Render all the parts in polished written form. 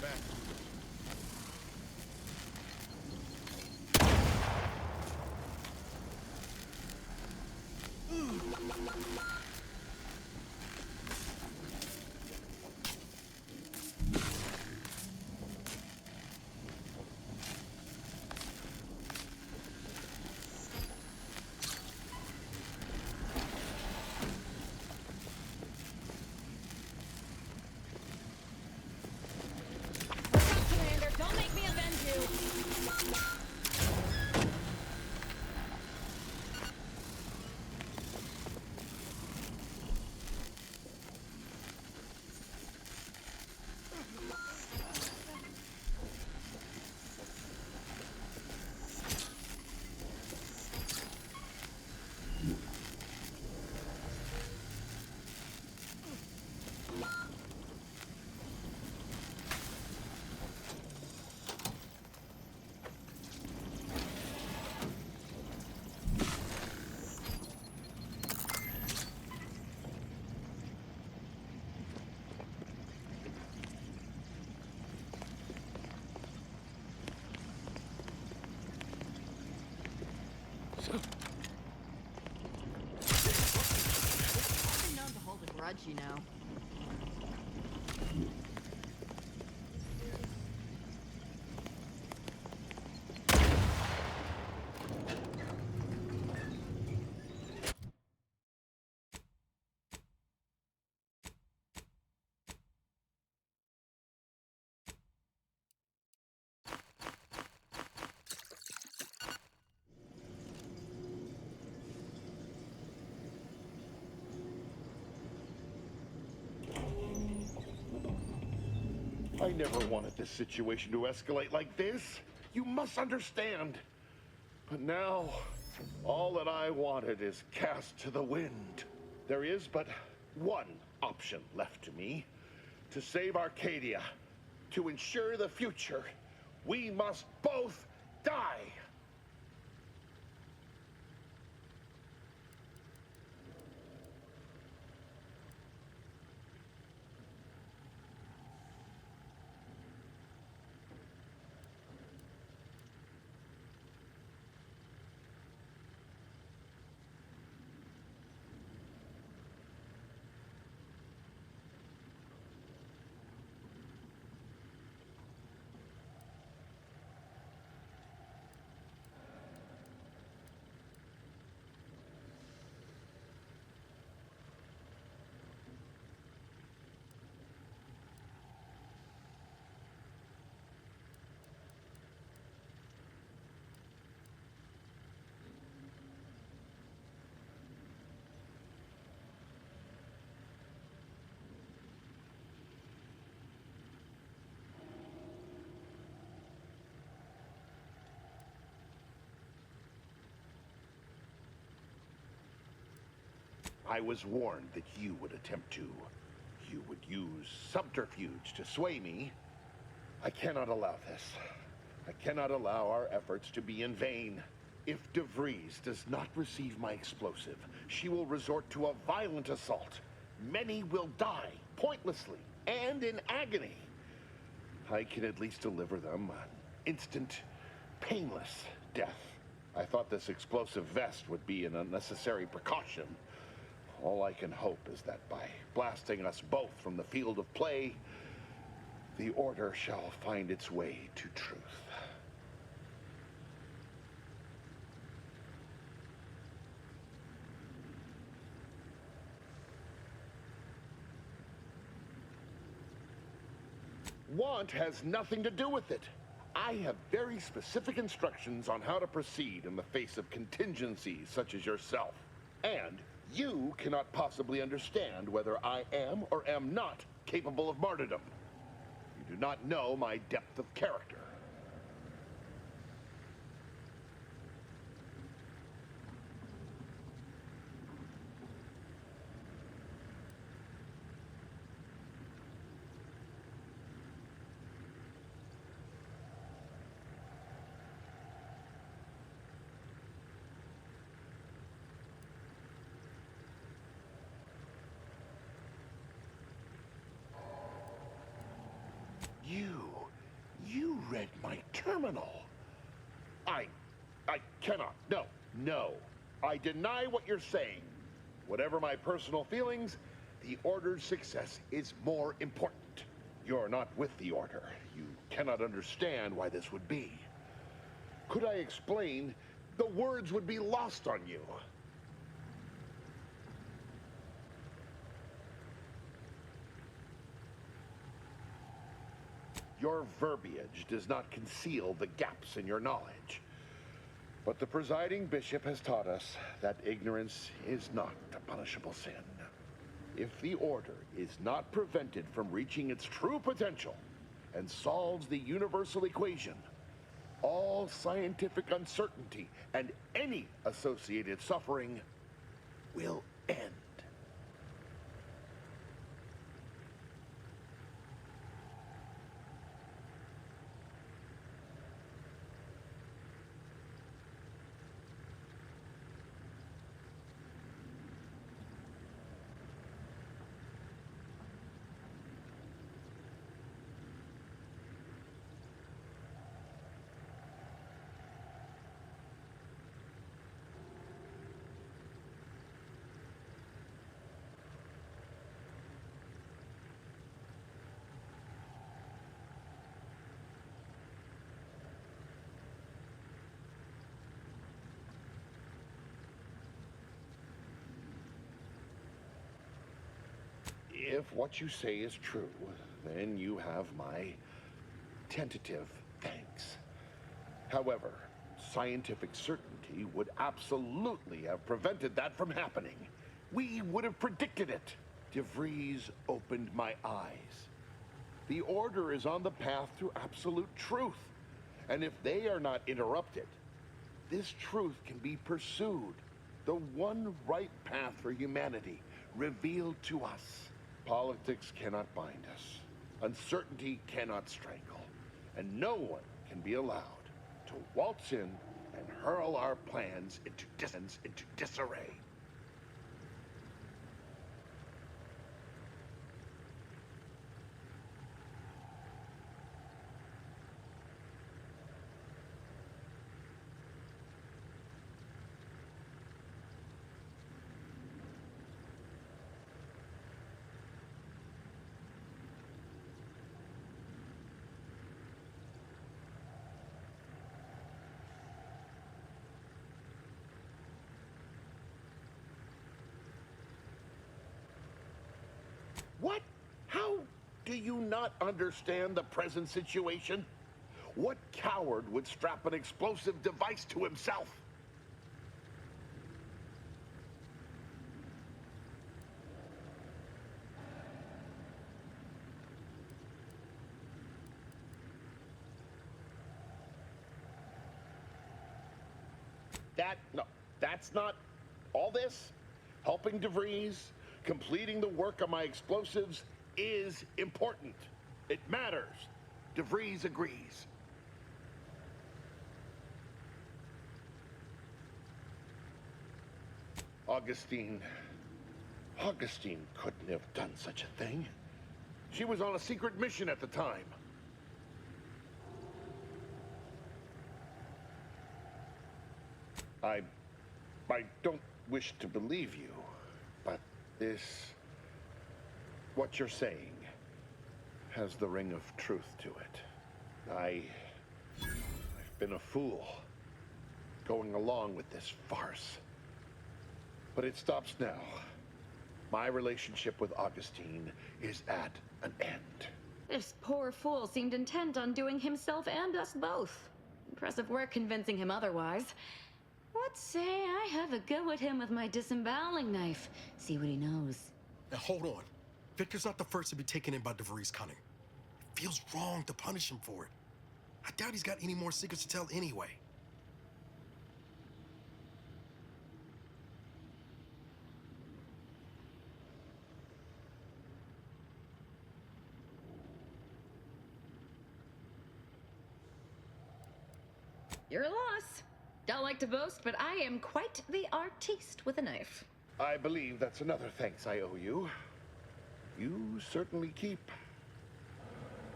back. I'm known to hold a grudge, you know. I never wanted this situation to escalate like this. You must understand. But now, all that I wanted is cast to the wind. There is but one option left to me. To save Arcadia, to ensure the future, we must both die. I was warned that you would attempt to. You would use subterfuge to sway me. I cannot allow this. I cannot allow our efforts to be in vain. If DeVries does not receive my explosive, she will resort to a violent assault. Many will die, pointlessly, and in agony. I can at least deliver them an instant, painless death. I thought this explosive vest would be an unnecessary precaution. All I can hope is that by blasting us both from the field of play, the order shall find its way to truth. Want has nothing to do with it. I have very specific instructions on how to proceed in the face of contingencies such as yourself. And you cannot possibly understand whether I am or am not capable of martyrdom. You do not know my depth of character. You read my terminal. I cannot. No. I deny what you're saying. Whatever my personal feelings, the Order's success is more important. You're not with the Order. You cannot understand why this would be. Could I explain, the words would be lost on you. Your verbiage does not conceal the gaps in your knowledge. But the presiding bishop has taught us that ignorance is not a punishable sin. If the Order is not prevented from reaching its true potential and solves the universal equation, all scientific uncertainty and any associated suffering will end. If what you say is true, then you have my tentative thanks. However, scientific certainty would absolutely have prevented that from happening. We would have predicted it. DeVries opened my eyes. The Order is on the path to absolute truth. And if they are not interrupted, this truth can be pursued. The one right path for humanity revealed to us. Politics cannot bind us. Uncertainty cannot strangle. And no one can be allowed to waltz in and hurl our plans into disarray. What? How do you not understand the present situation? What coward would strap an explosive device to himself? No, that's not all this. Helping DeVries, completing the work on my explosives is important. It matters. DeVries agrees. Augustine couldn't have done such a thing. She was on a secret mission at the time. I don't wish to believe you, but what you're saying has the ring of truth to it. I've been a fool going along with this farce. But it stops now. My relationship with Augustine is at an end. This poor fool seemed intent on doing himself and us both. Impressive work convincing him otherwise. What say I have a go at him with my disemboweling knife? See what he knows. Now hold on. Victor's not the first to be taken in by DeVries' cunning. It feels wrong to punish him for it. I doubt he's got any more secrets to tell anyway. You're a loss. Don't like to boast, but I am quite the artiste with a knife. I believe that's another thanks I owe you. You certainly keep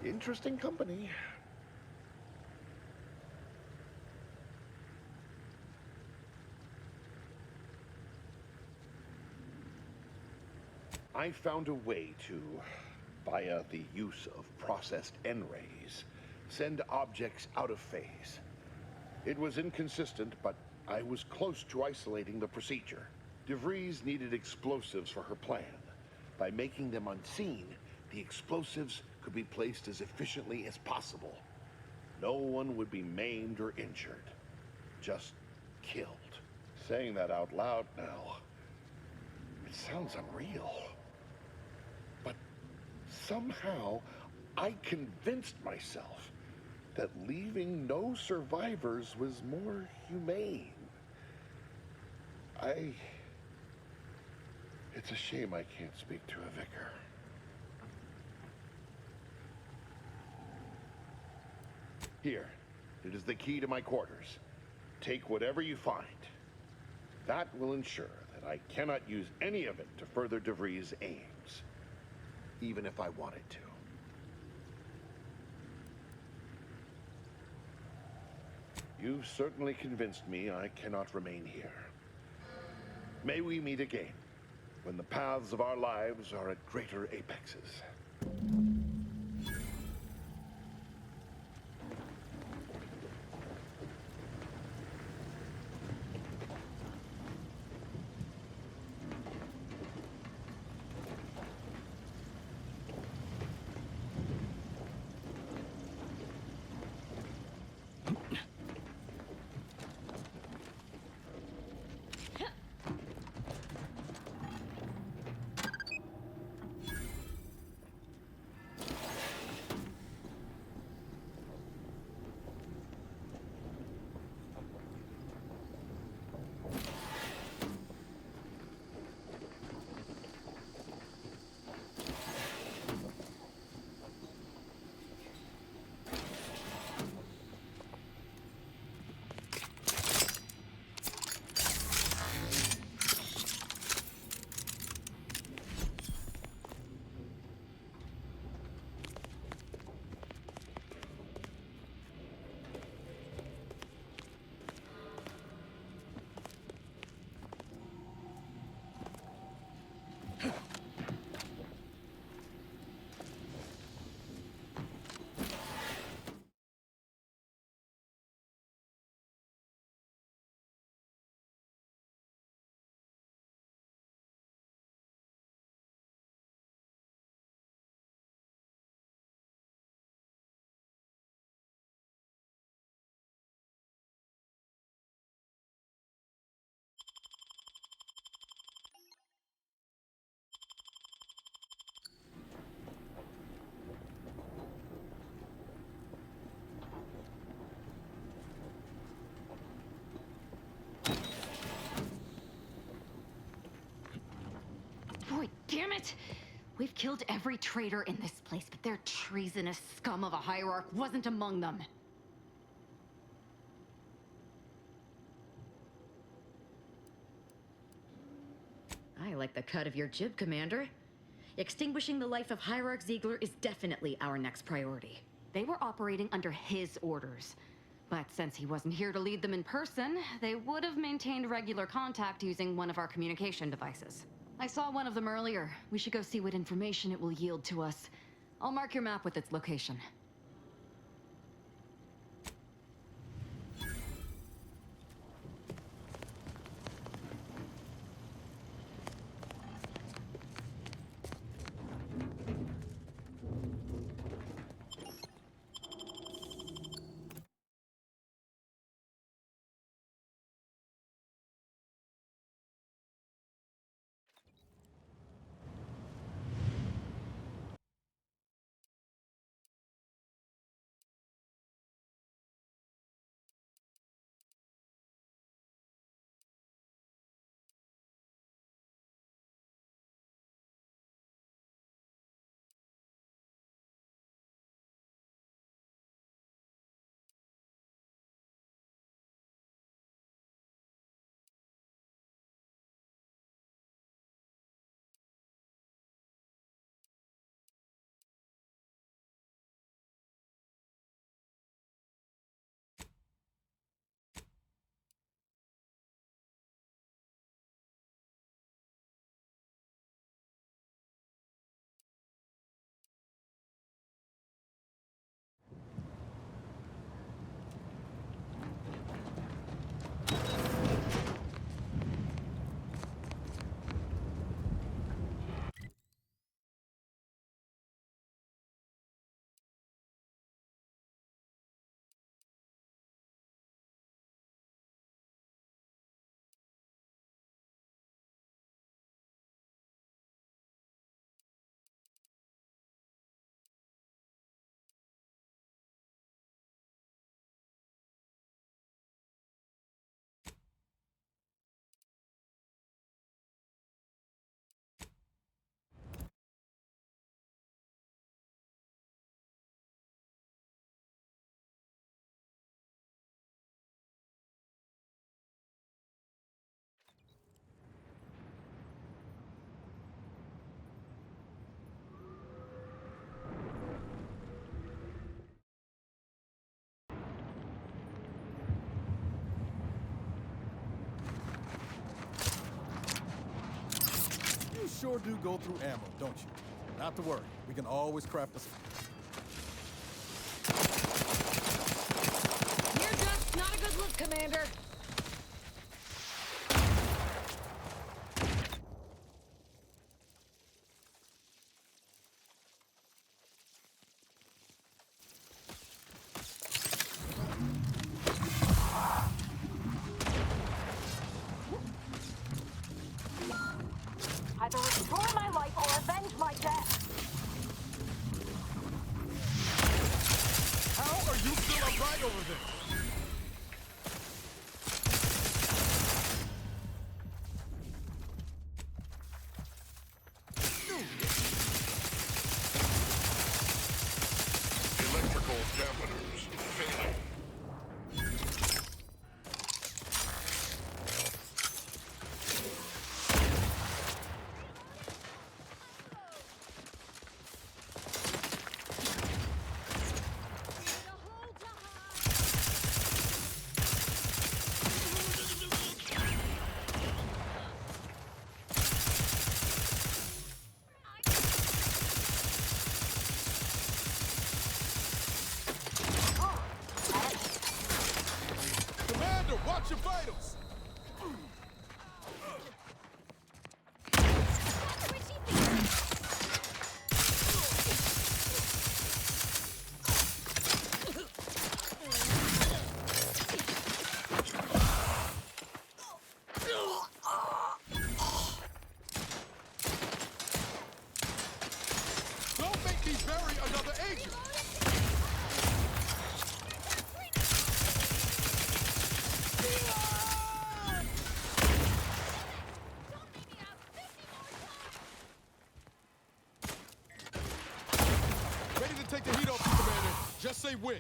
interesting company. I found a way to, via the use of processed N-rays, send objects out of phase. It was inconsistent, but I was close to isolating the procedure. DeVries needed explosives for her plan. By making them unseen, the explosives could be placed as efficiently as possible. No one would be maimed or injured, just killed. Saying that out loud now, it sounds unreal. But somehow, I convinced myself that leaving no survivors was more humane. It's a shame I can't speak to a vicar. Here, it is the key to my quarters. Take whatever you find. That will ensure that I cannot use any of it to further DeVries' aims, even if I wanted to. You've certainly convinced me I cannot remain here. May we meet again, when the paths of our lives are at greater apexes. Boy, damn it! We've killed every traitor in this place, but their treasonous scum of a hierarch wasn't among them. I like the cut of your jib, Commander. Extinguishing the life of Hierarch Ziegler is definitely our next priority. They were operating under his orders. But since he wasn't here to lead them in person, they would have maintained regular contact using one of our communication devices. I saw one of them earlier. We should go see what information it will yield to us. I'll mark your map with its location. sure do go through ammo, don't you? Not to worry. We can always craft a... You're just not a good look, Commander. Either restore my life or avenge my death. How are you still upright over there? Electrical dampeners failing. Commander, watch your vitals! Don't make me bury another agent! Ready to take the heat off you, Commander. Just say when.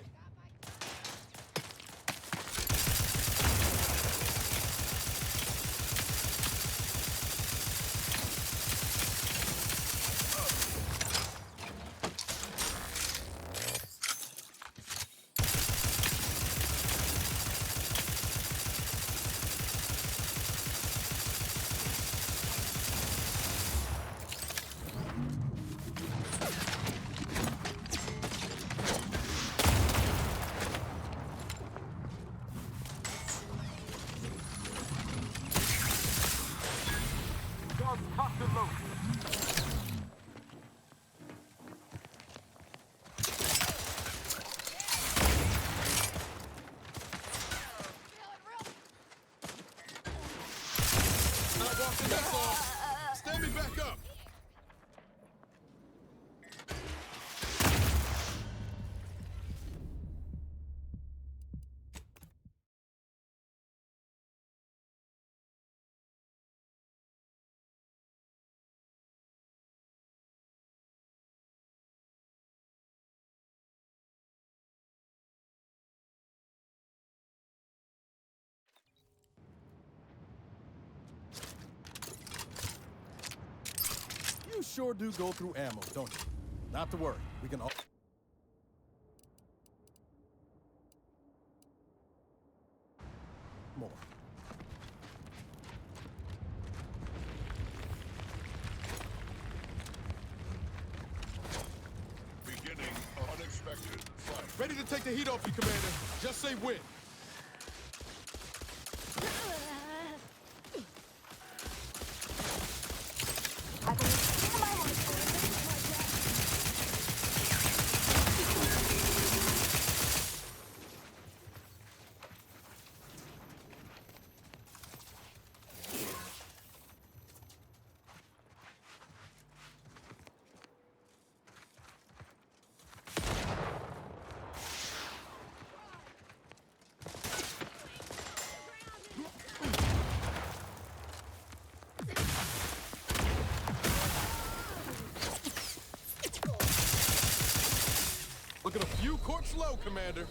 Not walking that far. Stand me back up. You sure do go through ammo, don't you? Not to worry. We can all... More. Beginning unexpected flight. Ready to take the heat off you, Commander. Just say when. Either restore my life or avenge my death. Looking a few corpse low, Commander.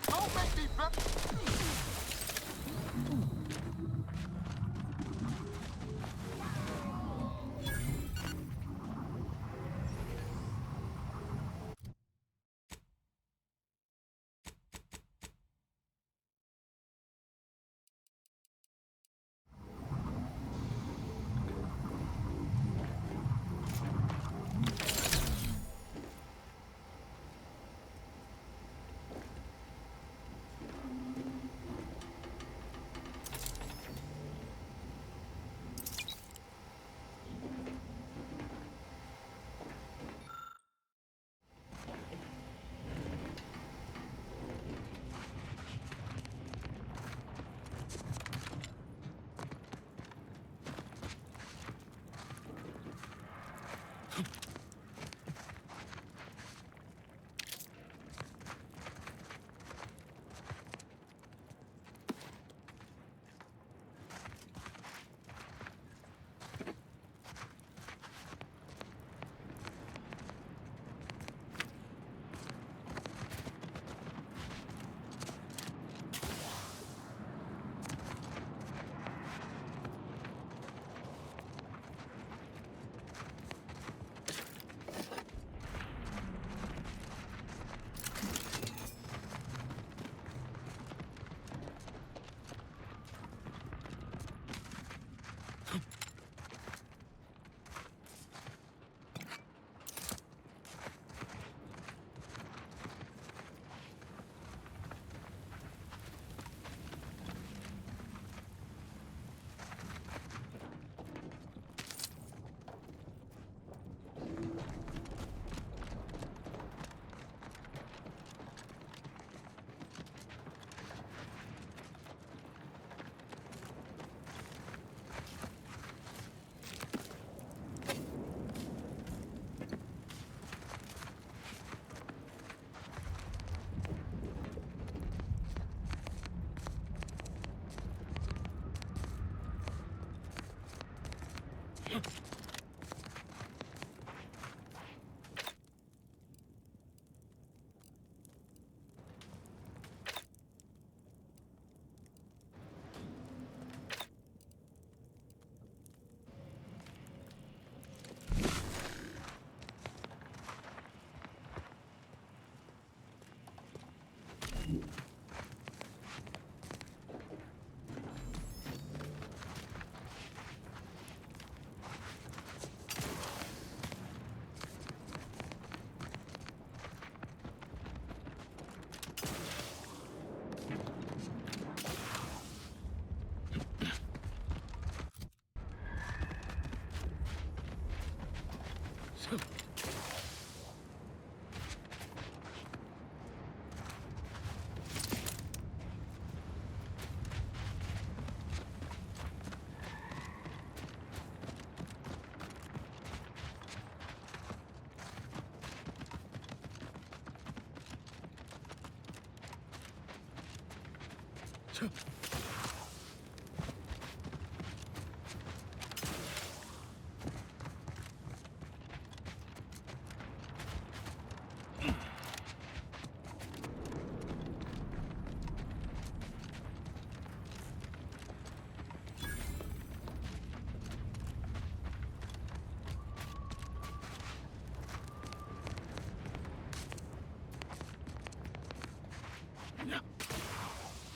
Don't make me back.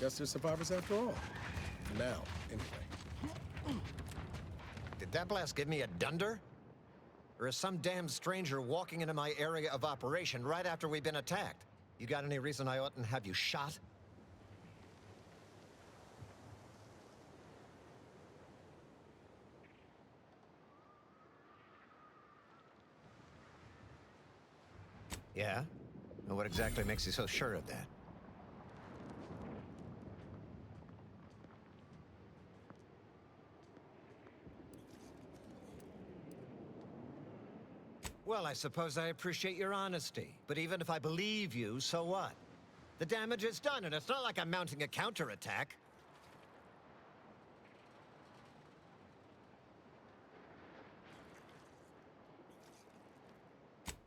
Guess they're survivors after all. For now, anyway. Did that blast give me a dunder? Or is some damn stranger walking into my area of operation right after we've been attacked? You got any reason I oughtn't have you shot? Yeah? Well, what exactly makes you so sure of that? Well, I suppose I appreciate your honesty. But even if I believe you, so what? The damage is done, and it's not like I'm mounting a counterattack.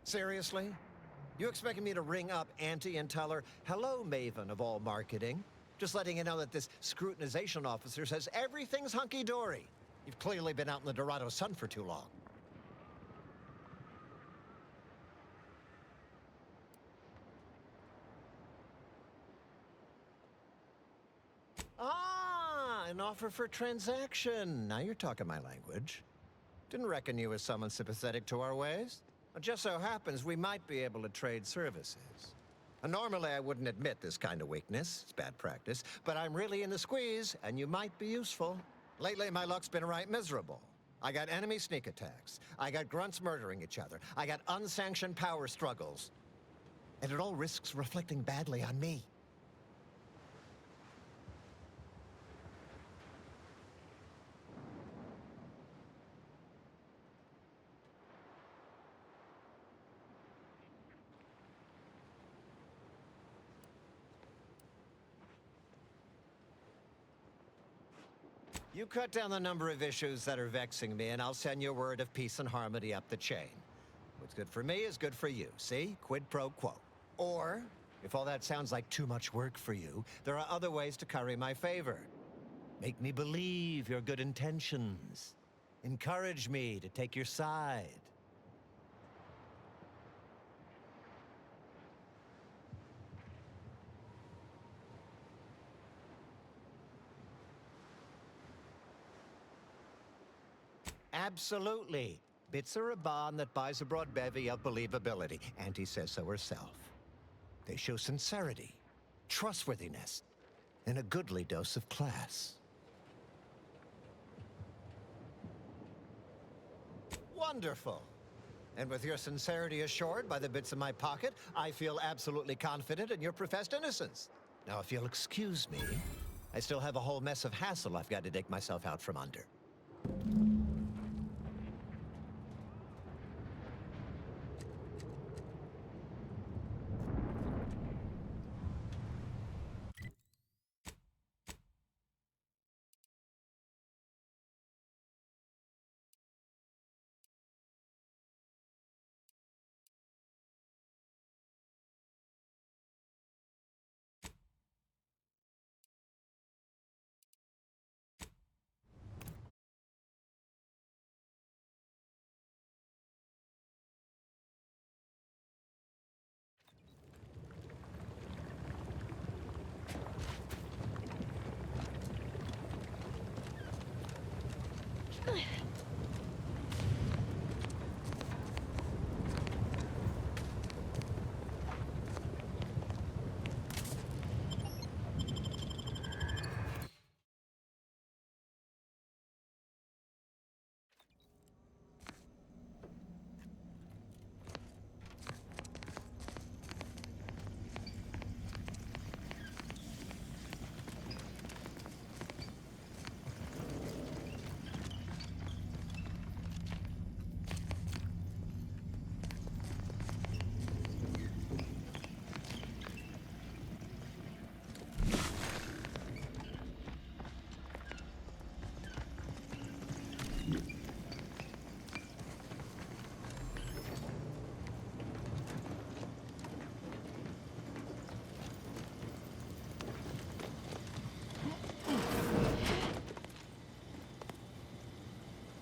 Seriously? You expecting me to ring up Auntie and tell her, hello, Maven of all marketing? Just letting you know that this scrutinization officer says everything's hunky-dory. You've clearly been out in the Dorado sun for too long. Ah, an offer for transaction. Now you're talking my language. Didn't reckon you was someone sympathetic to our ways. It just so happens we might be able to trade services. Normally, I wouldn't admit this kind of weakness. It's bad practice. But I'm really in the squeeze, and you might be useful. Lately, my luck's been right miserable. I got enemy sneak attacks. I got grunts murdering each other. I got unsanctioned power struggles. And it all risks reflecting badly on me. You cut down the number of issues that are vexing me, and I'll send you word of peace and harmony up the chain. What's good for me is good for you, see? Quid pro quo. Or, if all that sounds like too much work for you, there are other ways to curry my favor. Make me believe your good intentions. Encourage me to take your side. Absolutely. Bits are a bond that buys a broad bevy of believability. Auntie says so herself. They show sincerity, trustworthiness, and a goodly dose of class. Wonderful. And with your sincerity assured by the bits in my pocket, I feel absolutely confident in your professed innocence. Now, if you'll excuse me, I still have a whole mess of hassle I've got to dig myself out from under.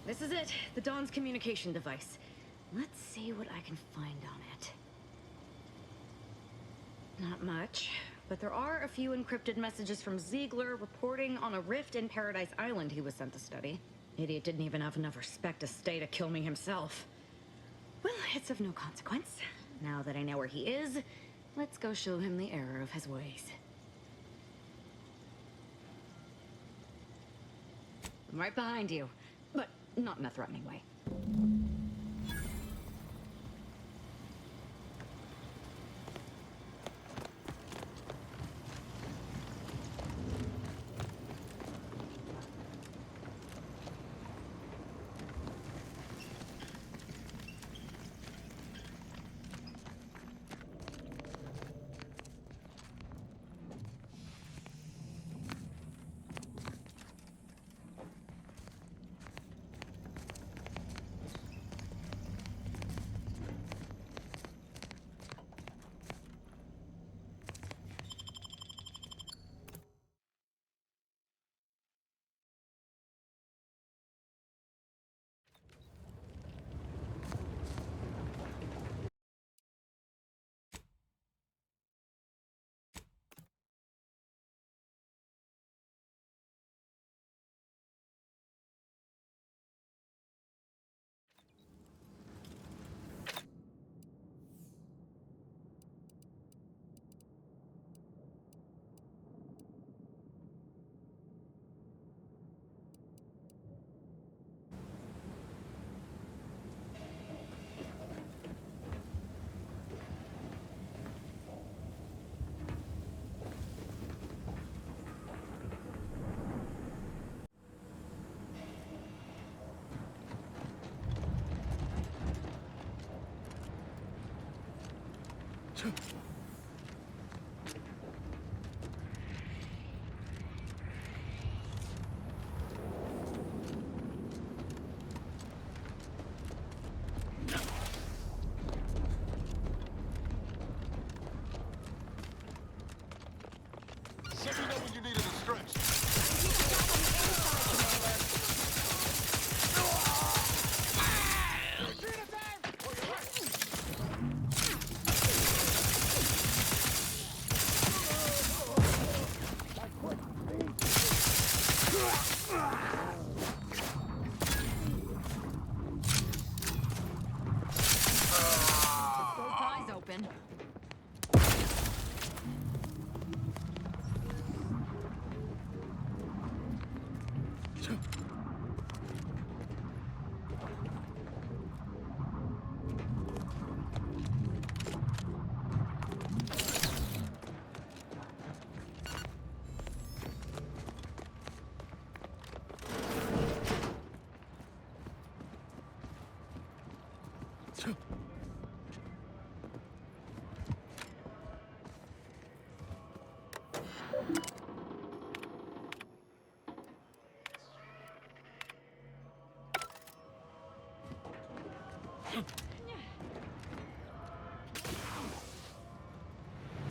This is it, the Dawn's communication device. Let's see what I can find on it. Not much, but there are a few encrypted messages from Ziegler reporting on a rift in Paradise Island he was sent to study. Idiot didn't even have enough respect to stay to kill me himself. Well, it's of no consequence. Now that I know where he is, let's go show him the error of his ways. I'm right behind you, but not in a threatening way. Let me know when you need an instruction. Both eyes open.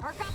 Arc up!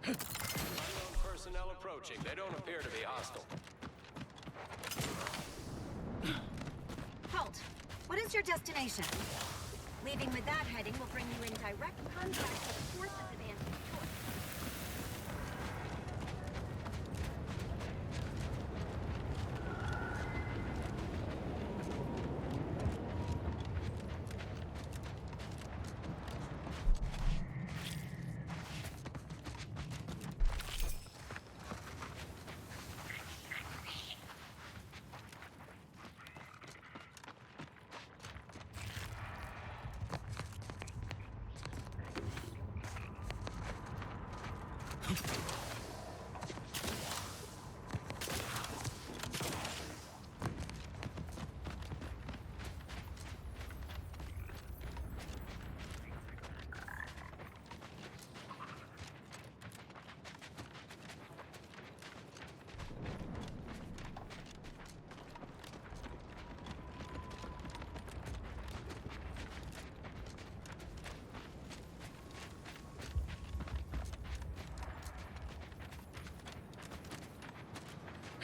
Unknown personnel approaching. They don't appear to be hostile. Halt! What is your destination? Leaving with that heading will bring you in direct contact with the forces advancing north.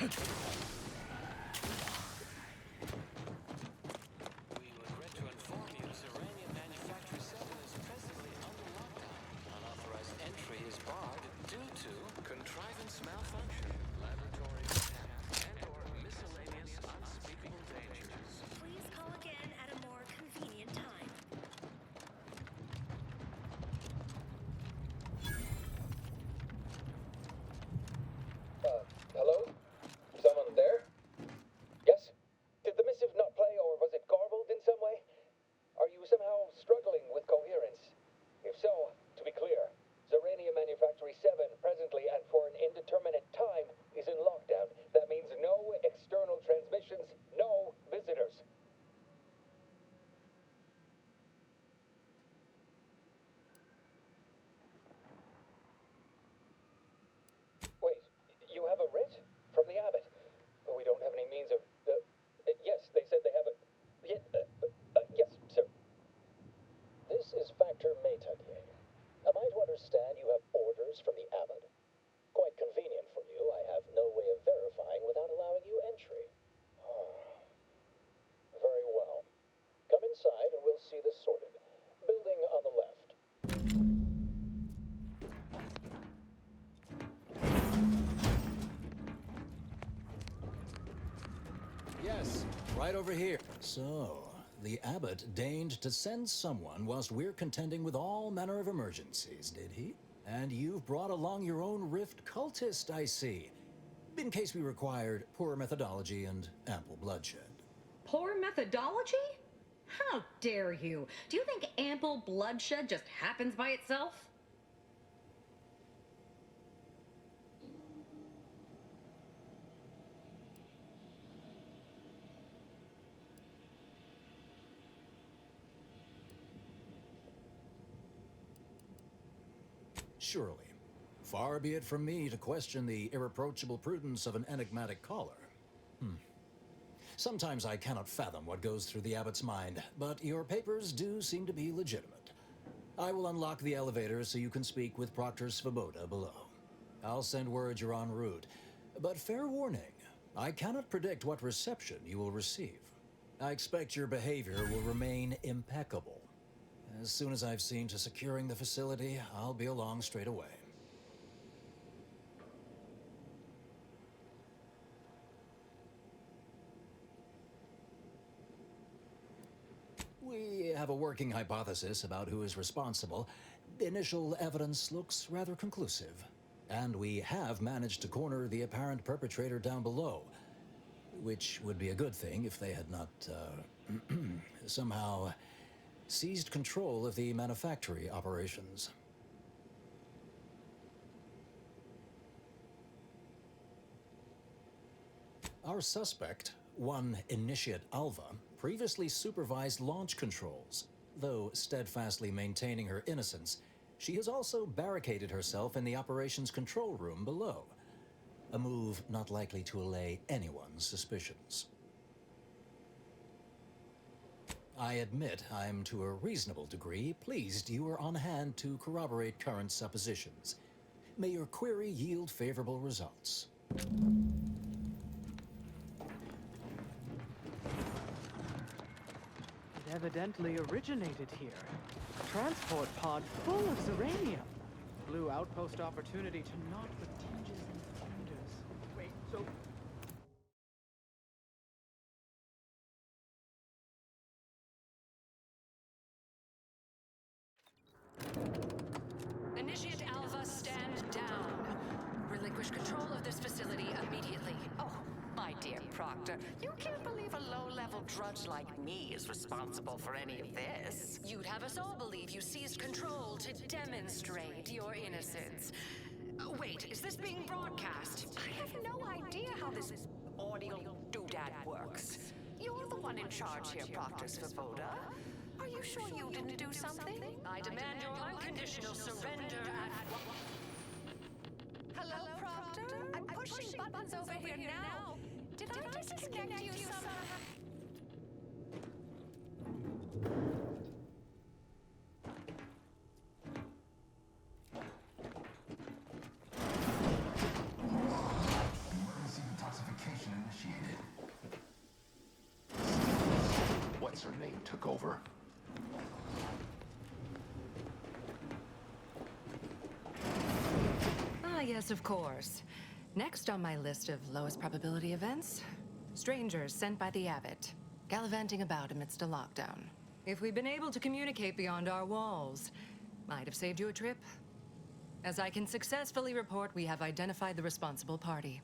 We regret to inform you Zeranium Manufactory 7 is presently under lockdown. Unauthorized entry is barred due to contrivance malfunction, laboratory attack, and/or miscellaneous unspeakable dangers. Please call again at a more convenient time. Hello? Someone understand you have orders from the abbot? Quite convenient for you. I have no way of verifying without allowing you entry. Very well. Come inside and we'll see this sorted. Building on the left. Yes, right over here. So, the abbot deigned to send someone whilst we're contending with all manner of emergencies, did he? And you've brought along your own rift cultist, I see. In case we required poor methodology and ample bloodshed. Poor methodology? How dare you? Do you think ample bloodshed just happens by itself? Surely. Far be it from me to question the irreproachable prudence of an enigmatic caller. Sometimes I cannot fathom what goes through the abbot's mind, but your papers do seem to be legitimate. I will unlock the elevator so you can speak with Proctor Svoboda below. I'll send word you're en route, but fair warning, I cannot predict what reception you will receive. I expect your behavior will remain impeccable. As soon as I've seen to securing the facility, I'll be along straight away. We have a working hypothesis about who is responsible. Initial evidence looks rather conclusive. And we have managed to corner the apparent perpetrator down below. Which would be a good thing if they had not, somehow seized control of the manufactory operations. Our suspect, one Initiate Alva, previously supervised launch controls. Though steadfastly maintaining her innocence, she has also barricaded herself in the operations control room below. A move not likely to allay anyone's suspicions. I admit I'm to a reasonable degree pleased you are on hand to corroborate current suppositions. May your query yield favorable results. It evidently originated here. A transport pod full of Zeranium. Blue outpost opportunity to knot the tinges and thunders. Wait, so... Initiate Alpha, stand down. Relinquish control of this facility immediately. Oh, my dear Proctor, you can't believe a low-level drudge like me is responsible for any of this. You'd have us all believe you seized control to demonstrate your innocence. Wait, is this being broadcast? I have no idea how this audio doodad works. You're the one in charge here, Proctor Svoboda. Are you sure you didn't do something? I demand your unconditional surrender at... Hello, Proctor? I'm pushing buttons over here now. Did I disconnect you somehow? Emergency detoxification initiated. What's her name took over? Ah, yes, of course. Next on my list of lowest probability events, strangers sent by the abbot, gallivanting about amidst a lockdown. If we'd been able to communicate beyond our walls, might have saved you a trip. As I can successfully report, we have identified the responsible party.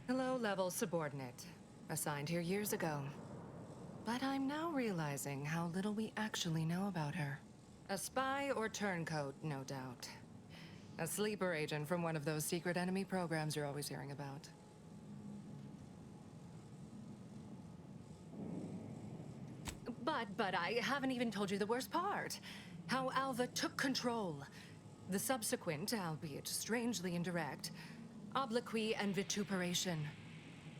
A low-level subordinate, assigned here years ago. But I'm now realizing how little we actually know about her. A spy or turncoat, no doubt. A sleeper agent from one of those secret enemy programs you're always hearing about. But I haven't even told you the worst part. How Alva took control. The subsequent, albeit strangely indirect, obloquy and vituperation.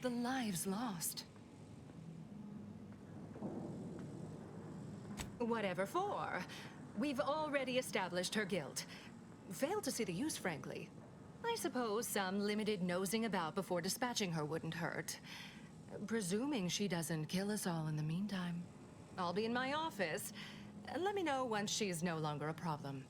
The lives lost. Whatever for. We've already established her guilt. Failed to see the use, frankly. I suppose some limited nosing about before dispatching her wouldn't hurt. Presuming she doesn't kill us all in the meantime. I'll be in my office. Let me know once she's no longer a problem.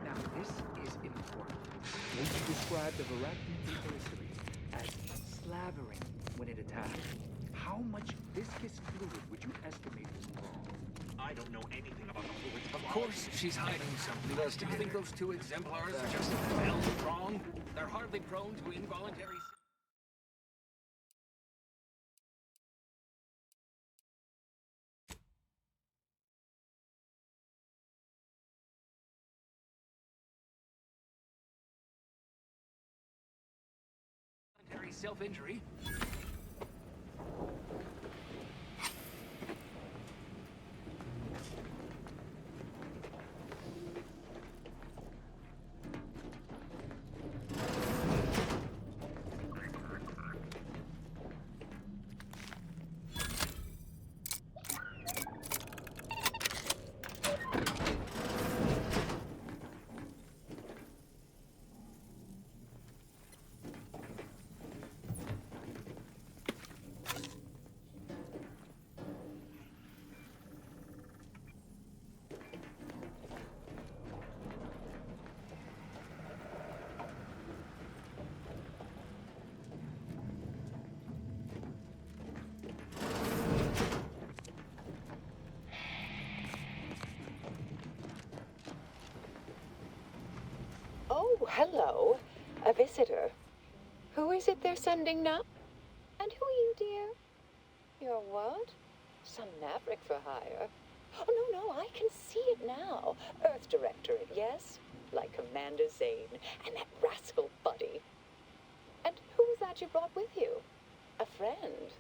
Now, this is important. When you described the Varachnian history as slavering when it attacked, how much viscous fluid would you estimate was involved? I don't know anything about the fluids. Of course, she's hiding something. Do you think those two exemplars are just well strong? They're hardly prone to involuntary... self-injury. Oh, hello. A visitor. Who is it they're sending now? And who are you, dear? You're what? Some maverick for hire? Oh, no, I can see it now. Earth Directorate, yes? Like Commander Zane and that rascal Buddy. And who's that you brought with you? A friend.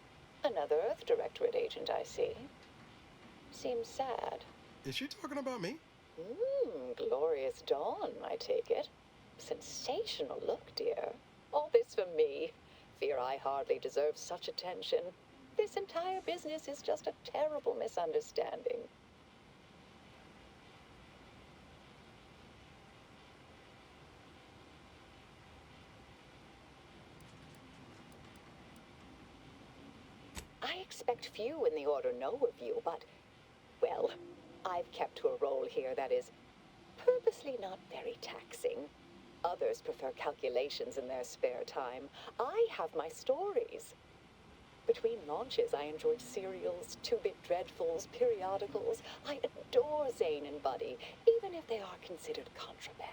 Another Earth Directorate agent, I see. Seems sad. Is she talking about me? Glorious dawn, I take it. Sensational look, dear. All this for me. Fear I hardly deserve such attention. This entire business is just a terrible misunderstanding. I expect few in the Order know of you, but, well, I've kept to a role here that is purposely not very taxing. Others prefer calculations in their spare time. I have my stories. Between launches, I enjoyed serials, two-bit dreadfuls, periodicals. I adore Zane and Buddy, even if they are considered contraband.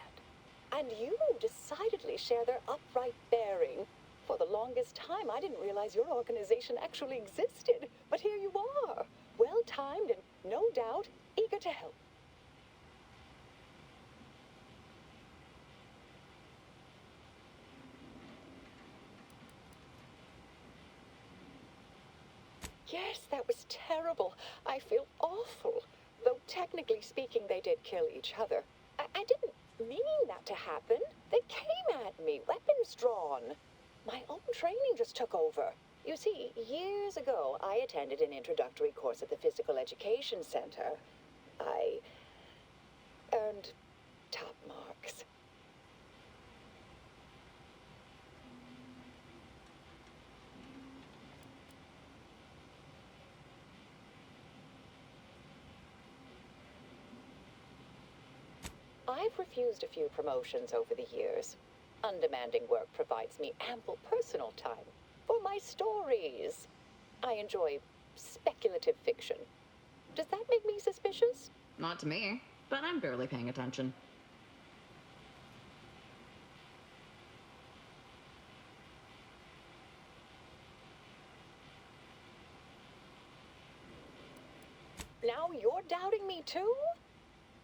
And you decidedly share their upright bearing. For the longest time, I didn't realize your organization actually existed. But here you are, well-timed and, no doubt, eager to help. Yes, that was terrible. I feel awful. Though technically speaking, they did kill each other. I didn't mean that to happen. They came at me, weapons drawn. My own training just took over. You see, years ago, I attended an introductory course at the Physical Education Center. I earned top marks. I've refused a few promotions over the years. Undemanding work provides me ample personal time for my stories. I enjoy speculative fiction. Does that make me suspicious? Not to me, but I'm barely paying attention. Now you're doubting me too?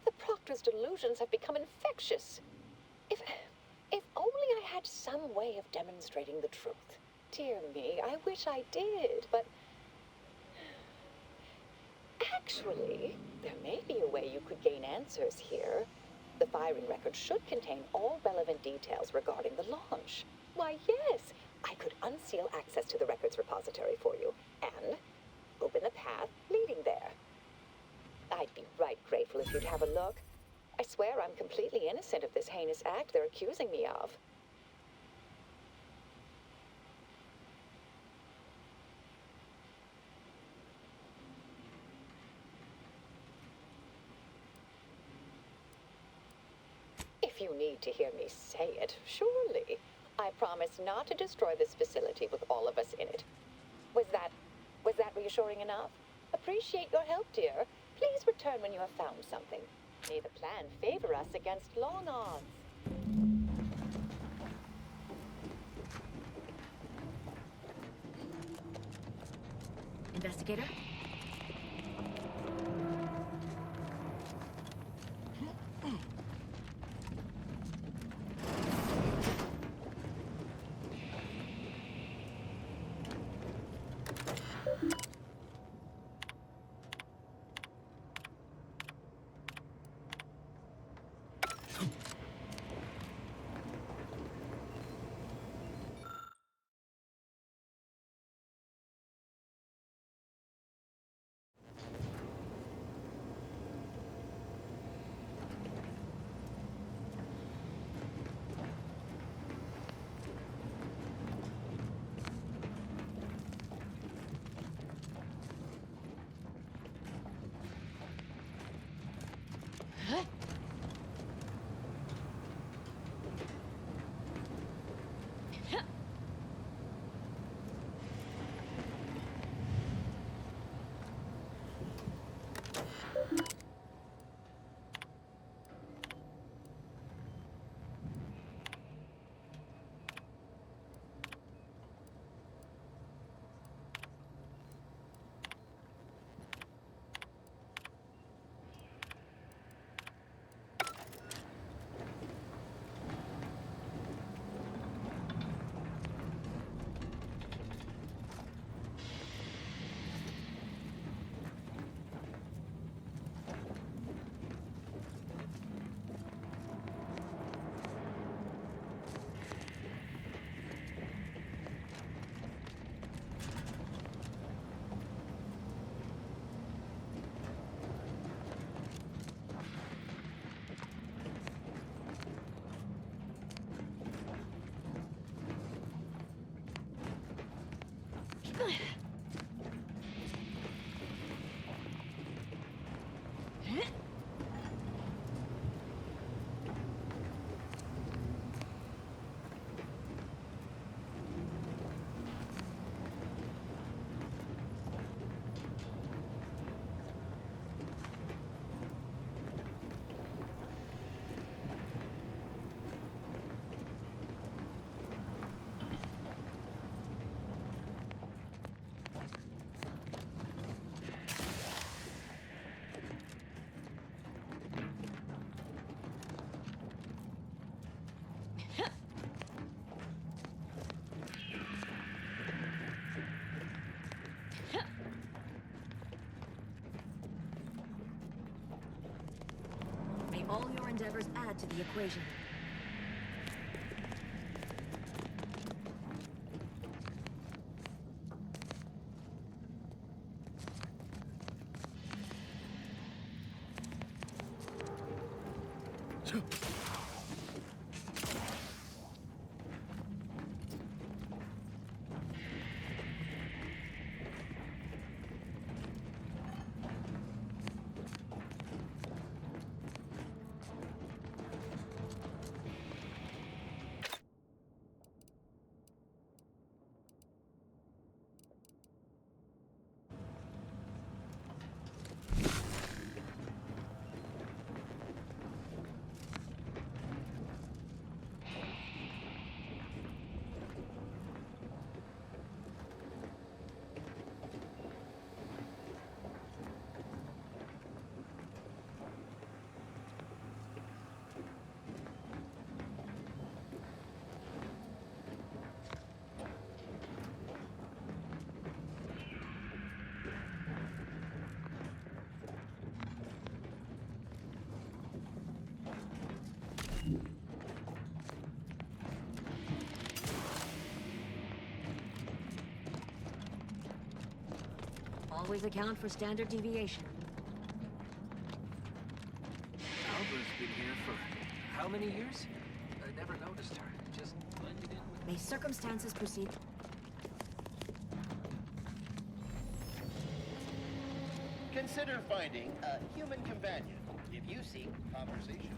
The Proctor's delusions have become infectious. If only I had some way of demonstrating the truth. Dear me, I wish I did, but... Actually, there may be a way you could gain answers here. The firing record should contain all relevant details regarding the launch. Why, yes, I could unseal access to the records repository for you, and open the path leading there. I'd be right grateful if you'd have a look. I swear I'm completely innocent of this heinous act they're accusing me of. If you need to hear me say it, surely. I promise not to destroy this facility with all of us in it. Was that reassuring enough? Appreciate your help, dear. Please return when you have found something. May the plan favor us against long odds. Investigator? endeavors add to the equation. Always account for standard deviation. Alva's been here for how many years? I never noticed her. Just blended in with... May circumstances proceed. Consider finding a human companion if you seek conversation.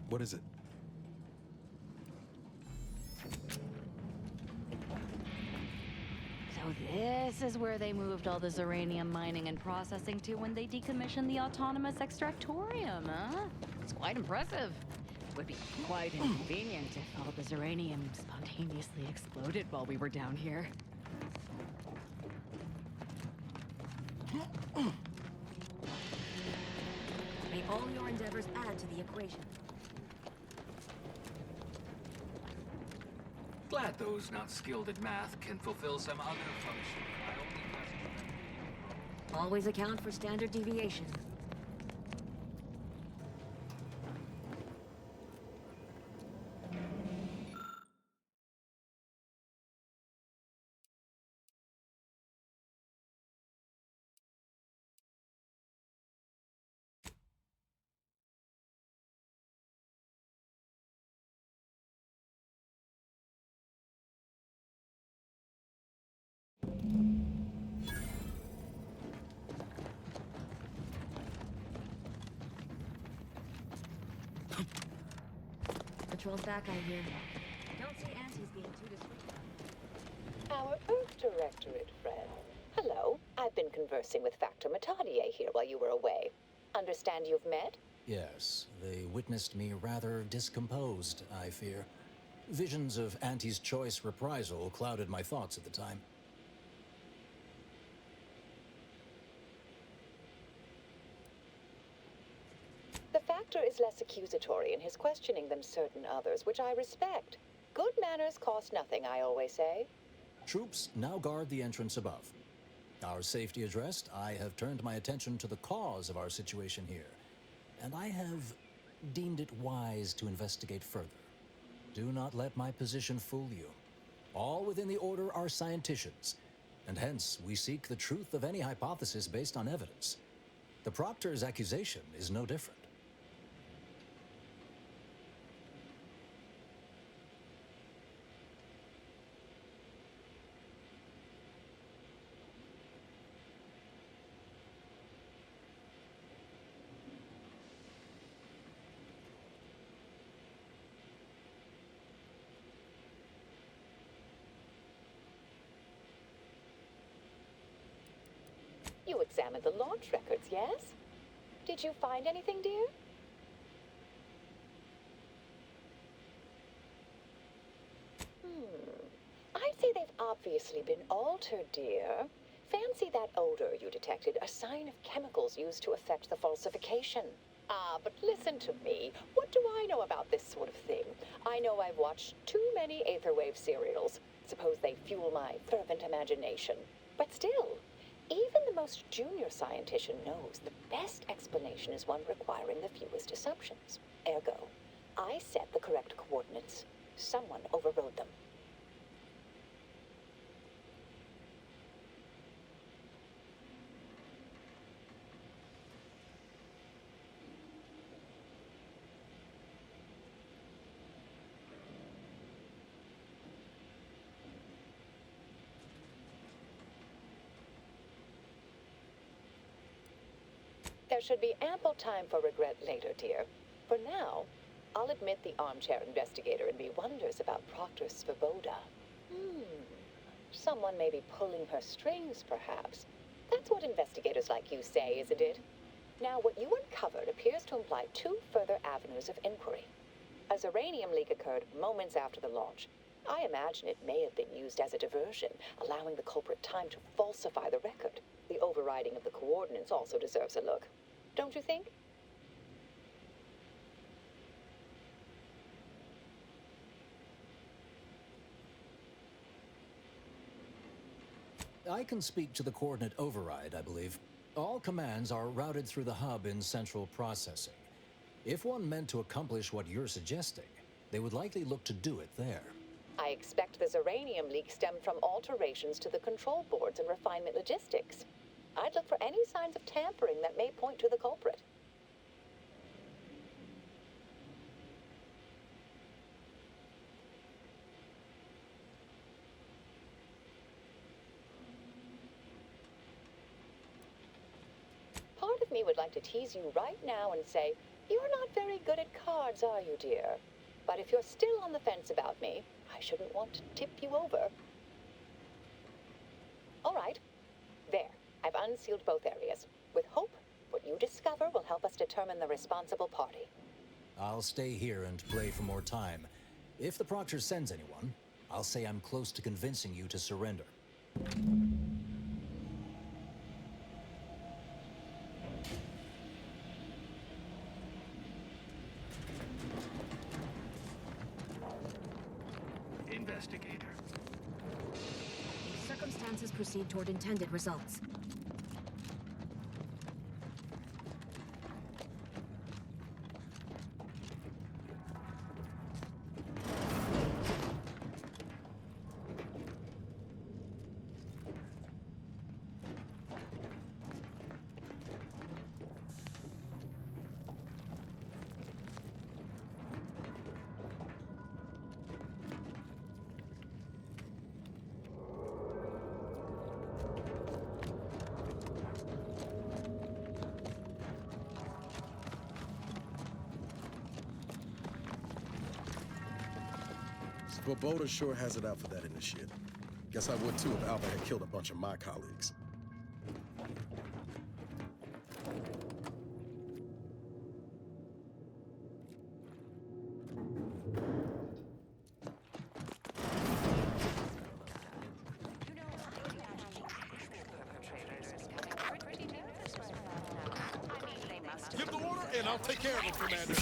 What is it? So this is where they moved all this uranium mining and processing to when they decommissioned the autonomous extractorium, huh? It's quite impressive. Would be quite inconvenient if all this uranium spontaneously exploded while we were down here. May all your endeavors add to the equation. Glad those not skilled at math can fulfill some other function. I only question them. Always account for standard deviation. Patrol's back, I hear. Don't see Auntie's being too discreet. Our Earth Directorate friend. Hello. I've been conversing with Factor Metadia here while you were away. Understand you've met? Yes, they witnessed me rather discomposed, I fear. Visions of Auntie's choice reprisal clouded my thoughts at the time. The Factor is less accusatory in his questioning than certain others, which I respect. Good manners cost nothing, I always say. Troops now guard the entrance above. Our safety addressed, I have turned my attention to the cause of our situation here, and I have deemed it wise to investigate further. Do not let my position fool you. All within the Order are scienticians, and hence we seek the truth of any hypothesis based on evidence. The Proctor's accusation is no different. You examined the launch records, yes? Did you find anything, dear? I'd say they've obviously been altered, dear. Fancy that odor you detected, a sign of chemicals used to affect the falsification. Ah, but listen to me. What do I know about this sort of thing? I know I've watched too many Aetherwave serials. Suppose they fuel my fervent imagination. But still, even the most junior scientician knows the best explanation is one requiring the fewest assumptions. Ergo, I set the correct coordinates. Someone overrode them. There should be ample time for regret later, dear. For now, I'll admit the armchair investigator in me wonders about Proctor Svoboda. Someone may be pulling her strings, perhaps. That's what investigators like you say, isn't it? Now, what you uncovered appears to imply two further avenues of inquiry. A Zeranium leak occurred moments after the launch. I imagine it may have been used as a diversion, allowing the culprit time to falsify the record. The overriding of the coordinates also deserves a look. Don't you think? I can speak to the coordinate override, I believe. All commands are routed through the hub in central processing. If one meant to accomplish what you're suggesting, they would likely look to do it there. I expect the Zeranium leak stemmed from alterations to the control boards and refinement logistics. I'd look for any signs of tampering that may point to the culprit. Part of me would like to tease you right now and say, you're not very good at cards, are you, dear? But if you're still on the fence about me, I shouldn't want to tip you over. All right. There. I've unsealed both areas. With hope, what you discover will help us determine the responsible party. I'll stay here and play for more time. If the Proctor sends anyone, I'll say I'm close to convincing you to surrender. Investigator. Circumstances proceed toward intended results. Svoboda sure has it out for that initiate. Guess I would too if Alba had killed a bunch of my colleagues. Give the order and I'll take care of him, Commander.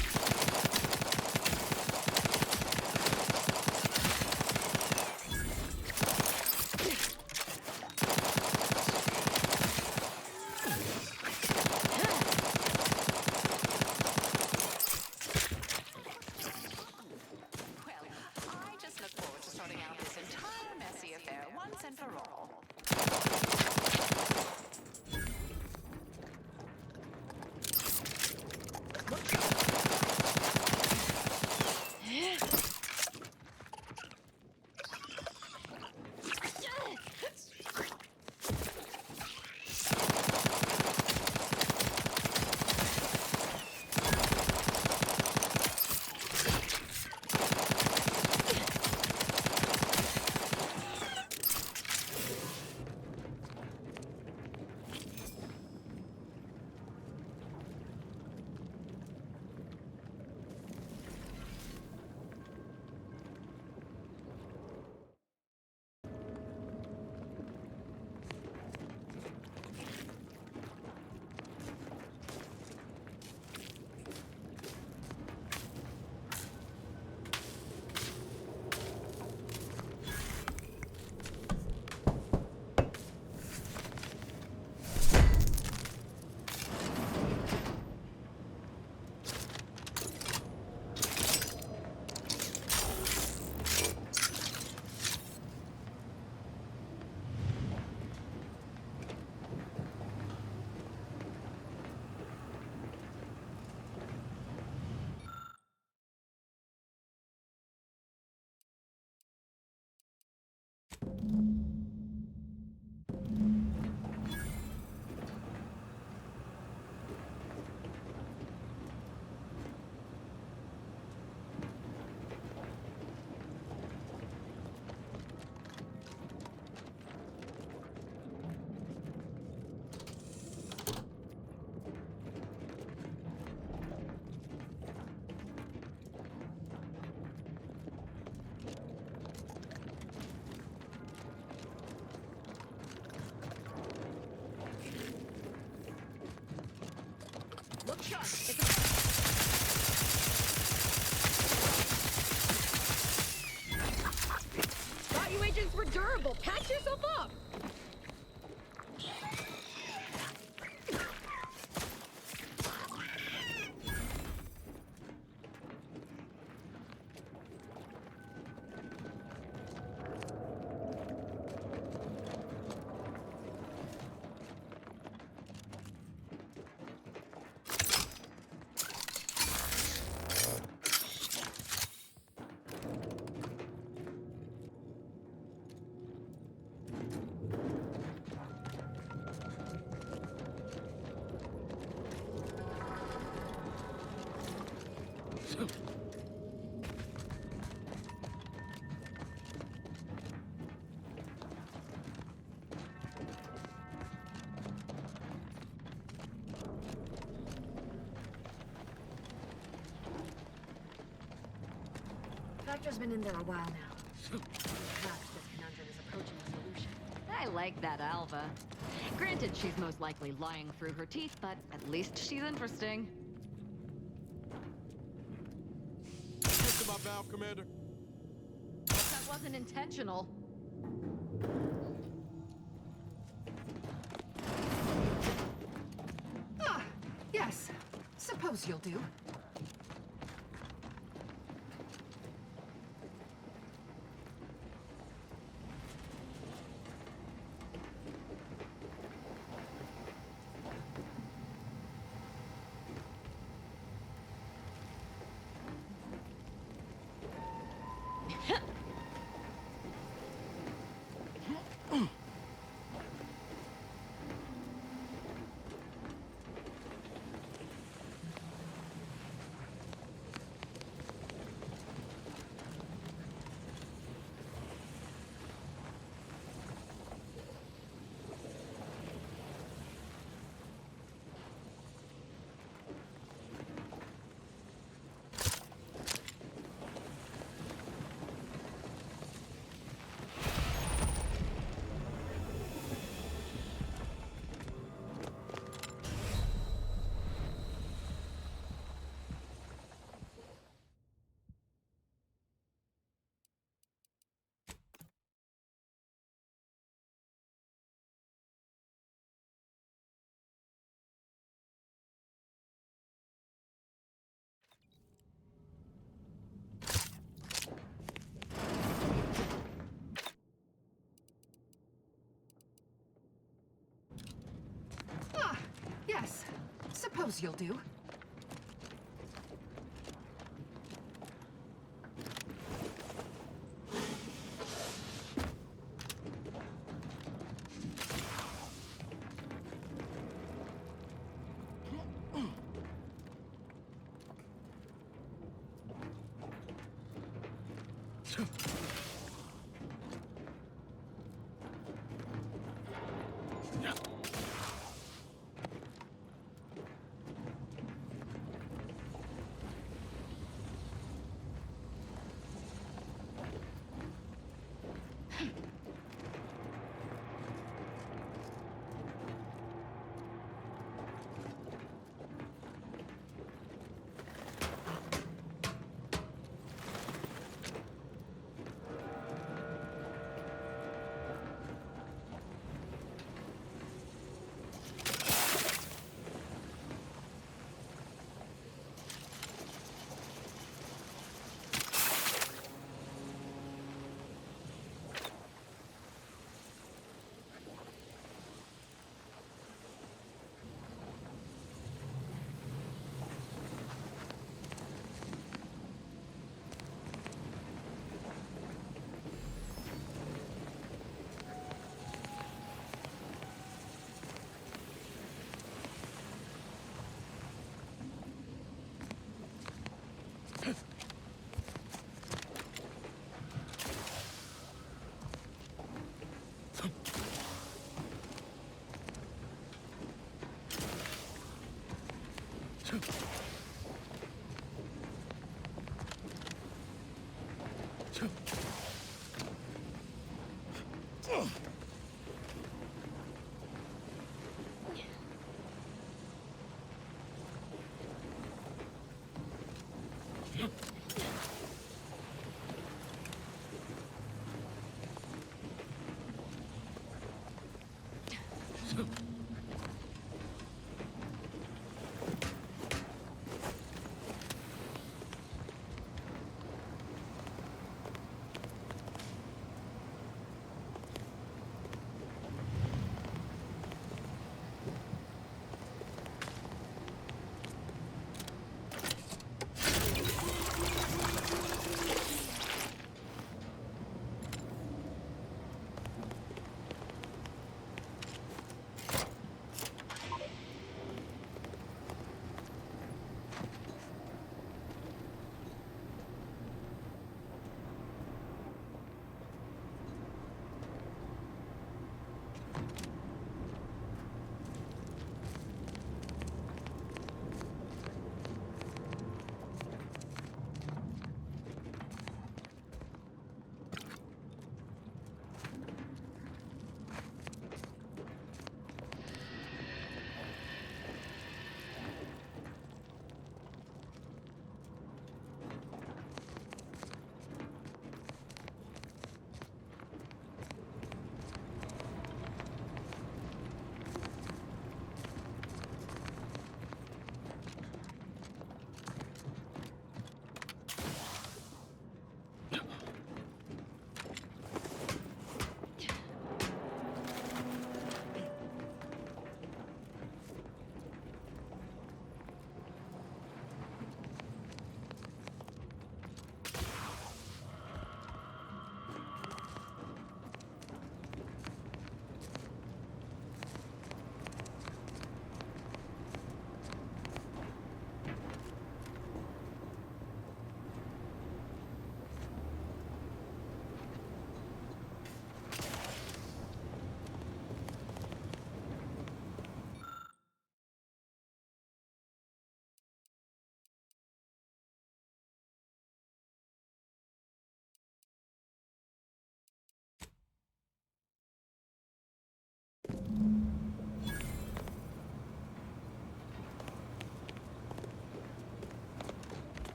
Thought you agents were durable. Patch yourself up. Vector's been in there a while now. Perhaps this conundrum is approaching a solution. I like that Alva. Granted, she's most likely lying through her teeth, but at least she's interesting. Listen to my valve, Commander. That wasn't intentional. Ah, yes. Suppose you'll do. Ah, yes. Suppose you'll do.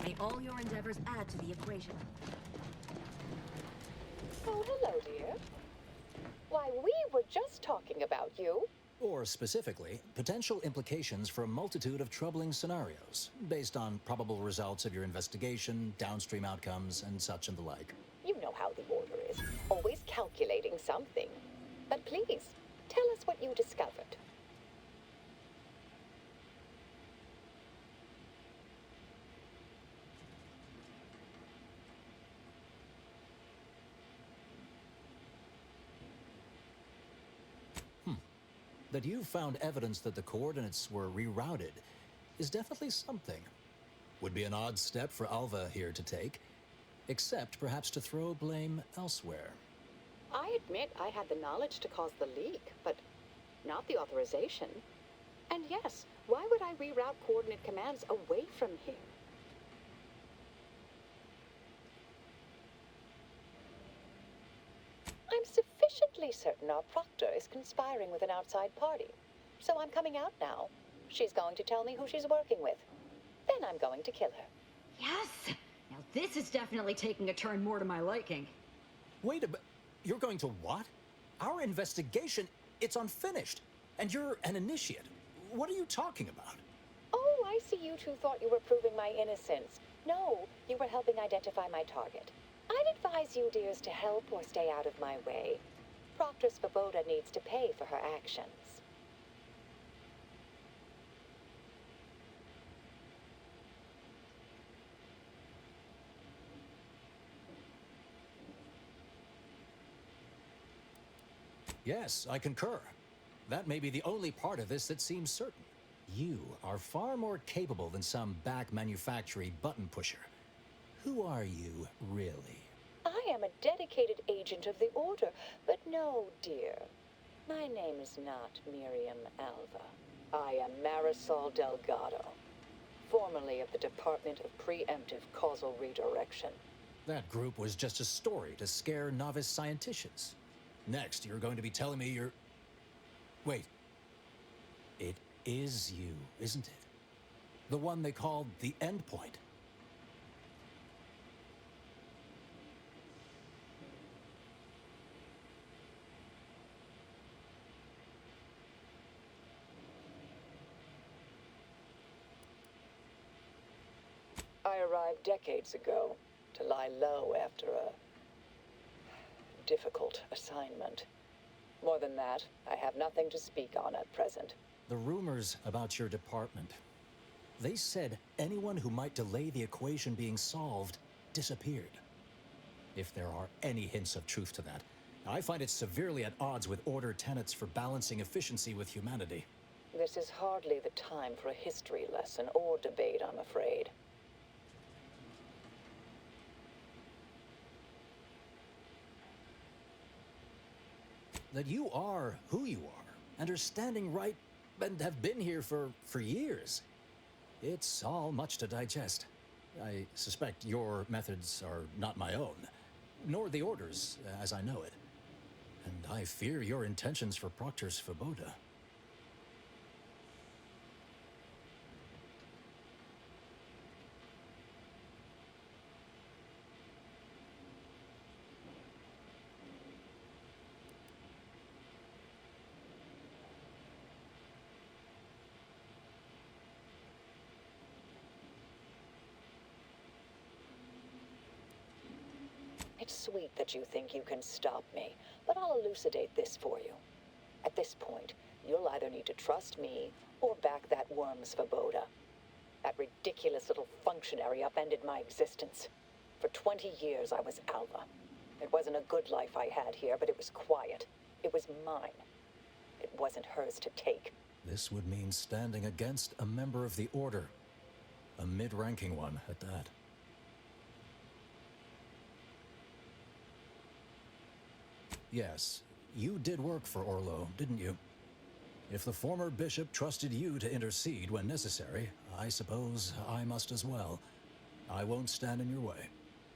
May all your endeavors add to the equation. Oh, hello, dear. Why, we were just talking about you. Or specifically, potential implications for a multitude of troubling scenarios, based on probable results of your investigation, downstream outcomes, and such and the like. You know how the Order is, always calculating something. But please, tell us what you discovered. That you found evidence that the coordinates were rerouted is definitely something. Would be an odd step for Alva here to take, except perhaps to throw blame elsewhere. I admit I had the knowledge to cause the leak, but not the authorization. And yes, why would I reroute coordinate commands away from here? I'm sufficiently certain our proctor is conspiring with an outside party. So I'm coming out now. She's going to tell me who she's working with. Then I'm going to kill her. Yes! Now this is definitely taking a turn more to my liking. Wait a minute. You're going to what? Our investigation, it's unfinished. And you're an initiate. What are you talking about? Oh, I see you two thought you were proving my innocence. No, you were helping identify my target. I'd advise you, dears, to help or stay out of my way. Proctor Svoboda needs to pay for her actions. Yes, I concur. That may be the only part of this that seems certain. You are far more capable than some back manufactory button pusher. Who are you, really? I am a dedicated agent of the Order, but no, dear. My name is not Miriam Alva. I am Marisol Delgado, formerly of the Department of Preemptive Causal Redirection. That group was just a story to scare novice scienticians. Next, you're going to be telling me you're... Wait. It is you, isn't it? The one they called the Endpoint. I arrived decades ago to lie low after a difficult assignment. More than that, I have nothing to speak on at present. The rumors about your department. They said anyone who might delay the equation being solved disappeared. If there are any hints of truth to that, I find it severely at odds with Order tenets for balancing efficiency with humanity. This is hardly the time for a history lesson or debate, I'm afraid. That you are who you are, and are standing right, and have been here for years. It's all much to digest. I suspect your methods are not my own, nor the Order's, as I know it. And I fear your intentions for Proctor Svoboda. It's sweet that you think you can stop me, but I'll elucidate this for you. At this point, you'll either need to trust me or back that worm Svoboda. That ridiculous little functionary upended my existence. For 20 years, I was Alva. It wasn't a good life I had here, but it was quiet. It was mine. It wasn't hers to take. This would mean standing against a member of the Order. A mid-ranking one, at that. Yes, you did work for Orlo, didn't you? If the former bishop trusted you to intercede when necessary, I suppose I must as well. I won't stand in your way.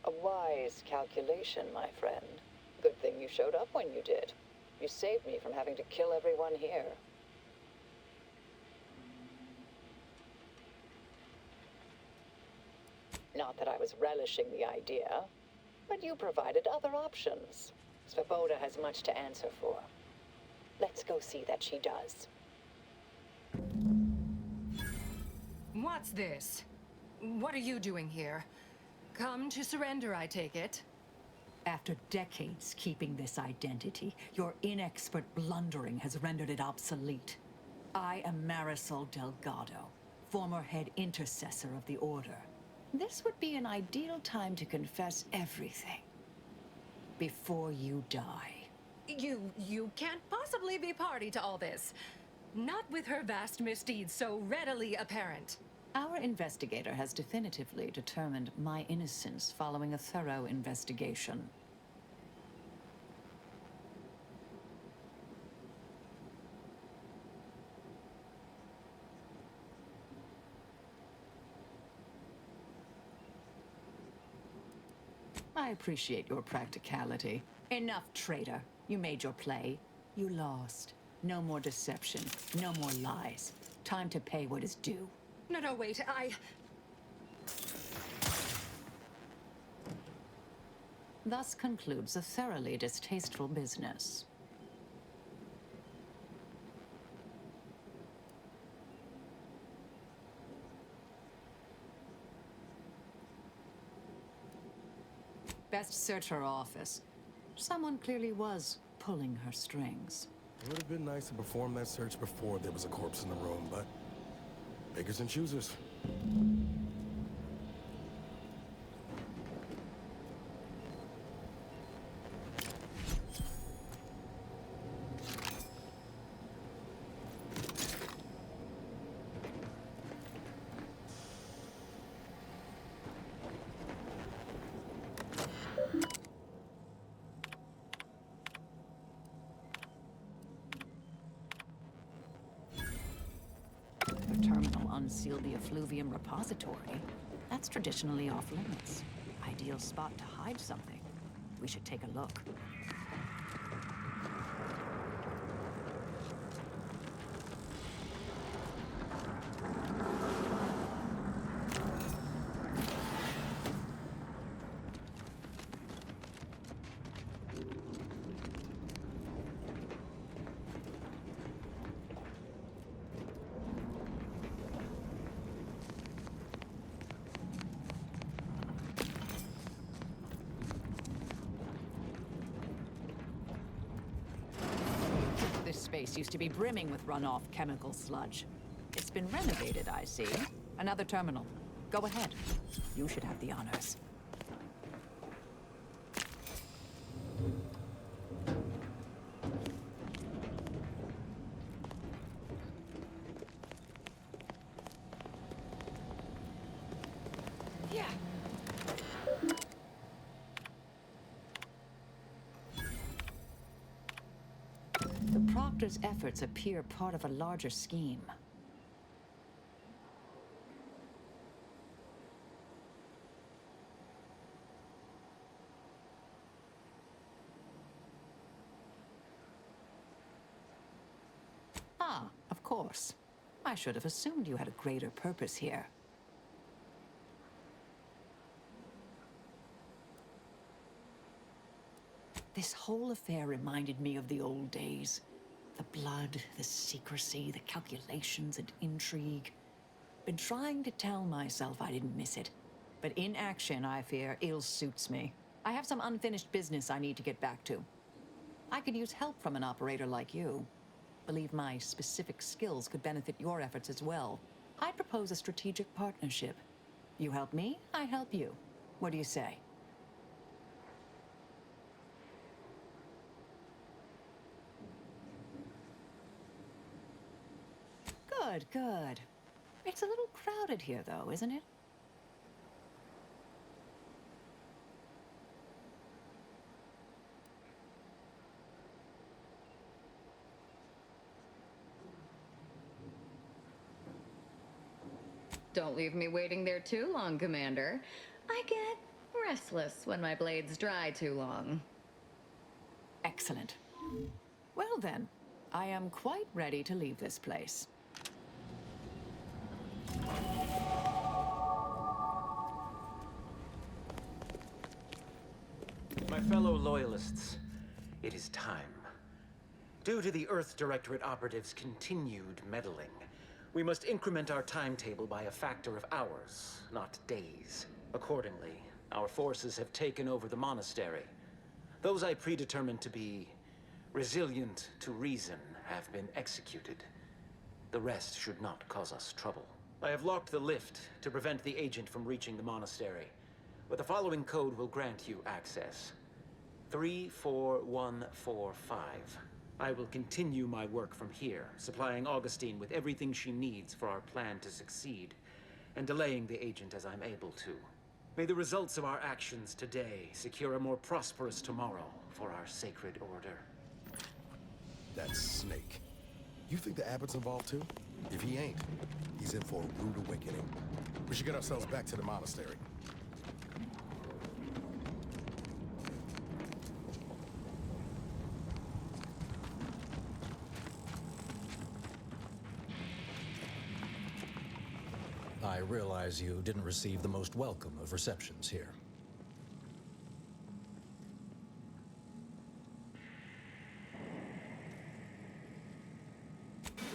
A wise calculation, my friend. Good thing you showed up when you did. You saved me from having to kill everyone here. Not that I was relishing the idea, but you provided other options. Svoboda has much to answer for. Let's go see that she does. What's this? What are you doing here? Come to surrender, I take it? After decades keeping this identity, your inexpert blundering has rendered it obsolete. I am Marisol Delgado, former head intercessor of the Order. This would be an ideal time to confess everything. Before you die. You can't possibly be party to all this. Not with her vast misdeeds so readily apparent. Our investigator has definitively determined my innocence following a thorough investigation. I appreciate your practicality. Enough, traitor. You made your play. You lost. No more deception. No more lies. Time to pay what is due. No, wait, Thus concludes a thoroughly distasteful business. Best search her office. Someone clearly was pulling her strings. It would have been nice to perform that search before there was a corpse in the room, but pickers and choosers. Unseal the effluvium repository. That's traditionally off limits. Ideal spot to hide something. We should take a look. This space used to be brimming with runoff chemical sludge. It's been renovated, I see. Another terminal. Go ahead. You should have the honors. Yeah. The Proctor's efforts appear part of a larger scheme. Ah, of course. I should have assumed you had a greater purpose here. This whole affair reminded me of the old days. The blood, the secrecy, the calculations and intrigue. Been trying to tell myself I didn't miss it. But in action, I fear, ill suits me. I have some unfinished business I need to get back to. I could use help from an operator like you. Believe my specific skills could benefit your efforts as well. I'd propose a strategic partnership. You help me, I help you. What do you say? Good, good. It's a little crowded here, though, isn't it? Don't leave me waiting there too long, Commander. I get restless when my blades dry too long. Excellent. Well then, I am quite ready to leave this place. My fellow Loyalists, it is time. Due to the Earth Directorate operatives' continued meddling, we must increment our timetable by a factor of hours, not days. Accordingly, our forces have taken over the monastery. Those I predetermined to be resilient to reason have been executed. The rest should not cause us trouble. I have locked the lift to prevent the agent from reaching the monastery, but the following code will grant you access. 34145. I will continue my work from here, supplying Augustine with everything she needs for our plan to succeed, and delaying the agent as I'm able to. May the results of our actions today secure a more prosperous tomorrow for our sacred order. That snake. You think the abbot's involved too? If he ain't, he's in for a rude awakening. We should get ourselves back to the monastery. I realize you didn't receive the most welcome of receptions here.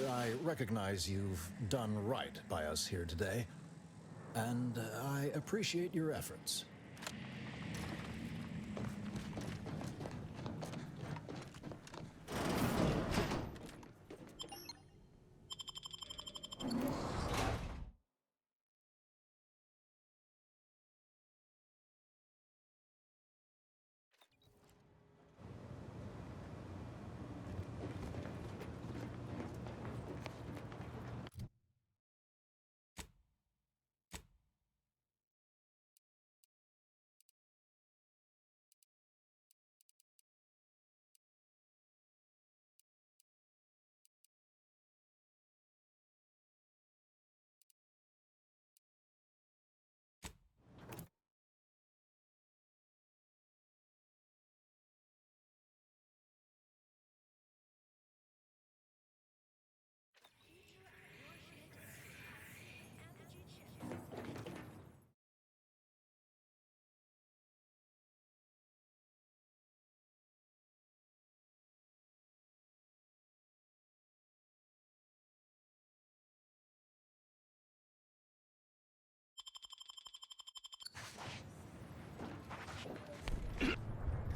I recognize you've done right by us here today, and I appreciate your efforts.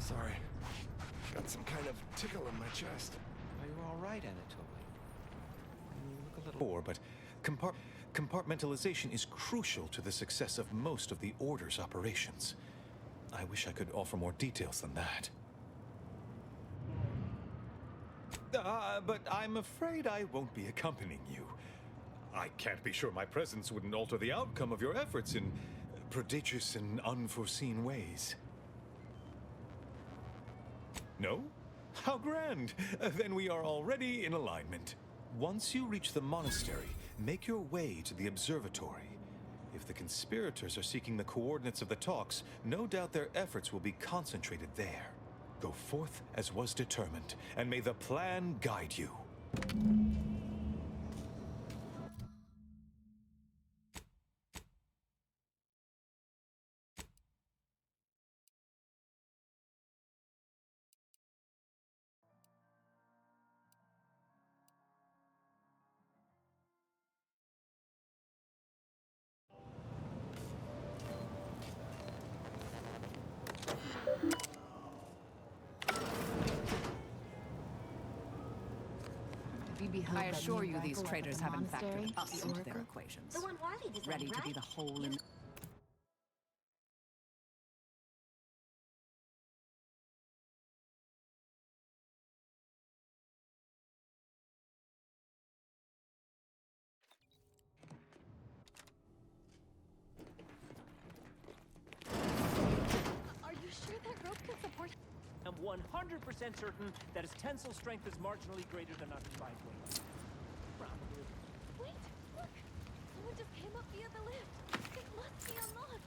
Sorry. Got some kind of tickle in my chest. Are you all right, Anatoly? You look a little bored, but compartmentalization is crucial to the success of most of the Order's operations. I wish I could offer more details than that. But I'm afraid I won't be accompanying you. I can't be sure my presence wouldn't alter the outcome of your efforts in prodigious and unforeseen ways. No? How grand! Then we are already in alignment. Once you reach the monastery, make your way to the observatory. If the conspirators are seeking the coordinates of the talks, no doubt their efforts will be concentrated there. Go forth as was determined, and may the plan guide you. I assure you these traitors haven't factored us into their equations. The one Wiley designed, Ready to be right? the hole in... Are you sure that rope can support? I'm 100% certain that his tensile strength is marginally greater than our combined weight. Wait, look! Someone just came up the via the lift. It must be unlocked.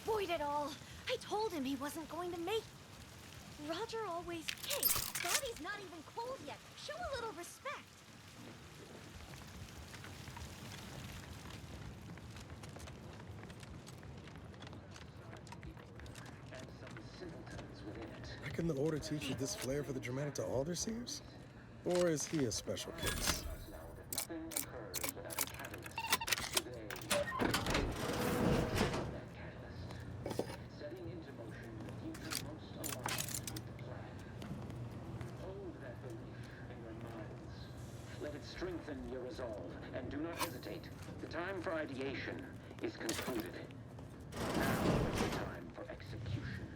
Void it all. I told him he wasn't going to make... Roger always... Hey, body's not even cold yet. Show a little respect. Reckon the Order teaches this flair for the dramatic to Alderseers? Or is he a special case? Let it strengthen your resolve, and do not hesitate. The time for ideation is concluded. Now is the time for execution.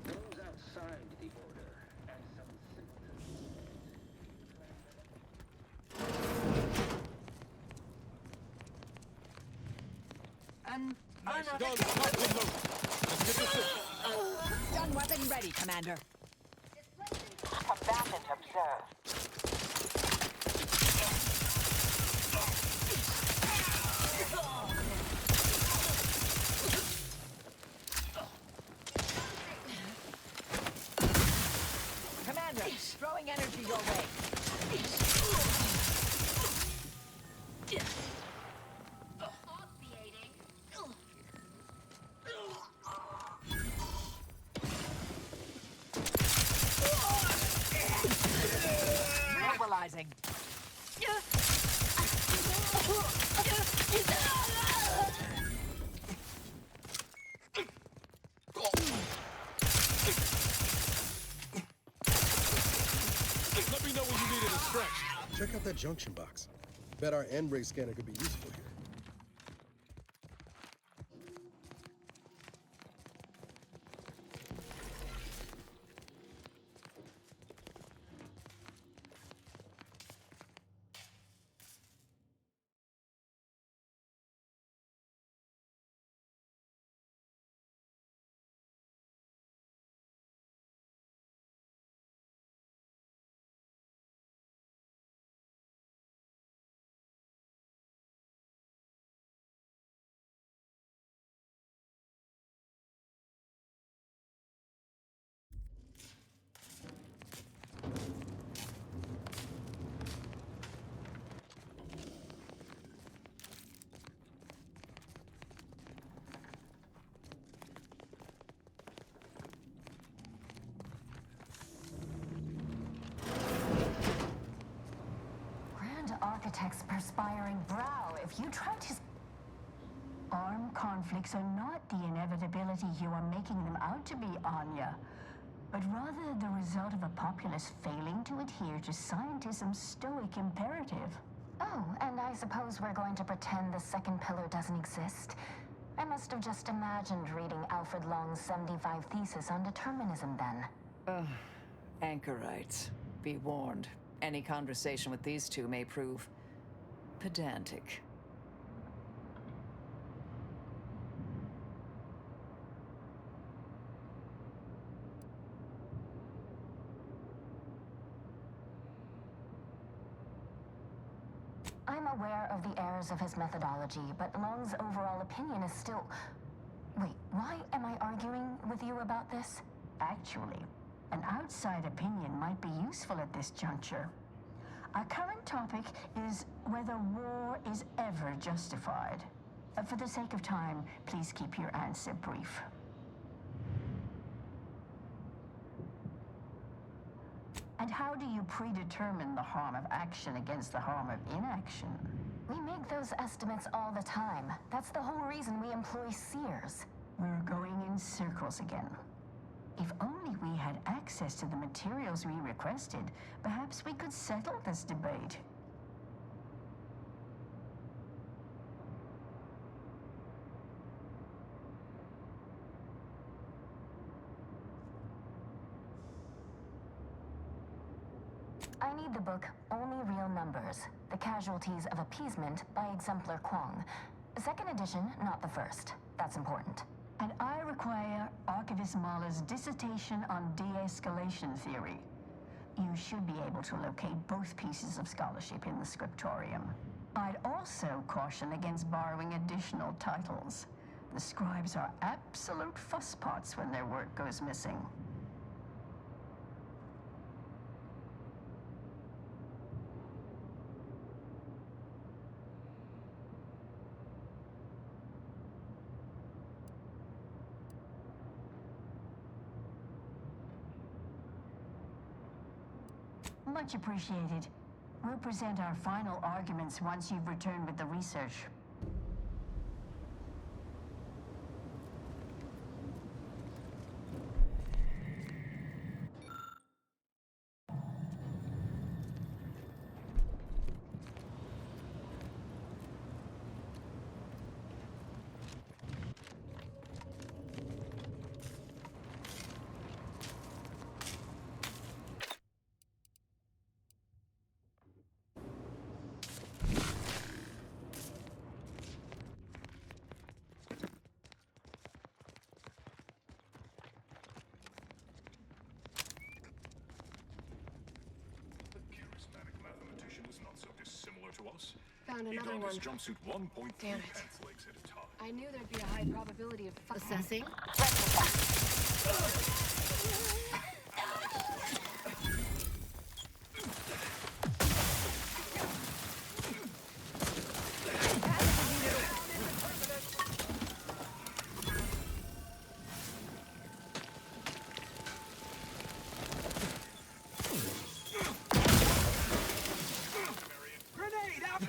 Those outside the Order and some Stun weapon ready, Commander. Combatant observed. Commander, throwing energy your way. Mobilizing. Let me know when you needed a stretch. Check out that junction box. Bet our N-ray scanner could be useful here. Architect's perspiring brow. If you try to... Armed conflicts are not the inevitability you are making them out to be, Anya, but rather the result of a populace failing to adhere to scientism's stoic imperative. Oh, and I suppose we're going to pretend the second pillar doesn't exist. I must have just imagined reading Alfred Long's 75 thesis on determinism then. Anchorites, be warned. Any conversation with these two may prove pedantic. I'm aware of the errors of his methodology, but Long's overall opinion is still... Wait, why am I arguing with you about this? Actually, an outside opinion might be useful at this juncture. Our current topic is whether war is ever justified. For the sake of time, please keep your answer brief. And how do you predetermine the harm of action against the harm of inaction? We make those estimates all the time. That's the whole reason we employ seers. We're going in circles again. If only we had access to the materials we requested, perhaps we could settle this debate. I need the book Only Real Numbers, The Casualties of Appeasement by Exemplar Kwong. Second edition, not the first. That's important. And I require Archivist Mahler's dissertation on de-escalation theory. You should be able to locate both pieces of scholarship in the scriptorium. I'd also caution against borrowing additional titles. The scribes are absolute fusspots when their work goes missing. Much appreciated. We'll present our final arguments once you've returned with the research. Found another one. Jumpsuit 1.3 Damn it. pants legs at a time. I knew there'd be a high probability of Assessing. Grenade out!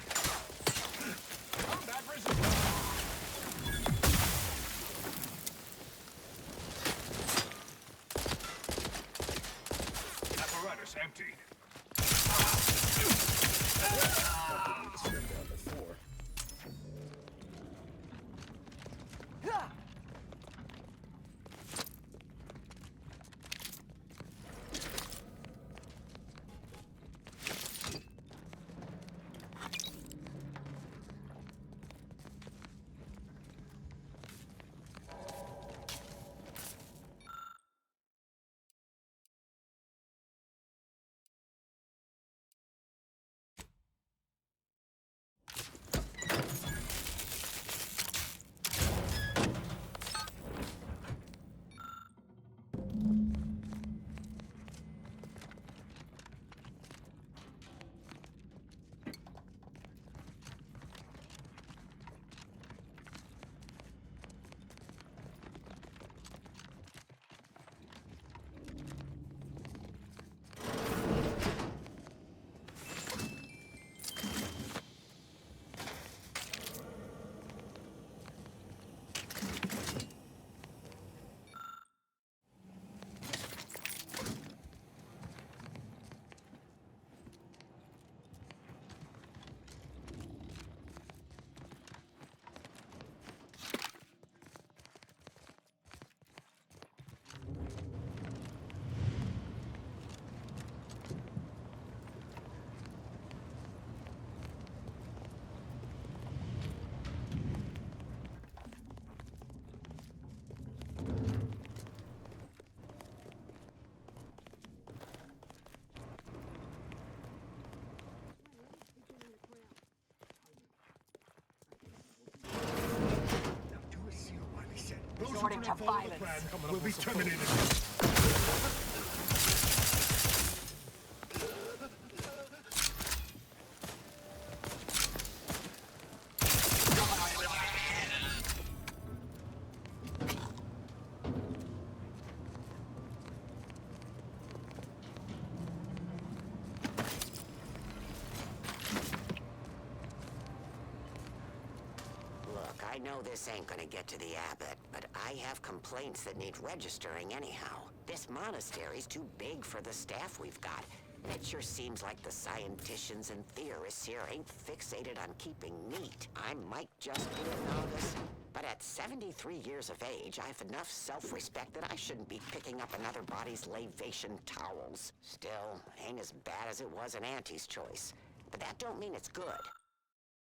Combat resistance! Apparatus empty. Resorting to violence. Will be terminated. Look, I know this ain't gonna get to the abbot, but I have complaints that need registering anyhow. This monastery's too big for the staff we've got. It sure seems like the scienticians and theorists here ain't fixated on keeping neat. I might just be a novice, but at 73 years of age, I have enough self-respect that I shouldn't be picking up another body's lavation towels. Still, ain't as bad as it was in Auntie's choice. But that don't mean it's good.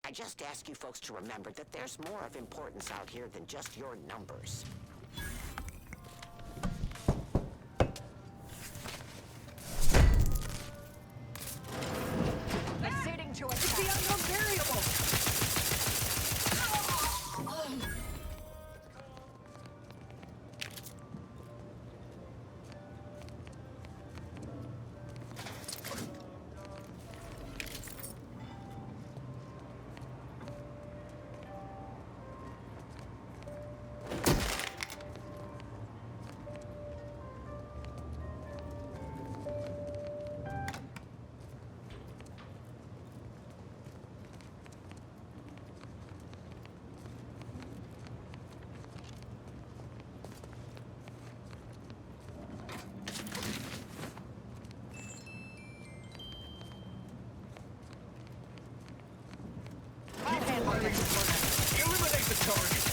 I just ask you folks to remember that there's more of importance out here than just your numbers. Acceding to It's the attack. unknown variable! Eliminate the target!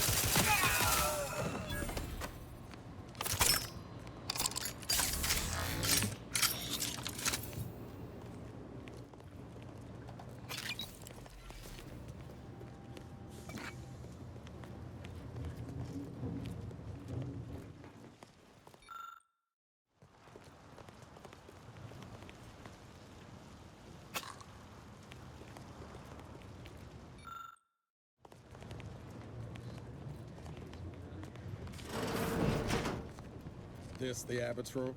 This the Abbott's room?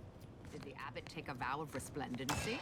Did the abbot take a vow of resplendency?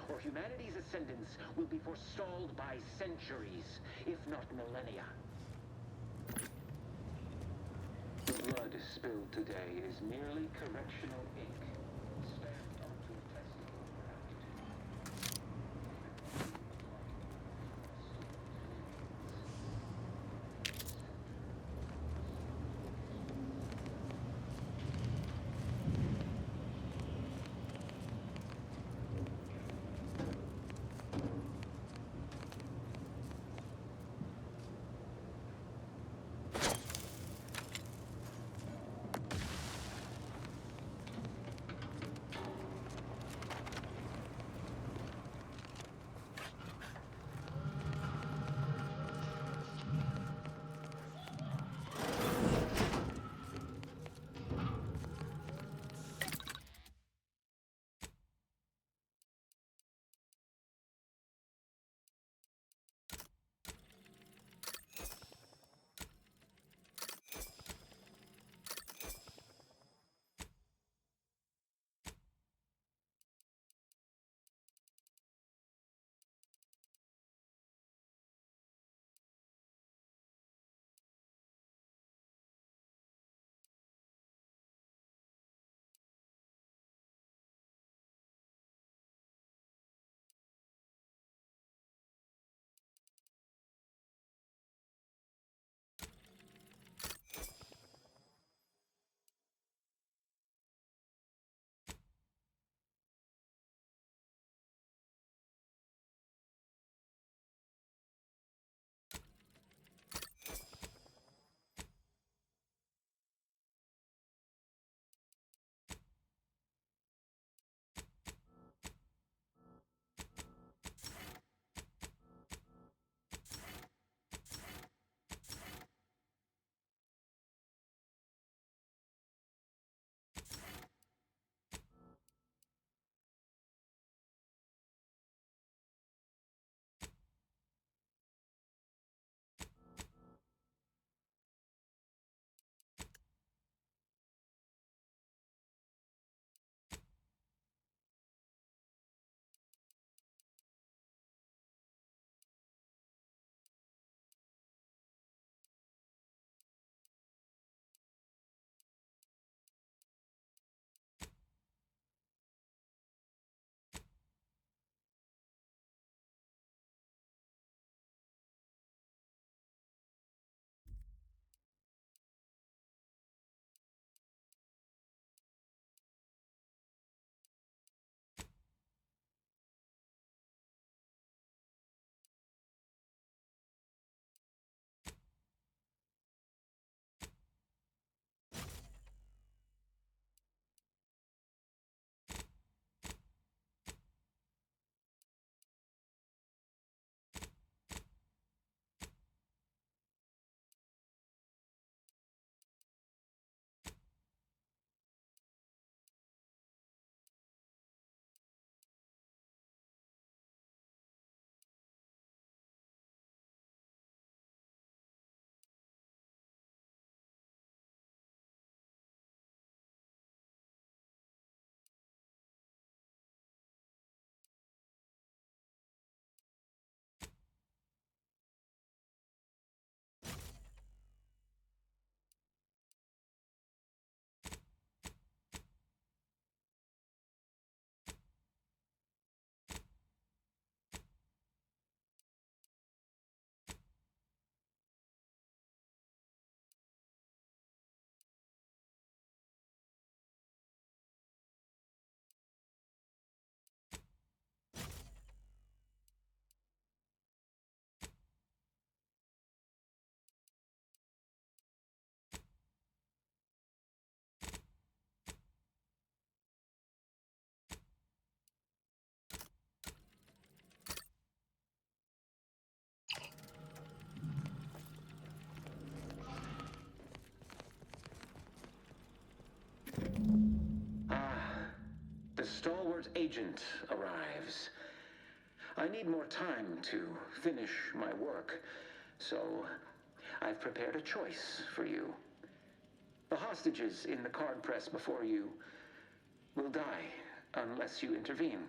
or humanity's ascendance will be forestalled by centuries, if not millennia. The blood spilled today is merely correctional ink, stamped onto a testable ground. The stalwart agent arrives. I need more time to finish my work, so I've prepared a choice for you. The hostages in the card press before you will die unless you intervene.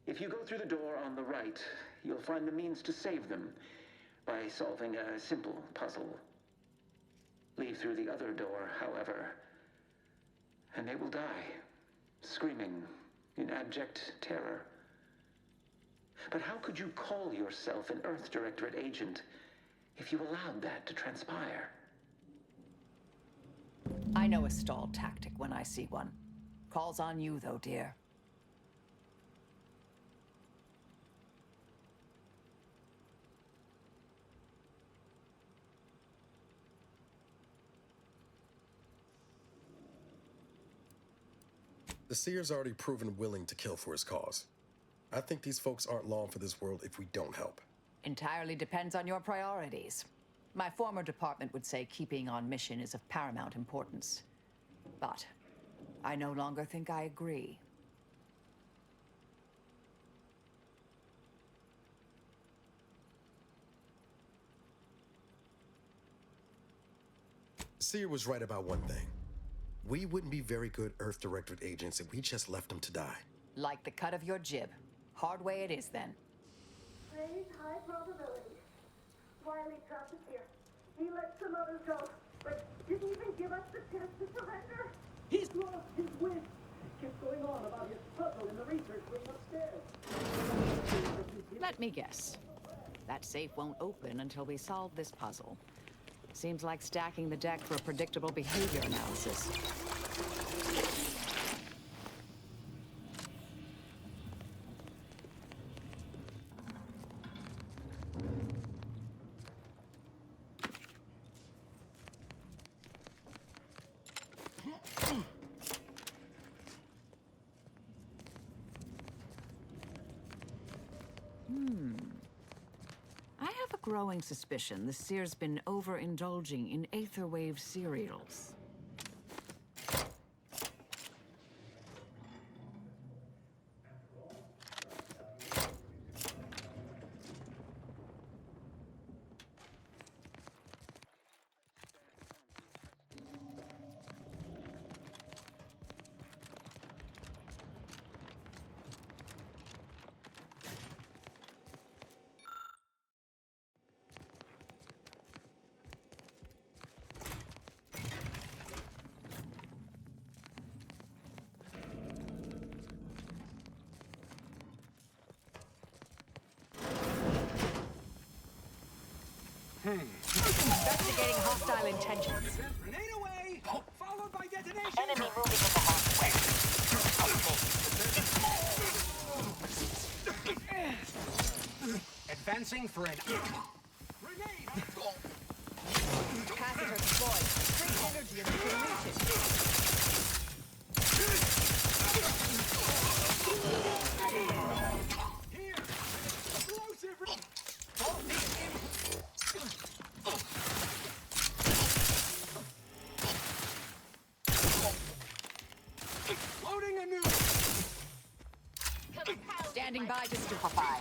If you go through the door on the right, you'll find the means to save them by solving a simple puzzle. Leave through the other door, however, and they will die, screaming in abject terror. But how could you call yourself an Earth Directorate agent if you allowed that to transpire? I know a stall tactic when I see one. Calls on you, though, dear. The Seer's already proven willing to kill for his cause. I think these folks aren't long for this world if we don't help. Entirely depends on your priorities. My former department would say keeping on mission is of paramount importance. But I no longer think I agree. Seer was right about one thing. We wouldn't be very good Earth Directorate agents if we just left him to die. Like the cut of your jib. Hard way it is, then. Raise high probability. Wiley trapped us here. He let some others go, but didn't even give us the chance to surrender. He's lost his wit. Kept going on about his puzzle in the research room upstairs. Let me guess. That safe won't open until we solve this puzzle. Seems like stacking the deck for a predictable behavior analysis. I have a growing suspicion the Seer's been overindulging in Aetherwave cereals. Investigating hostile intentions. Grenade away! Followed by detonation! Enemy moving in the hallway. Advancing for an... Catheter deployed. Great energy and we can reach it. Here! Explosive... Loading a new... Standing by to stupefy.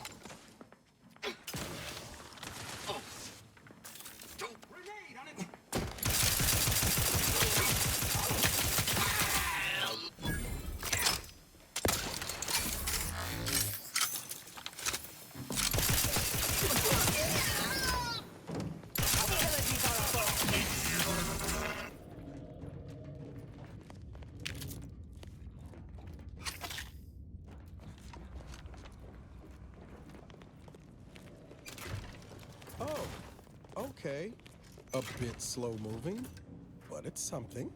Grenade on it! Oh, okay. A bit slow moving, but it's something.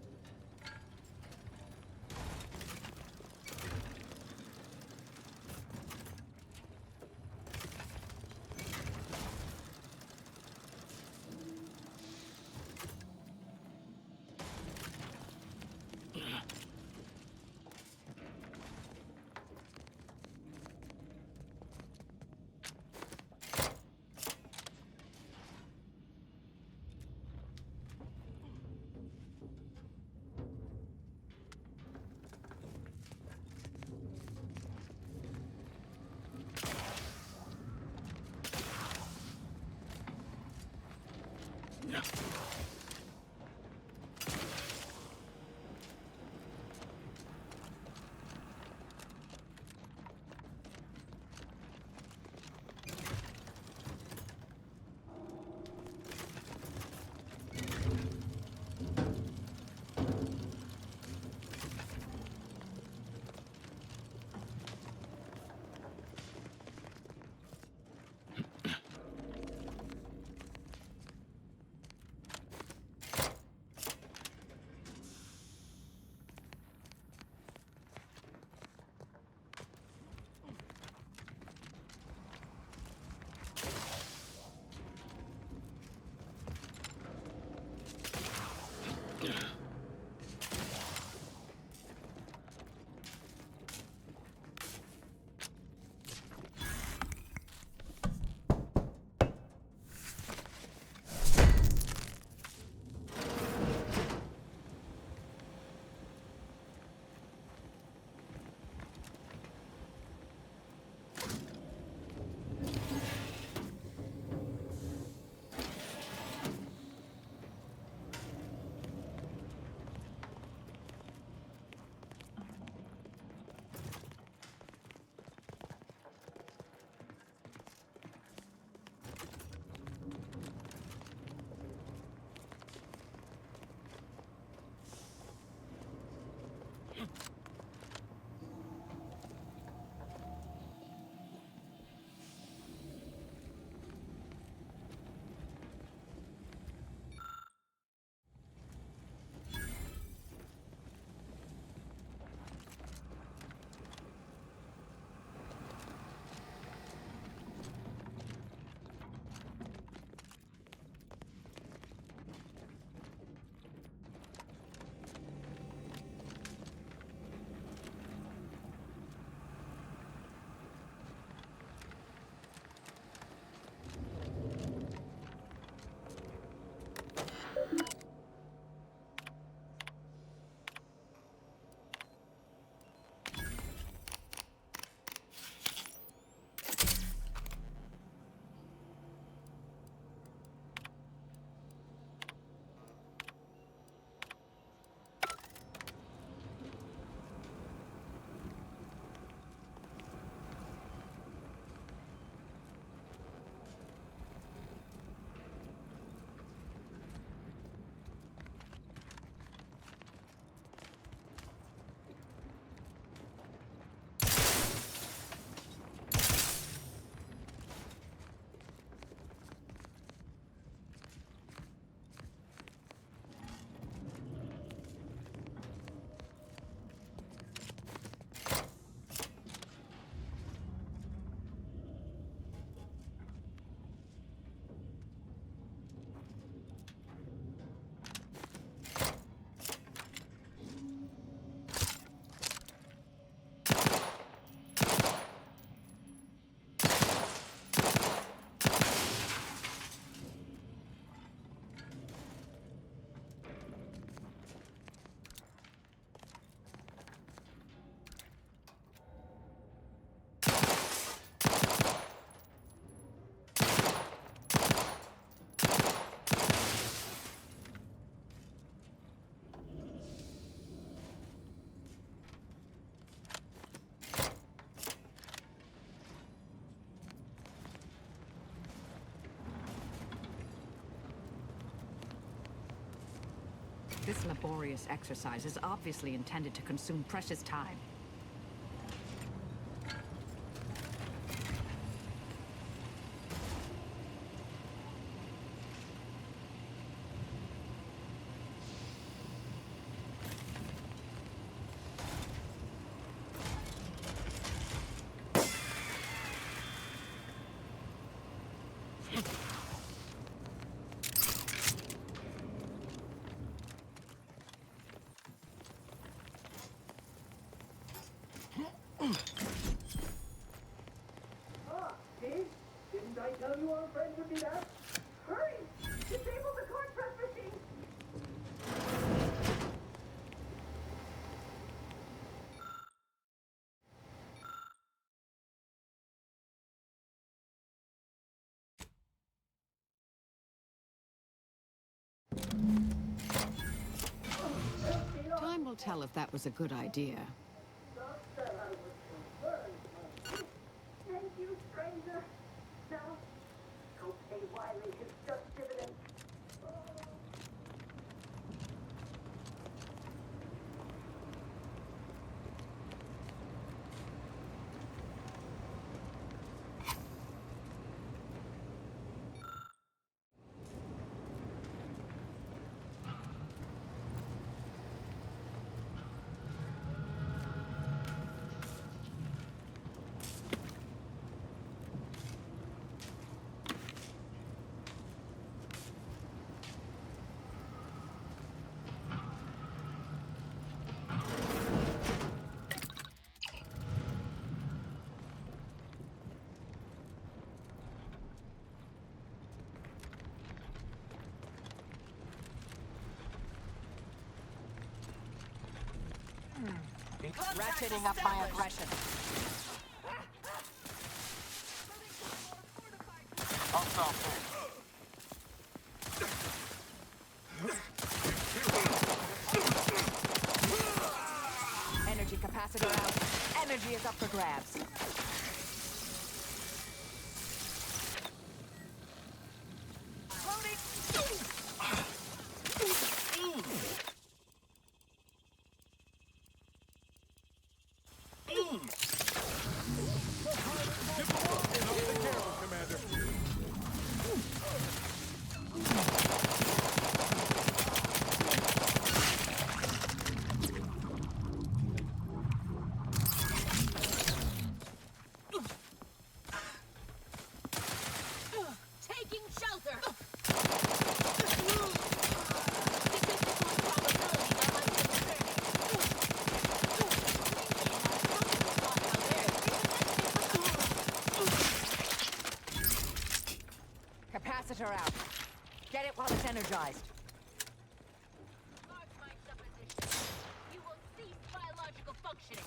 This laborious exercise is obviously intended to consume precious time. Ah, see? Didn't I tell you our friend would be back? Hurry! Disable the card press machine! Time will tell if that was a good idea. Thank you, stranger. Now, go pay Wiley his just dividends. Ratcheting up my aggression. Energy capacitor out. Energy is up for grabs. Taking shelter! Capacitor out. Get it while it's energized. Mark my supposition. You will cease biological functioning.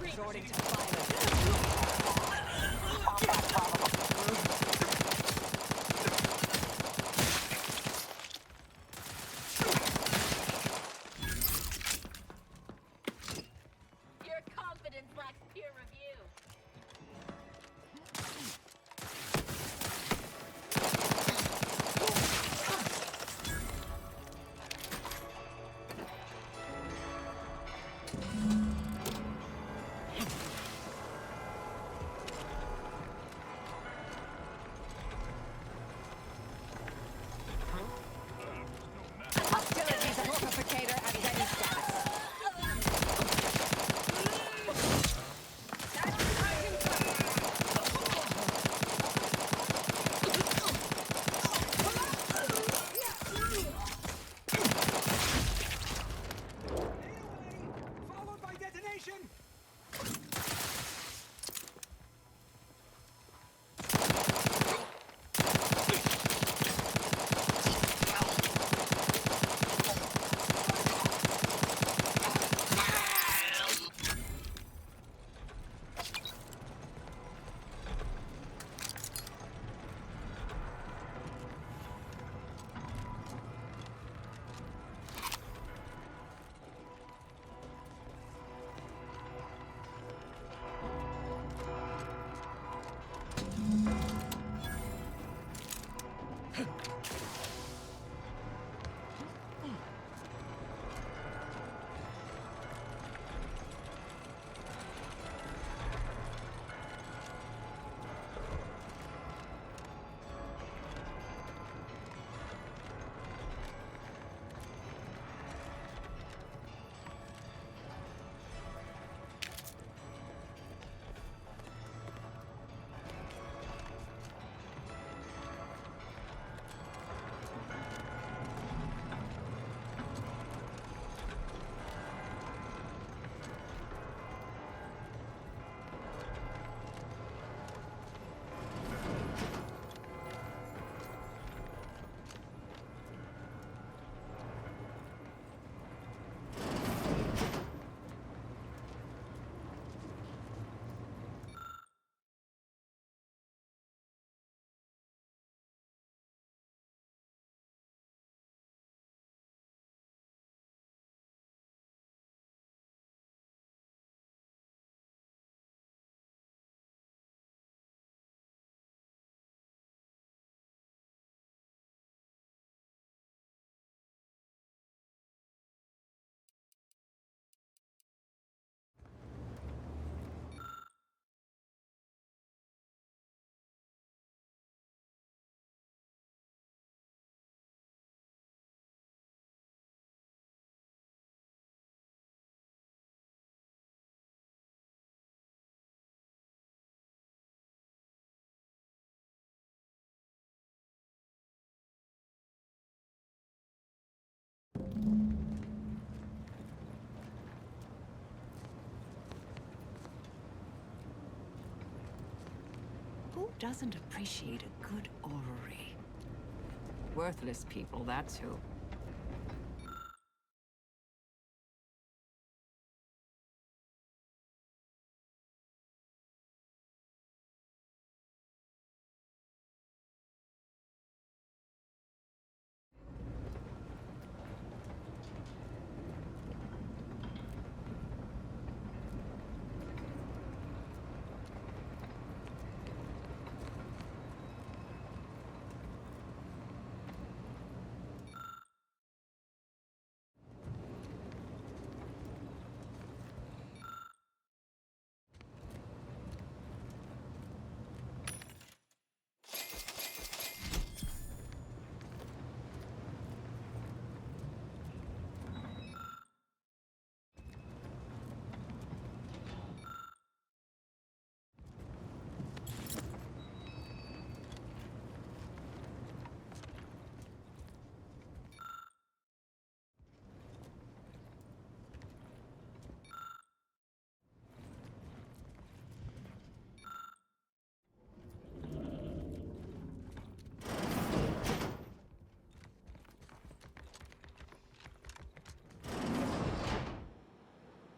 Resorting to violence. Your confidence lacks peer review. doesn't appreciate a good orrery? Worthless people, that's who.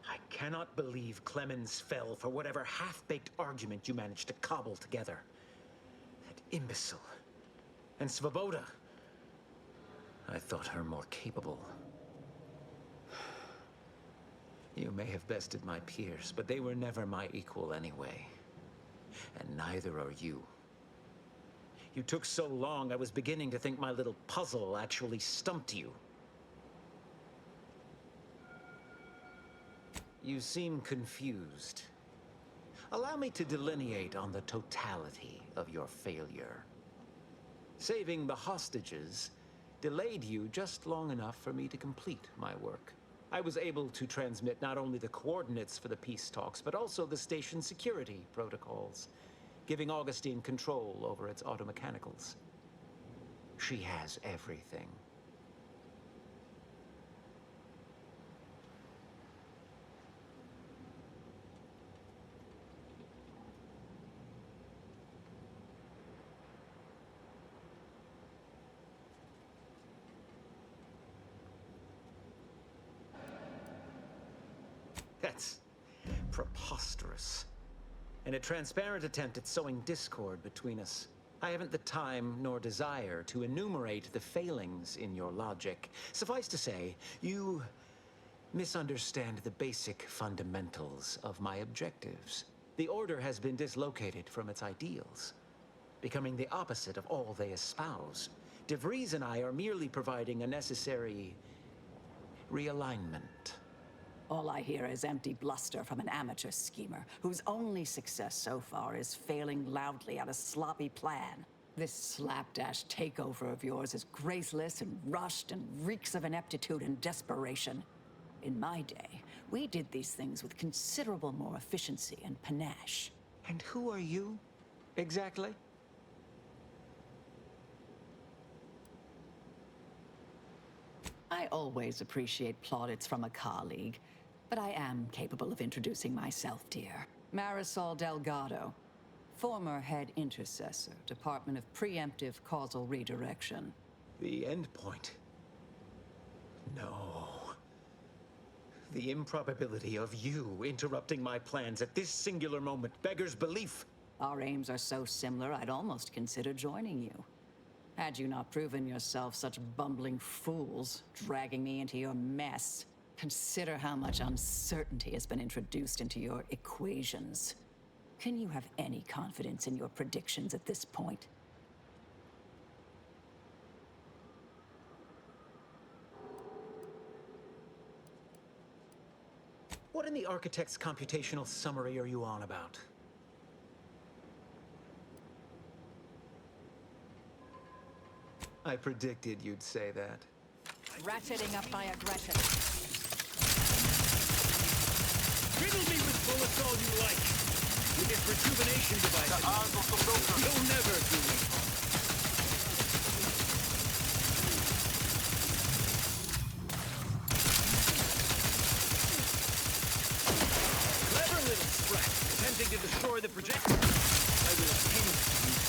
I cannot believe Clemens fell for whatever half-baked argument you managed to cobble together. That imbecile. And Svoboda. I thought her more capable. You may have bested my peers, but they were never my equal anyway. And neither are you. You took so long, I was beginning to think my little puzzle actually stumped you. You seem confused. Allow me to delineate on the totality of your failure. Saving the hostages delayed you just long enough for me to complete my work. I was able to transmit not only the coordinates for the peace talks, but also the station's security protocols, giving Augustine control over its automechanicals. She has everything. That's preposterous. And a transparent attempt at sowing discord between us. I haven't the time nor desire to enumerate the failings in your logic. Suffice to say, you misunderstand the basic fundamentals of my objectives. The Order has been dislocated from its ideals, becoming the opposite of all they espouse. De Vries and I are merely providing a necessary realignment. All I hear is empty bluster from an amateur schemer whose only success so far is failing loudly at a sloppy plan. This slapdash takeover of yours is graceless and rushed and reeks of ineptitude and desperation. In my day, we did these things with considerable more efficiency and panache. And who are you, exactly? I always appreciate plaudits from a colleague, but I am capable of introducing myself, dear. Marisol Delgado, former head intercessor, Department of Preemptive Causal Redirection. The endpoint. No. The improbability of you interrupting my plans at this singular moment beggars belief. Our aims are so similar, I'd almost consider joining you. Had you not proven yourself such bumbling fools, dragging me into your mess, consider how much uncertainty has been introduced into your equations. Can you have any confidence in your predictions at this point? What in the Architect's computational summary are you on about? I predicted you'd say that. Ratcheting up my aggression. Riddle me with bullets all you like. With this rejuvenation device, you'll never do me harm. Clever little sprat, attempting to destroy the projector. I will attend to you.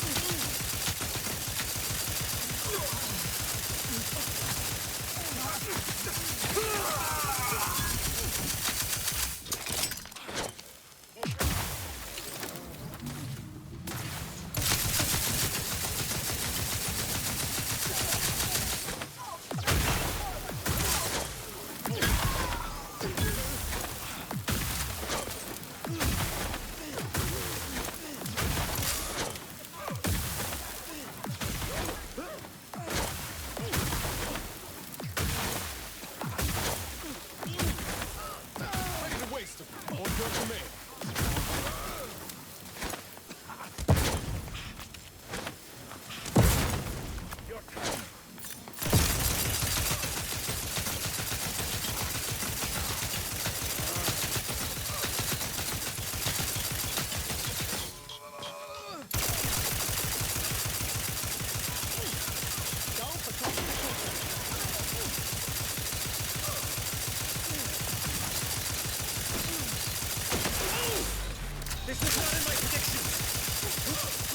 This was not in my predictions!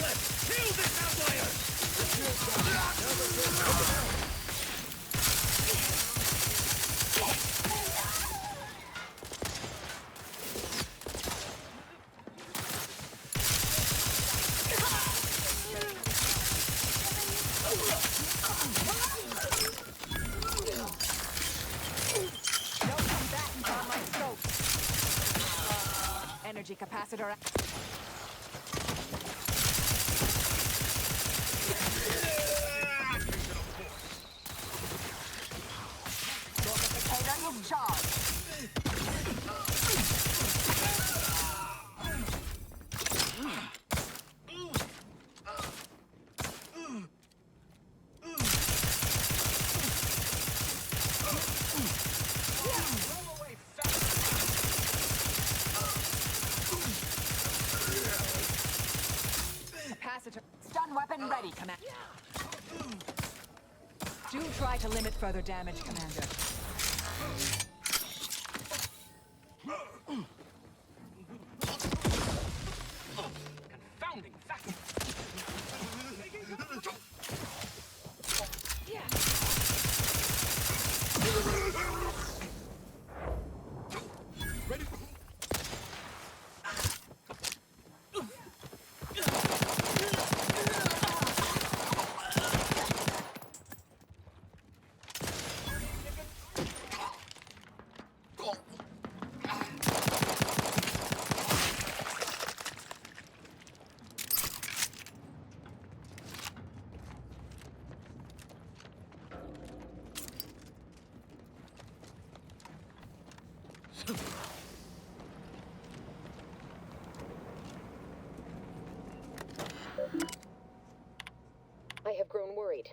Let's kill this outlier! Energy capacitor. Potato is charged. Capacitor. Stun weapon ready, Commander. Do try to limit further damage, Commander. Confounding vacuum. Ready? I have grown worried.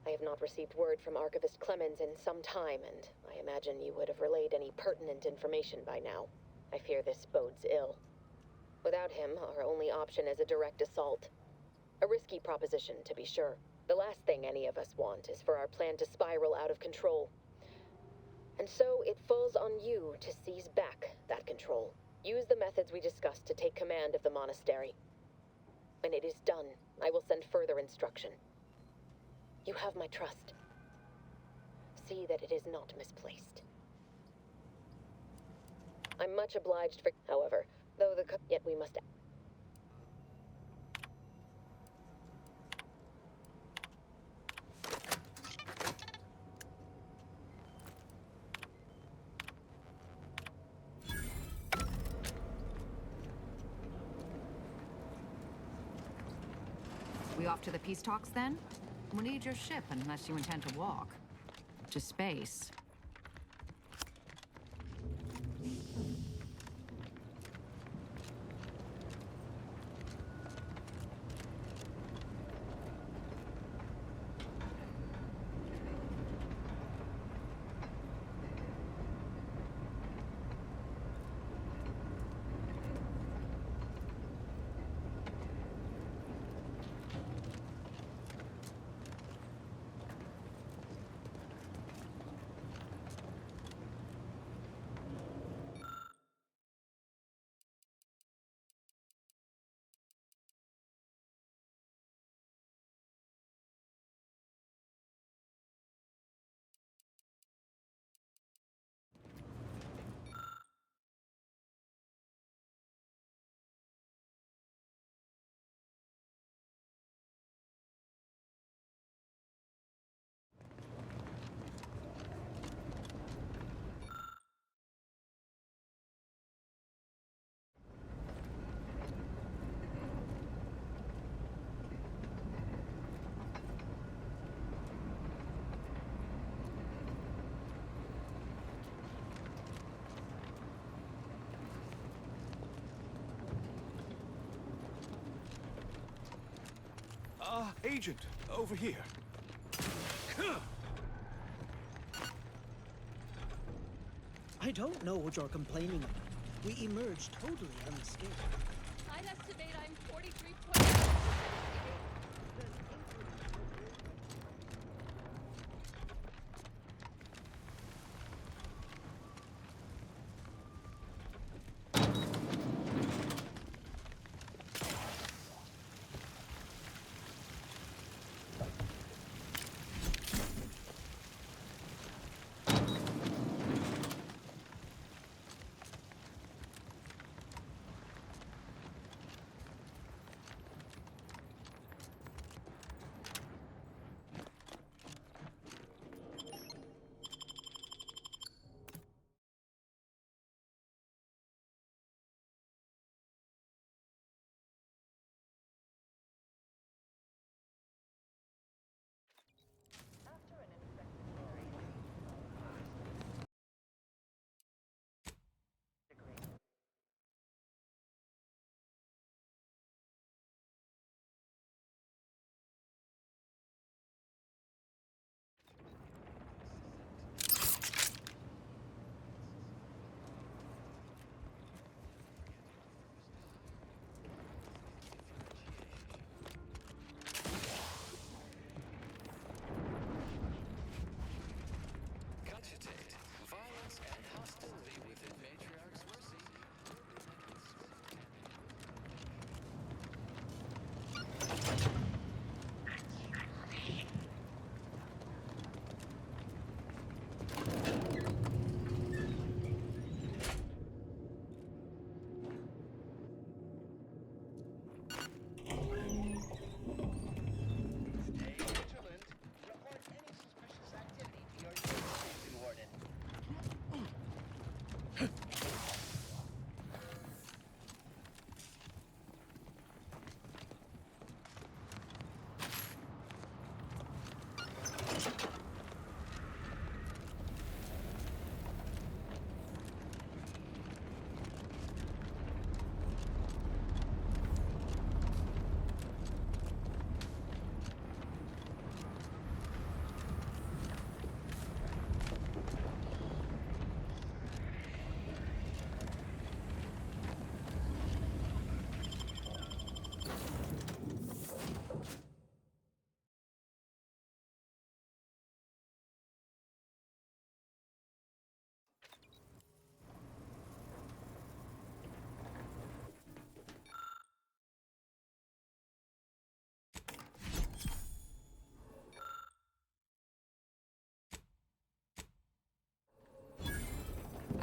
I have not received word from Archivist Clemens in some time, and I imagine you would have relayed any pertinent information by now. I fear this bodes ill. Without him, our only option is a direct assault. A risky proposition, to be sure. The last thing any of us want is for our plan to spiral out of control. And so it falls on you to seize back that control. Use the methods we discussed to take command of the monastery. When it is done, I will send further instruction. You have my trust. See that it is not misplaced. I'm much obliged for, however, though yet we must. We off to the peace talks then? We'll need your ship unless you intend to walk. To space. Agent, over here. I don't know what you're complaining about. We emerged totally unscathed. I'd estimate I'm 43 points.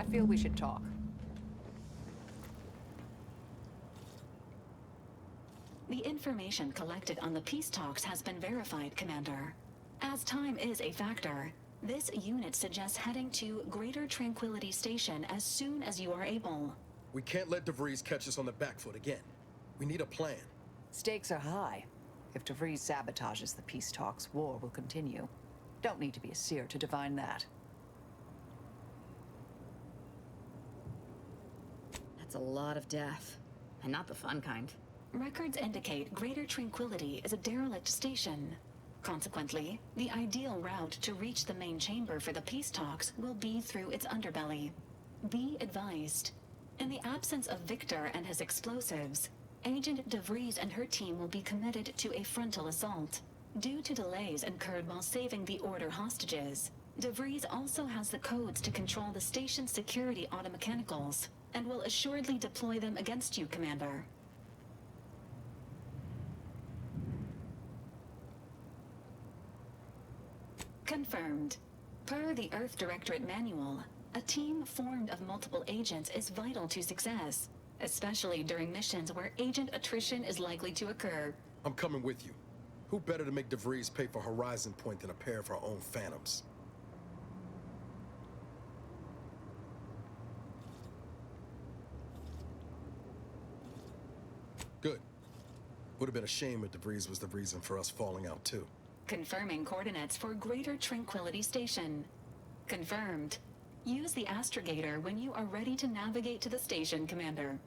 feel we should talk. The information collected on the peace talks has been verified, Commander. As time is a factor, this unit suggests heading to Greater Tranquility Station as soon as you are able. We can't let DeVries catch us on the back foot again. We need a plan. Stakes are high. If DeVries sabotages the peace talks, war will continue. Don't need to be a seer to divine that. That's a lot of death. And not the fun kind. Records indicate Greater Tranquility is a derelict station. Consequently, the ideal route to reach the main chamber for the peace talks will be through its underbelly. Be advised. In the absence of Victor and his explosives, Agent DeVries and her team will be committed to a frontal assault. Due to delays incurred while saving the Order hostages, DeVries also has the codes to control the station's security automechanicals, and will assuredly deploy them against you, Commander. Confirmed. Per the Earth Directorate Manual, a team formed of multiple agents is vital to success, especially during missions where agent attrition is likely to occur. I'm coming with you. Who better to make DeVries pay for Horizon Point than a pair of her own phantoms? Good. Would have been a shame if DeVries was the reason for us falling out too. Confirming coordinates for Greater Tranquility Station. Confirmed. Use the astrogator when you are ready to navigate to the station, Commander.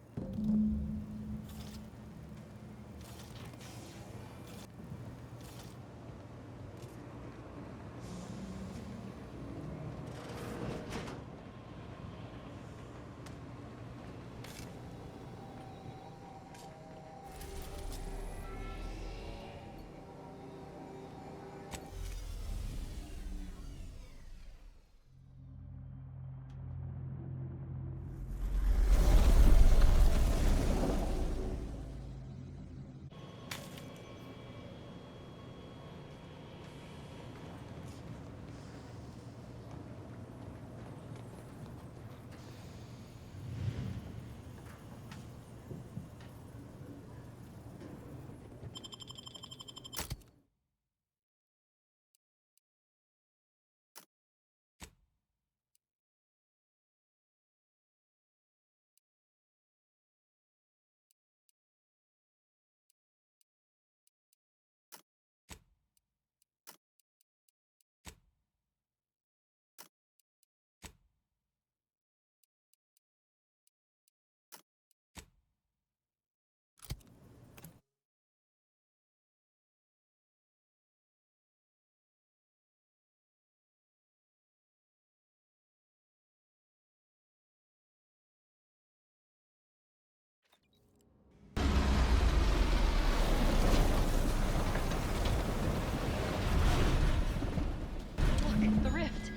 Look, the rift.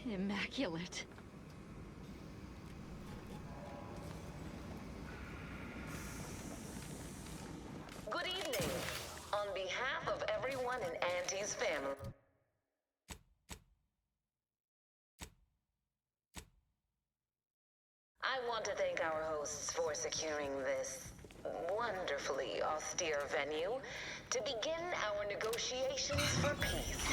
It's immaculate. Good evening. On behalf of everyone in Auntie's family. I want to thank our hosts for securing this wonderfully austere venue to begin our negotiations for peace.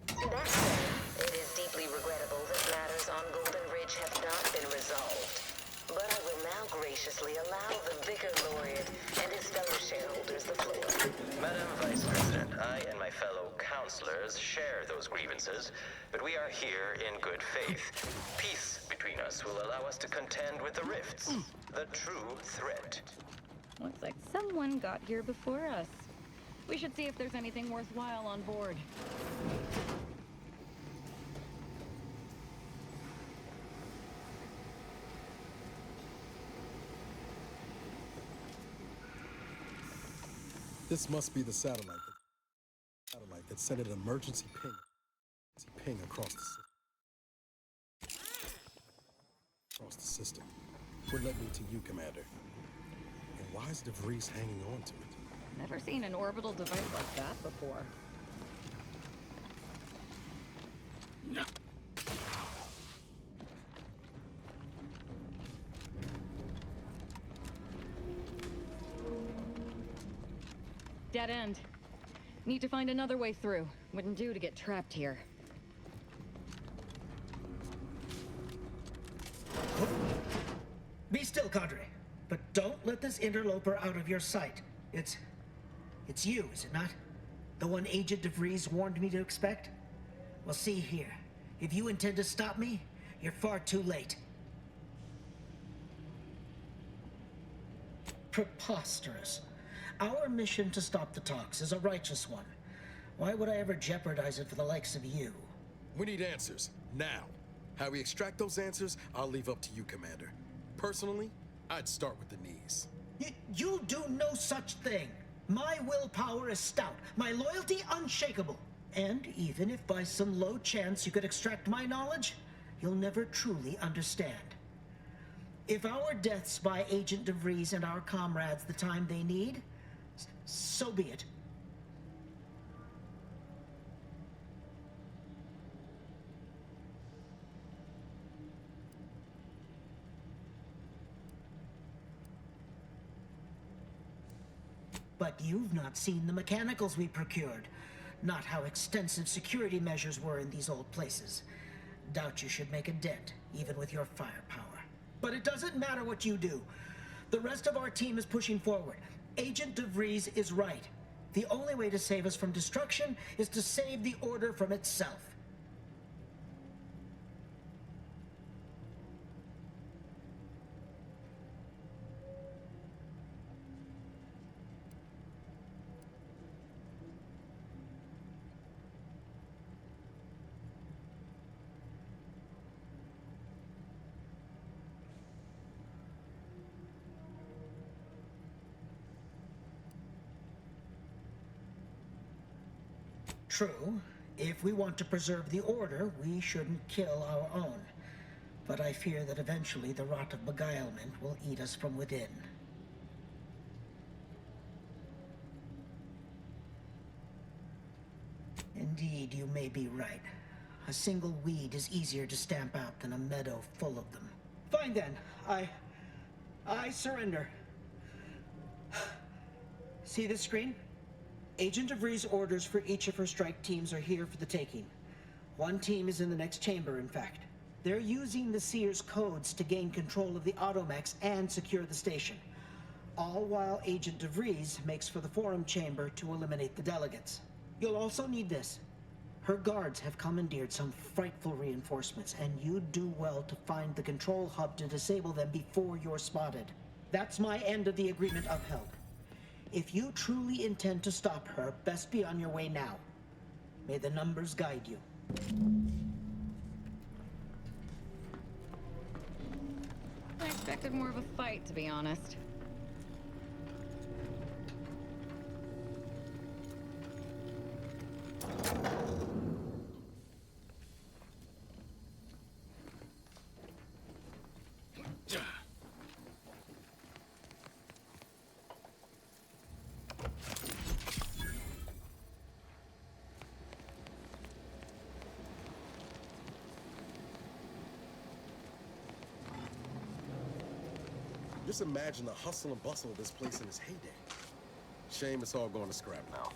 That said, it is deeply regrettable that matters on Golden Ridge have not been resolved. But I will now graciously allow the Vicar Laureate and his fellow shareholders the floor. Madam Vice President, I and my fellow counselors share those grievances, but we are here in good faith. Peace between us will allow us to contend with the rifts, the true threat. Looks like someone got here before us. We should see if there's anything worthwhile on board. This must be the satellite that sent an emergency ping across the system. What led me to you, Commander? And why is DeVries hanging on to it? Never seen an orbital device like that before. Dead end. Need to find another way through. Wouldn't do to get trapped here. Be still, Cadre. But don't let this interloper out of your sight. It's you, is it not? The one Agent DeVries warned me to expect? Well, see here. If you intend to stop me, you're far too late. Preposterous. Our mission to stop the talks is a righteous one. Why would I ever jeopardize it for the likes of you? We need answers, now. How we extract those answers, I'll leave up to you, Commander. Personally, I'd start with the knees. You'll do no such thing. My willpower is stout, my loyalty unshakable. And even if by some low chance you could extract my knowledge, you'll never truly understand. If our deaths buy Agent DeVries and our comrades the time they need, so be it. But you've not seen the mechanicals we procured. Not how extensive security measures were in these old places. Doubt you should make a dent, even with your firepower. But it doesn't matter what you do. The rest of our team is pushing forward. Agent DeVries is right. The only way to save us from destruction is to save the Order from itself. True, if we want to preserve the Order, we shouldn't kill our own. But I fear that eventually the rot of beguilement will eat us from within. Indeed, you may be right. A single weed is easier to stamp out than a meadow full of them. Fine then, I surrender. See this screen? Agent DeVries' orders for each of her strike teams are here for the taking. One team is in the next chamber, in fact. They're using the Seer's codes to gain control of the automechs and secure the station. All while Agent DeVries makes for the forum chamber to eliminate the delegates. You'll also need this. Her guards have commandeered some frightful reinforcements, and you'd do well to find the control hub to disable them before you're spotted. That's my end of the agreement upheld. If you truly intend to stop her, best be on your way now. May the numbers guide you. I expected more of a fight, to be honest. Just imagine the hustle and bustle of this place in its heyday. Shame it's all going to scrap now.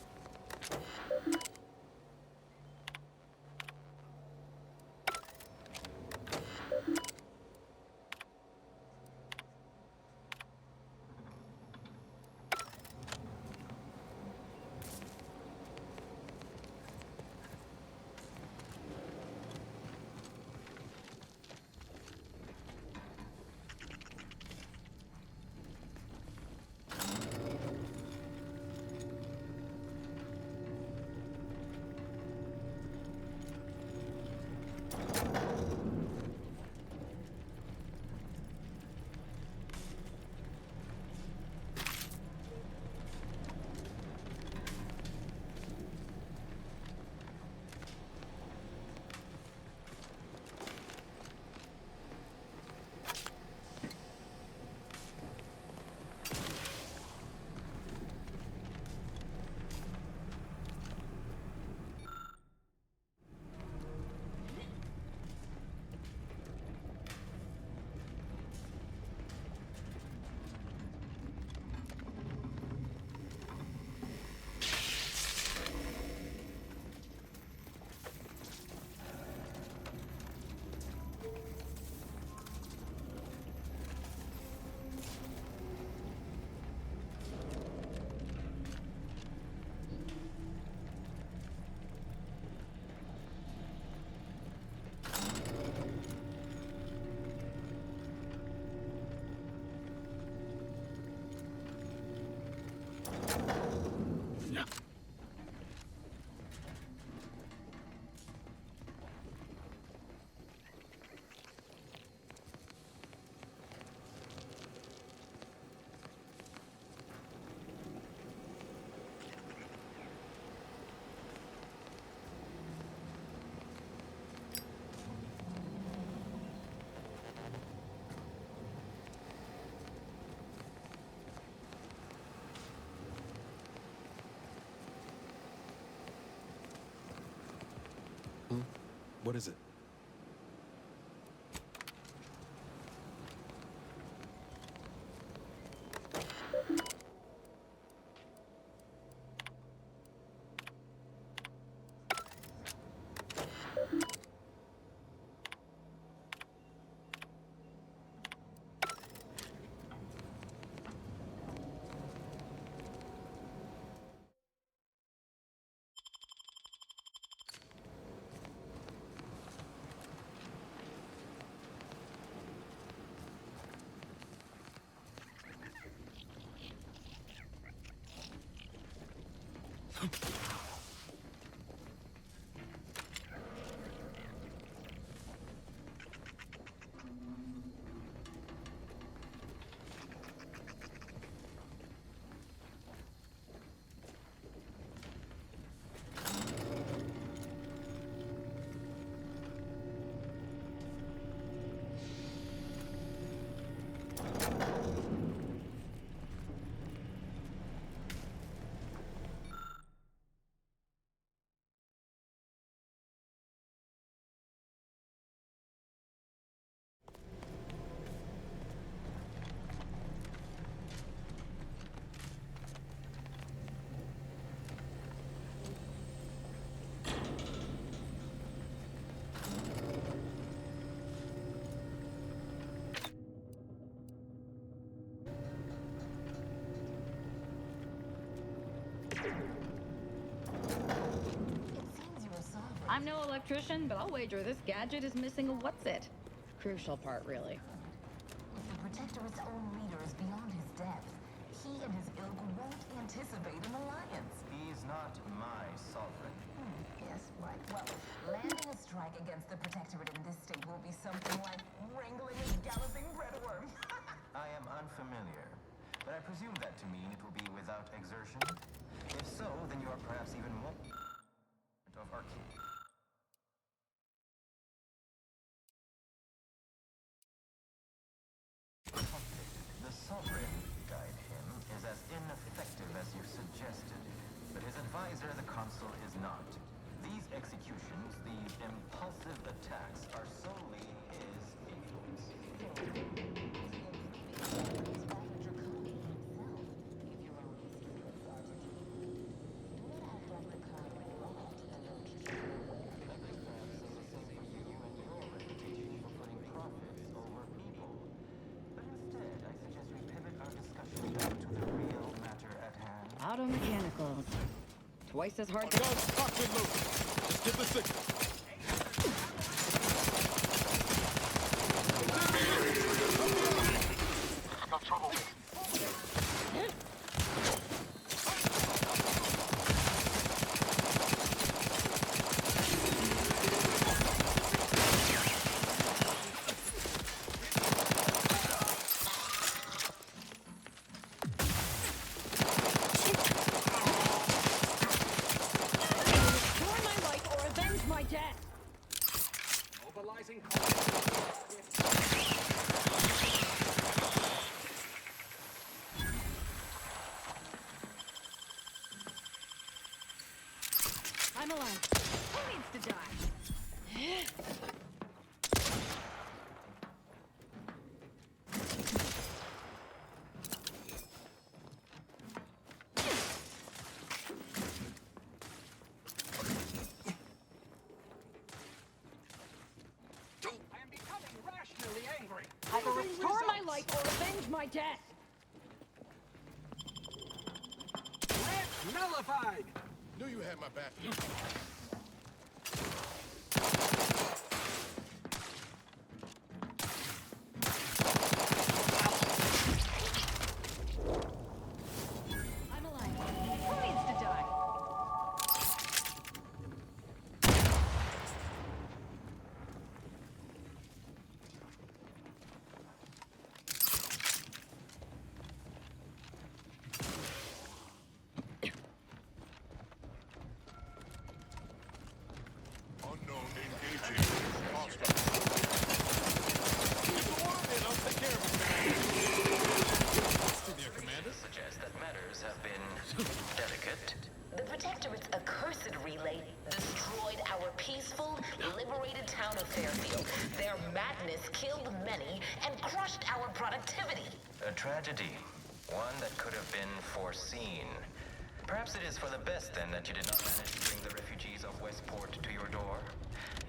What is it? I'm no electrician, but I'll wager this gadget is missing a what's-it. Crucial part, really. If the Protectorate's own leader is beyond his depth, he and his ilk won't anticipate an alliance. He's not my sovereign. Yes, right. Well, landing a strike against the Protectorate in this state will be something like wrangling a galloping breadworm. I am unfamiliar, but I presume that to mean it will be without exertion. If so, then you are perhaps even more of our king. The sovereign, guide him, is as ineffective as you suggested, but his advisor, the consul, is not. These executions, these impulsive attacks, are solely his influence. Auto mechanicals. Twice as hard to... Cockpit loaded. Just get the signal. Got trouble. I'm alive. Who needs to die? I am becoming rationally angry. Either restore my life or avenge my death. Threat nullified. Knew you had my back. I'm alive. Who needs to die? crushed our productivity. A tragedy. One that could have been foreseen. Perhaps it is for the best, then, that you did not manage to bring the refugees of Westport to your door?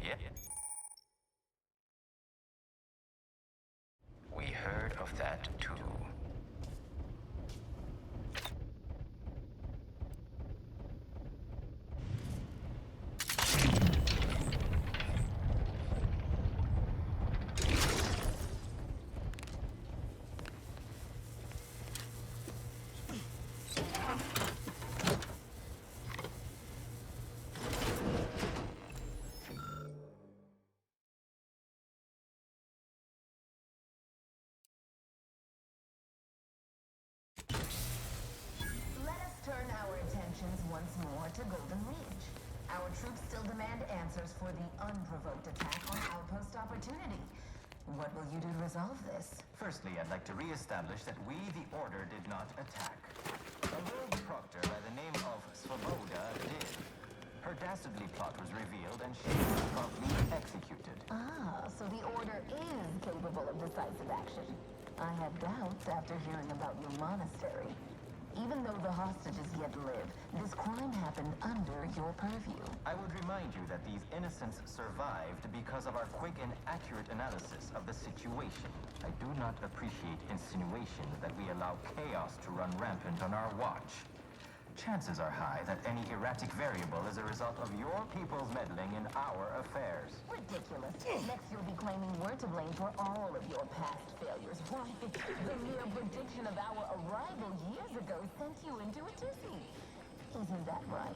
Yep. We heard of that, too. Let us turn our attentions once more to Golden Ridge. Our troops still demand answers for the unprovoked attack on Outpost Opportunity. What will you do to resolve this? Firstly, I'd like to re-establish that we, the Order, did not attack. A rogue proctor by the name of Svoboda did. Her dastardly plot was revealed and she was promptly executed. Ah, so the Order is capable of decisive action. I had doubts after hearing about your monastery. Even though the hostages yet live, this crime happened under your purview. I would remind you that these innocents survived because of our quick and accurate analysis of the situation. I do not appreciate insinuations that we allow chaos to run rampant on our watch. Chances are high that any erratic variable is a result of your people's meddling in our affairs. Ridiculous. Next you'll be claiming we're to blame for all of your past failures. Why, the mere prediction of our arrival years ago sent you into a tizzy. Isn't that right?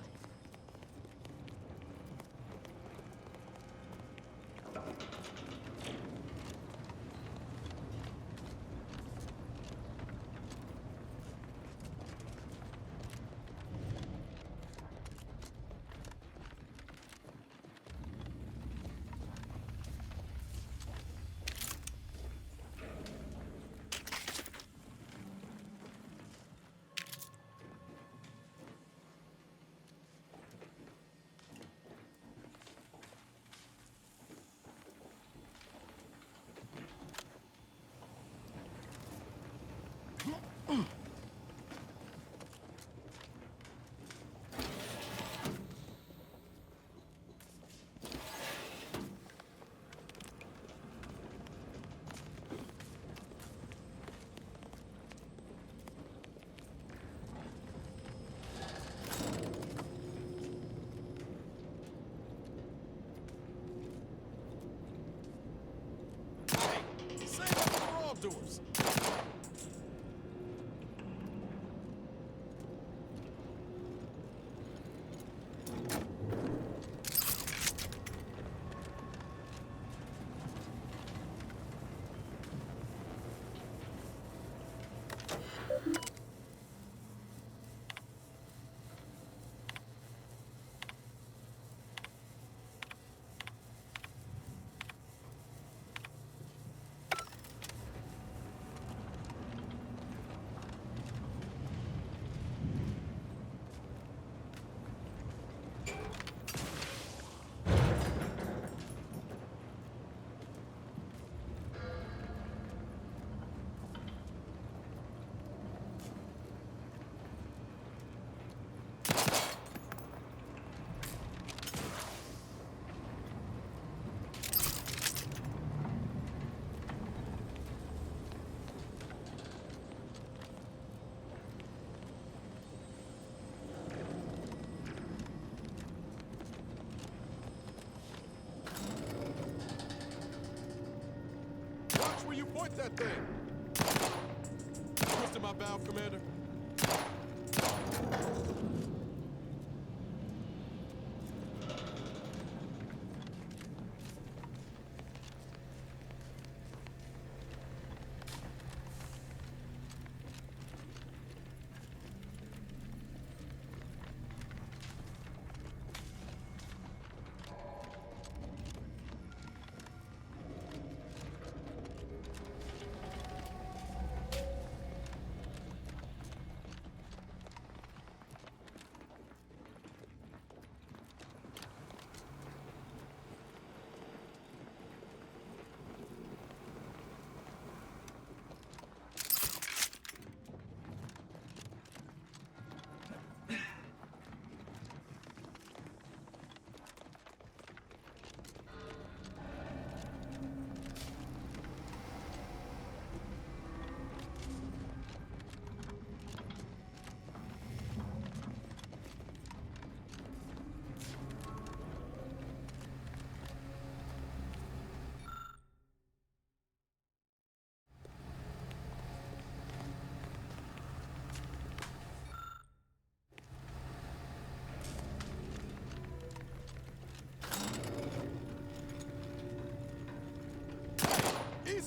Doors. Where you point that thing? Twisting my valve, Commander.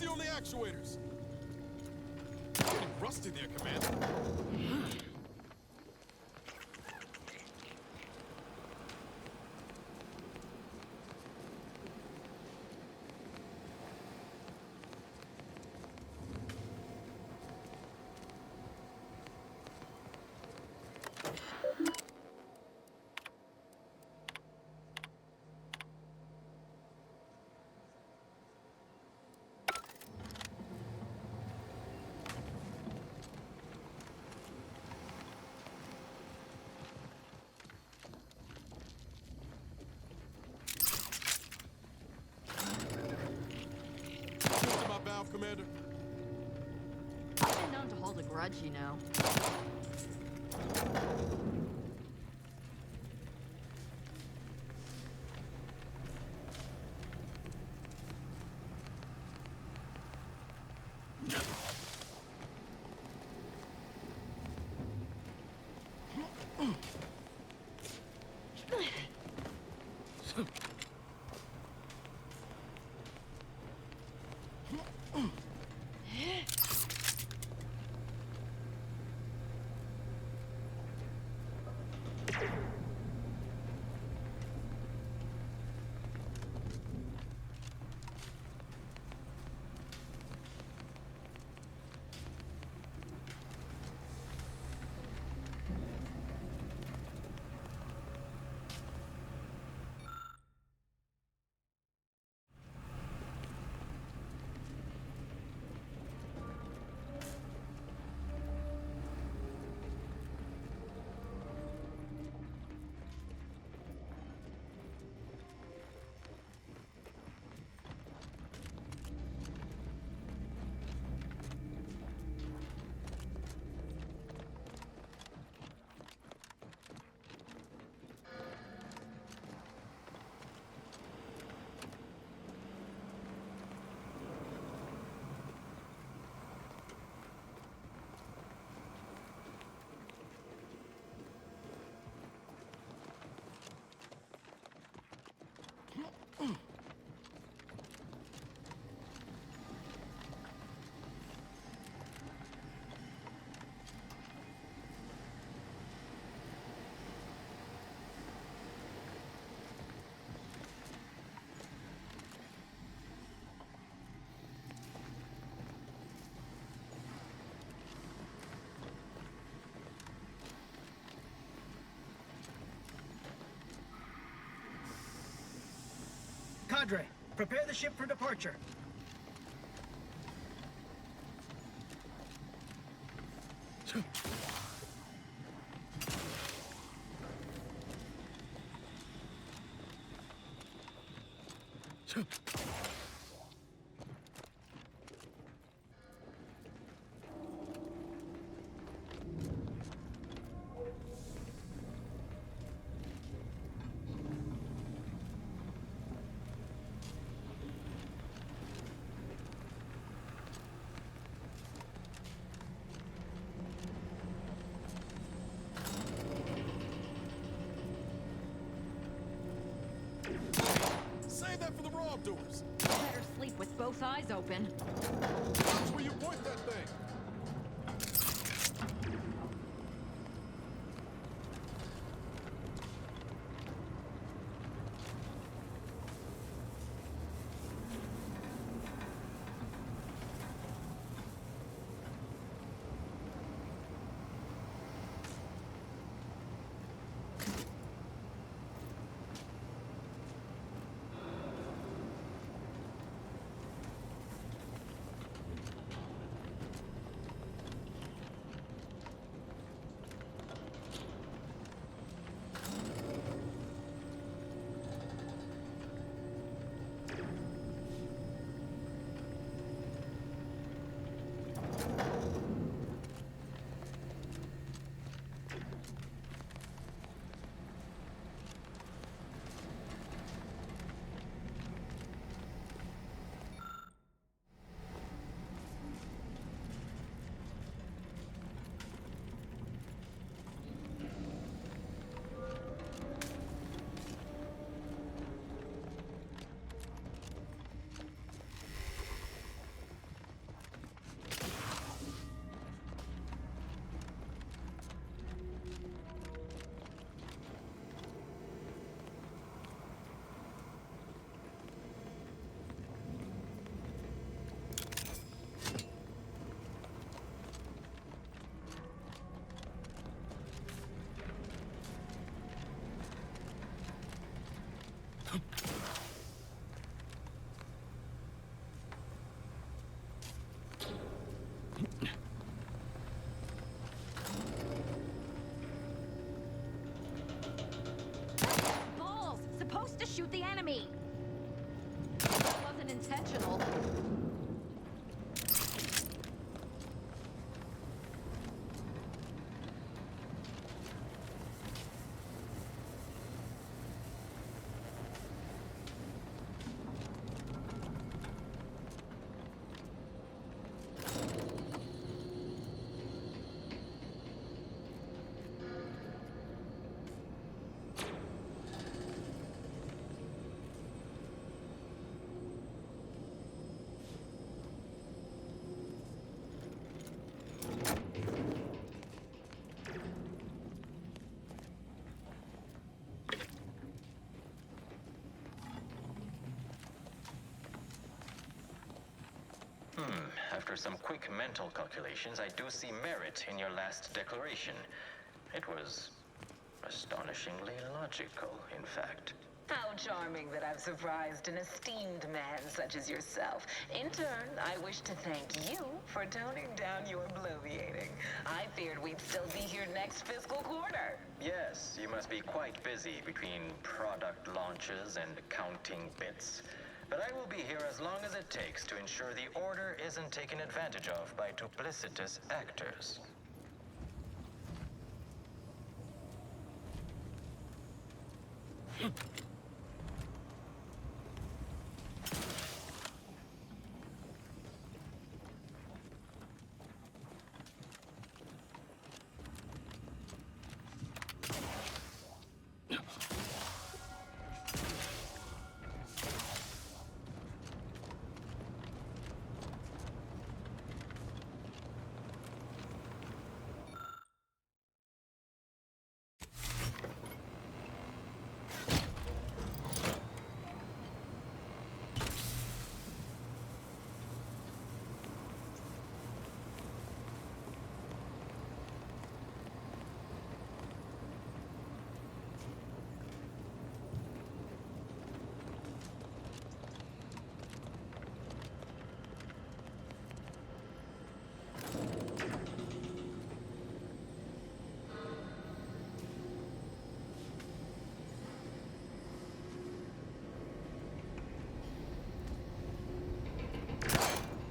Easy on the actuators. Getting rusty there, Commander. Commander? I've been known to hold a grudge, you know. Cadre, prepare the ship for departure. Save that for the wrongdoers. Better sleep with both eyes open. Watch where you point that thing. after some quick mental calculations, I do see merit in your last declaration. It was astonishingly logical, in fact. How charming that I've surprised an esteemed man such as yourself. In turn, I wish to thank you for toning down your bloviating. I feared we'd still be here next fiscal quarter. Yes, you must be quite busy between product launches and counting bits. But I will be here as long as it takes to ensure the order isn't taken advantage of by duplicitous actors.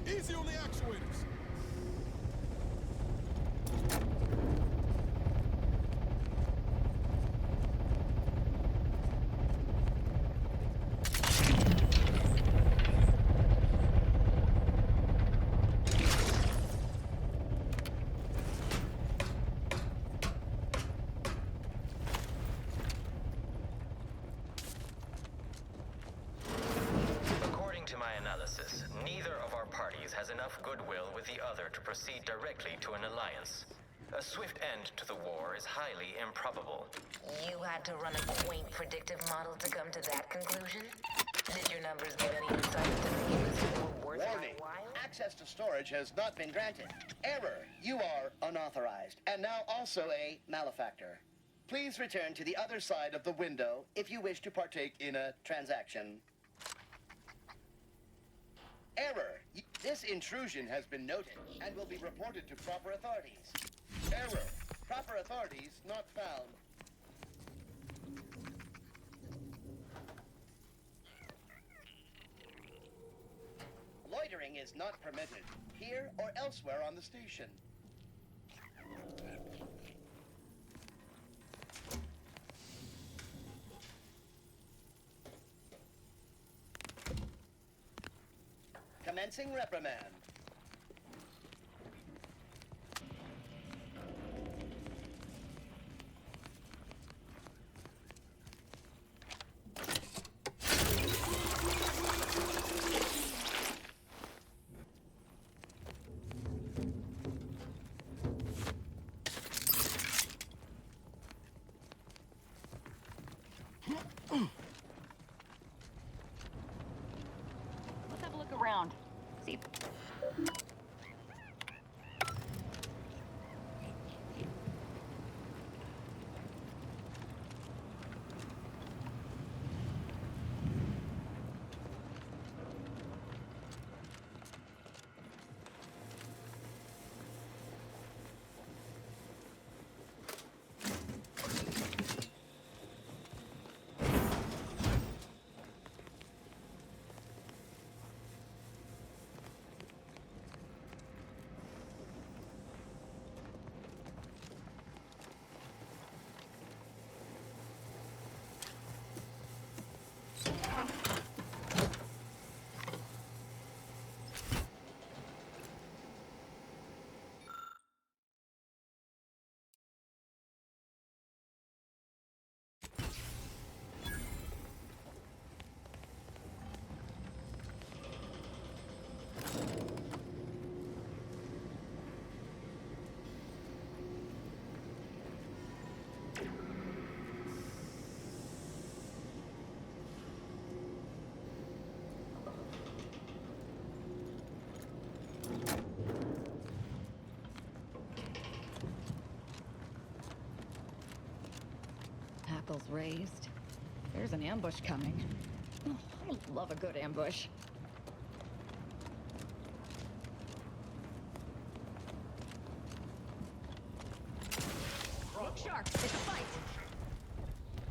Easy on the actuators. According to my analysis, neither of our parties has enough goodwill with the other to proceed directly to an alliance. A swift end to the war is highly improbable. You had to run a quaint predictive model to come to that conclusion? Did your numbers give any insight into making this war worth my Warning. while? Access to storage has not been granted. Error. You are unauthorized. And now also a malefactor. Please return to the other side of the window if you wish to partake in a transaction. Error. This intrusion has been noted and will be reported to proper authorities. Error. Proper authorities not found. Loitering is not permitted, here or elsewhere on the station. Commencing reprimand. Let's have a look around. See tentacles raised. There's an ambush coming. Oh, I love a good ambush. Look sharp, it's a fight!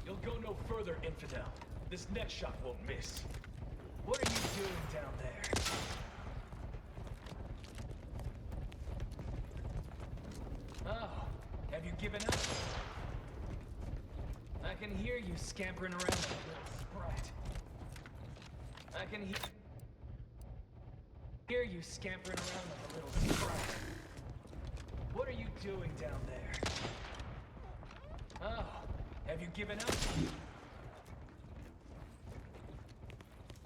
You'll go no further, infidel. This next shot won't miss. What are you doing down there? Oh, have you given up? I can hear you scampering around like a little sprat. I can hear you scampering around like a little sprat. What are you doing down there? Oh, have you given up?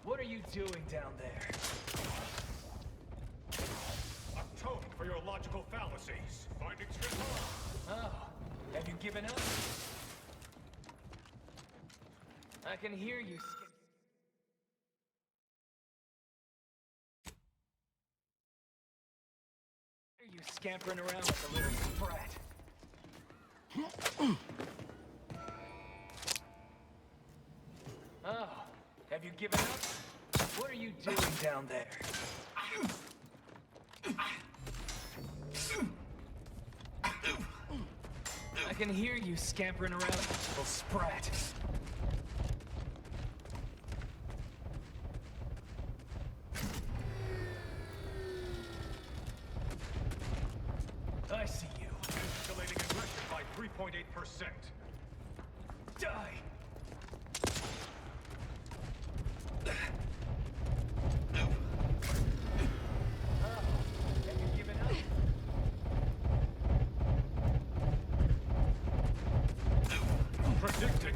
What are you doing down there? Atone for your logical fallacies. Finding strength. Oh, have you given up? I can hear you. Hear you scampering around like a little sprat. Oh, have you given up? What are you doing down there? I can hear you scampering around like a little sprat. I see you. Escalating aggression by 3.8%. Die! Predicting.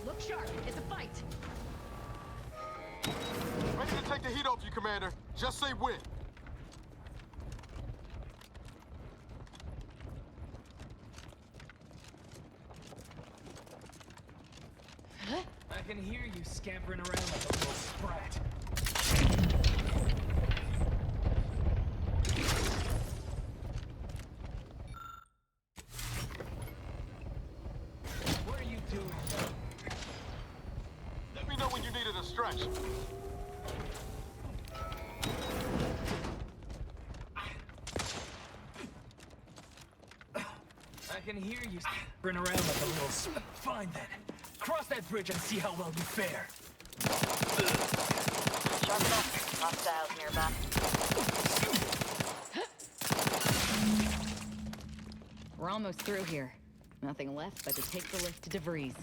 Look sharp, it's a fight! Ready to take the heat off you, Commander. Just say when. I can hear you scampering around like a little sprat. What are you doing? Let me know when you needed a stretch. I can hear you scampering around like a little sprat. Fine then. Cross that bridge and see how well you fare. Sharp enough. Hostiles nearby. We're almost through here. Nothing left but to take the lift to DeVries.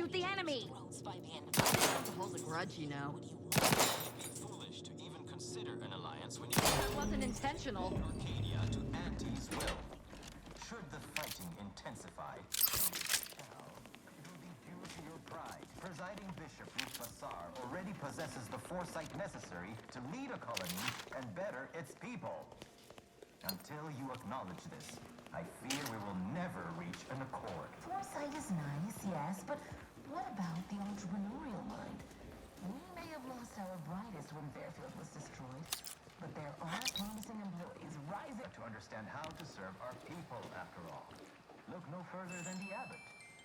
shoot the enemy. Don't hold a grudge, you know. Foolish to even consider an alliance when you That wasn't intentional. Arcadia to Auntie's will. Should the fighting intensify, it will be due to your pride. Presiding Bishop Bassar already possesses the foresight necessary to lead a colony and better its people. Until you acknowledge this, I fear we will never reach an accord. Foresight is nice, yes, but what about the entrepreneurial mind? We may have lost our brightest when Fairfield was destroyed, but there are promising employees rising To understand how to serve our people, after all. Look no further than the abbot,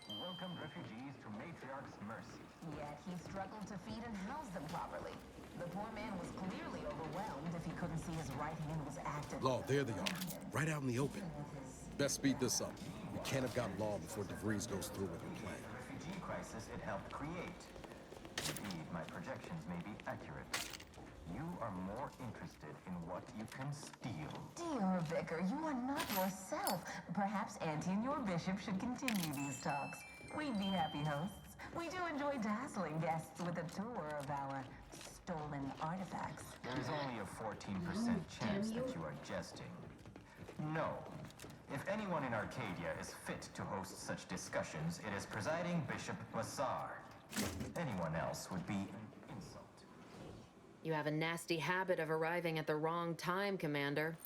who welcomed refugees to Matriarch's mercy. Yet he struggled to feed and house them properly. The poor man was clearly overwhelmed if he couldn't see his right hand was active. Law, there they are. Right out in the open. Best speed this up. We can't have gotten Law before DeVries goes through with her plan. The refugee crisis it helped create. Indeed, my projections may be accurate. You are more interested in what you can steal. Dear Vicar, you are not yourself. Perhaps Auntie and your bishop should continue these talks. We'd be happy hosts. We do enjoy dazzling guests with a tour of our stolen artifacts. There is only a 14% chance that you are jesting. No. If anyone in Arcadia is fit to host such discussions, it is presiding Bishop Bassar. Anyone else would be an insult. You have a nasty habit of arriving at the wrong time, Commander.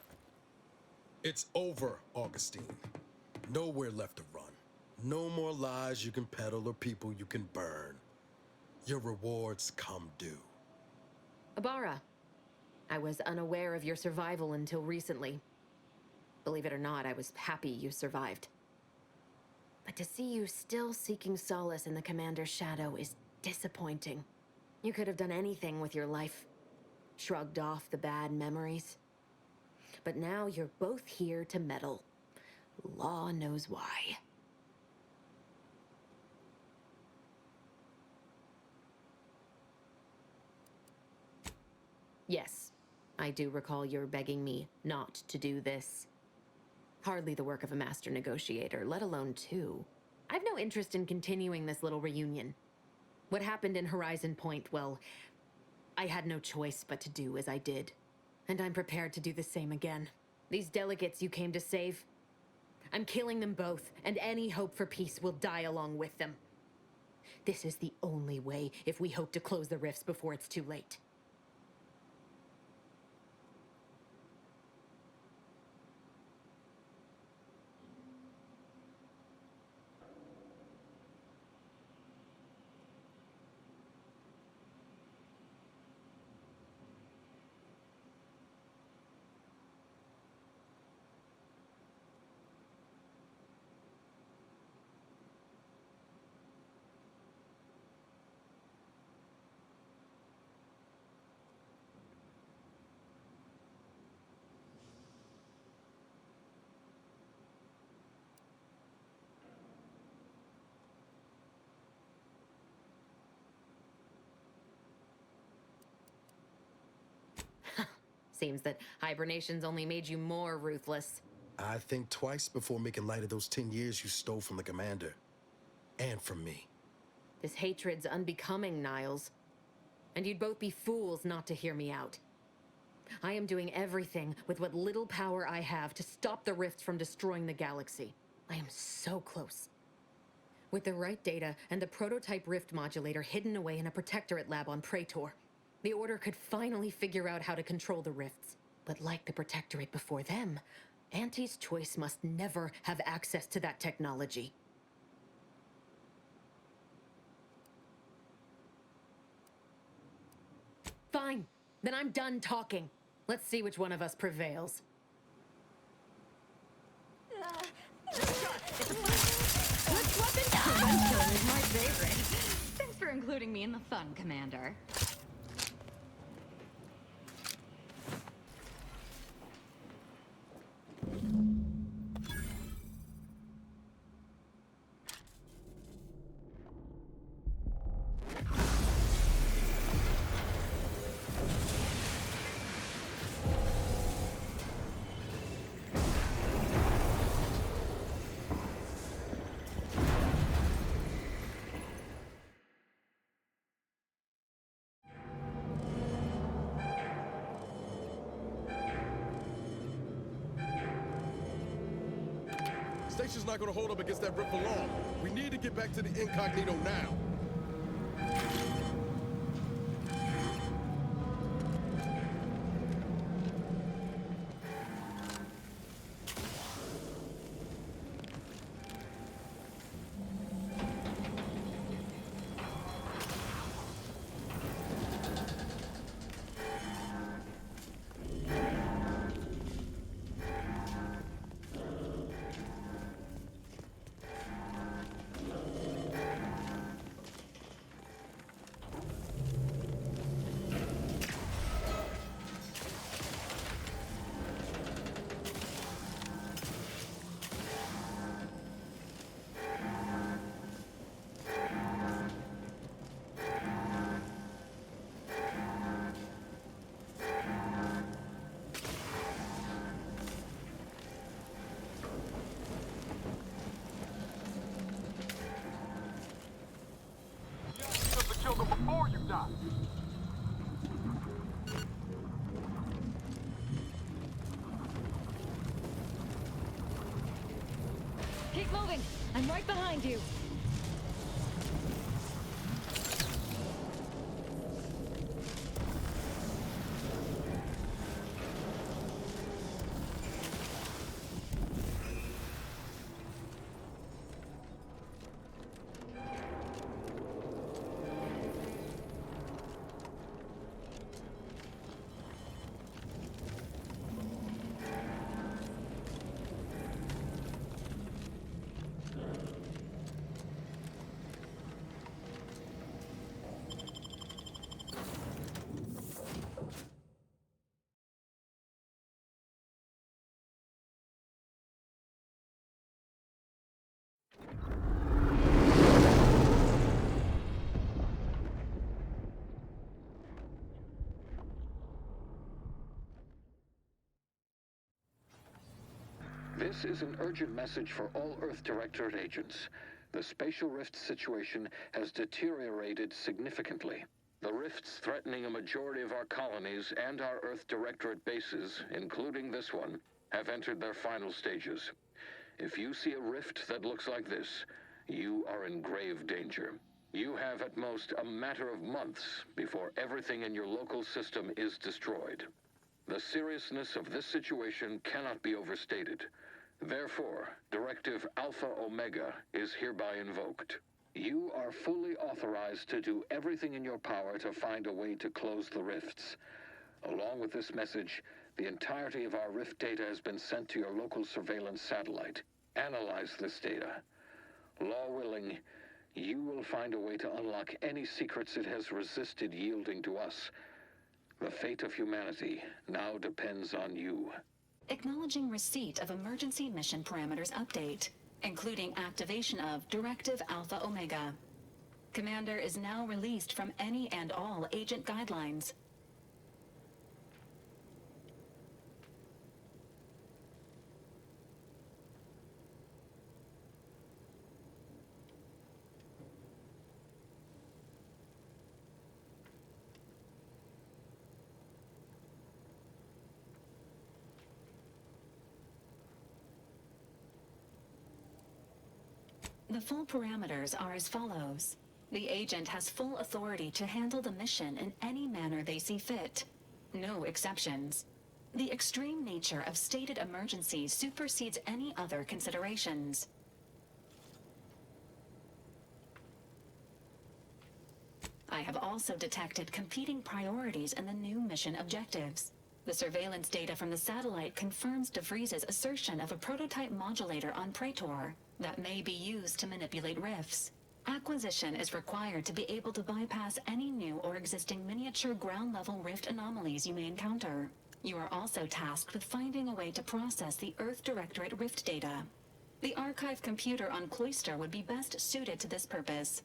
It's over, Augustine. Nowhere left to run. No more lies you can peddle or people you can burn. Your rewards come due. Ibarra, I was unaware of your survival until recently. Believe it or not, I was happy you survived. But to see you still seeking solace in the Commander's shadow is disappointing. You could have done anything with your life. Shrugged off the bad memories. But now you're both here to meddle. Law knows why. Yes, I do recall your begging me not to do this. Hardly the work of a master negotiator, let alone two. I've no interest in continuing this little reunion. What happened in Horizon Point, well, I had no choice but to do as I did. And I'm prepared to do the same again. These delegates you came to save, I'm killing them both, and any hope for peace will die along with them. This is the only way if we hope to close the rifts before it's too late. Seems that hibernation's only made you more ruthless. I think twice before making light of those 10 years you stole from the Commander. And from me. This hatred's unbecoming, Niles. And you'd both be fools not to hear me out. I am doing everything with what little power I have to stop the rifts from destroying the galaxy. I am so close. With the right data and the prototype rift modulator hidden away in a protectorate lab on Praetor, the Order could finally figure out how to control the rifts. But like the protectorate before them, Auntie's choice must never have access to that technology. Fine. Then I'm done talking. Let's see which one of us prevails. Let's swap it down. One is my favorite. Thanks for including me in the fun, Commander. station's not gonna hold up against that rift for long. We need to get back to the incognito now. Kill them before you die. Keep moving. I'm right behind you. This is an urgent message for all Earth Directorate agents. The spatial rift situation has deteriorated significantly. The rifts threatening a majority of our colonies and our Earth Directorate bases, including this one, have entered their final stages. If you see a rift that looks like this, you are in grave danger. You have at most a matter of months before everything in your local system is destroyed. The seriousness of this situation cannot be overstated. Therefore, Directive Alpha Omega is hereby invoked. You are fully authorized to do everything in your power to find a way to close the rifts. Along with this message, the entirety of our rift data has been sent to your local surveillance satellite. Analyze this data. Law willing, you will find a way to unlock any secrets it has resisted yielding to us. The fate of humanity now depends on you. Acknowledging receipt of emergency mission parameters update, including activation of Directive Alpha Omega. Commander is now released from any and all agent guidelines. The full parameters are as follows. The agent has full authority to handle the mission in any manner they see fit. No exceptions. The extreme nature of stated emergencies supersedes any other considerations. I have also detected competing priorities in the new mission objectives. The surveillance data from the satellite confirms DeVries's assertion of a prototype modulator on Praetor that may be used to manipulate rifts. Acquisition is required to be able to bypass any new or existing miniature ground-level rift anomalies you may encounter. You are also tasked with finding a way to process the Earth Directorate rift data. The archive computer on Cloister would be best suited to this purpose.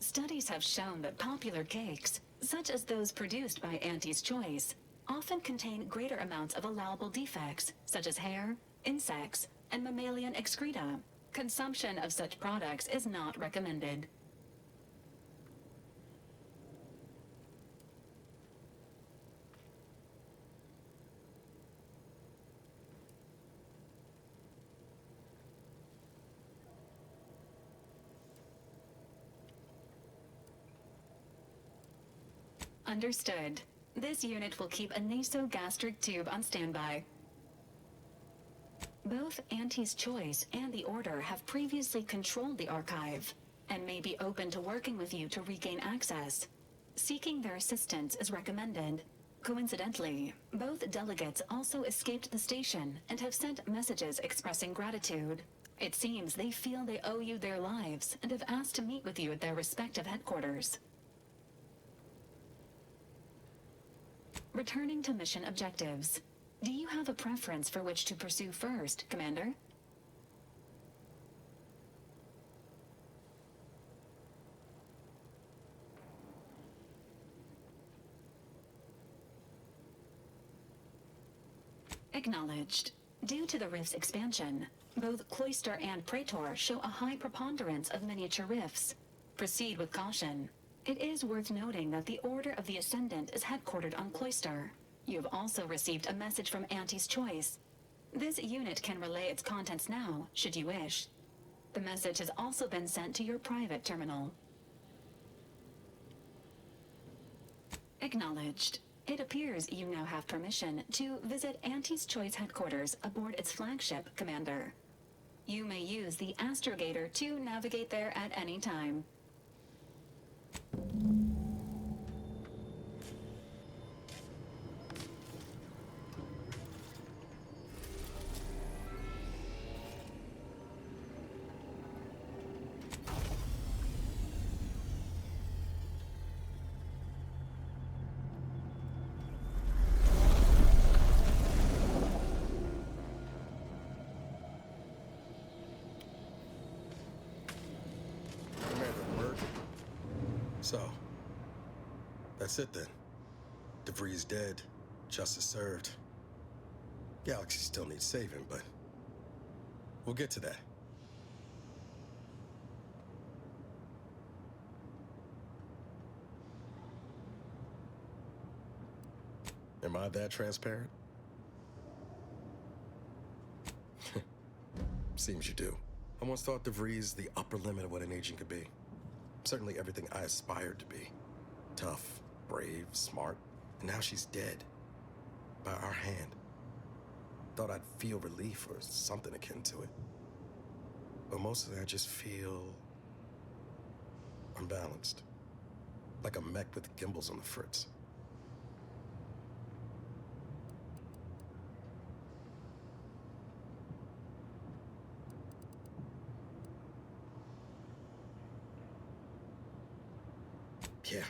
Studies have shown that popular cakes, such as those produced by Auntie's Choice, often contain greater amounts of allowable defects, such as hair, insects, and mammalian excreta. Consumption of such products is not recommended. Understood. This unit will keep a nasogastric tube on standby. Both Auntie's Choice and the Order have previously controlled the archive, and may be open to working with you to regain access. Seeking their assistance is recommended. Coincidentally, both delegates also escaped the station and have sent messages expressing gratitude. It seems they feel they owe you their lives and have asked to meet with you at their respective headquarters. Returning to mission objectives. Do you have a preference for which to pursue first, Commander? Acknowledged. Due to the rift's expansion, both Cloister and Praetor show a high preponderance of miniature rifts. Proceed with caution. It is worth noting that the Order of the Ascendant is headquartered on Cloister. You have also received a message from Auntie's Choice. This unit can relay its contents now, should you wish. The message has also been sent to your private terminal. Acknowledged. It appears you now have permission to visit Auntie's Choice headquarters aboard its flagship, Commander. You may use the astrogator to navigate there at any time. So, that's it then. DeVries dead, justice served. Galaxy still needs saving, but we'll get to that. Am I that transparent? Seems you do. I once thought DeVries the upper limit of what an agent could be. Certainly everything I aspired to be. Tough, brave, smart, and now she's dead. By our hand. Thought I'd feel relief or something akin to it. But mostly I just feel unbalanced. Like a mech with gimbals on the fritz. Yeah,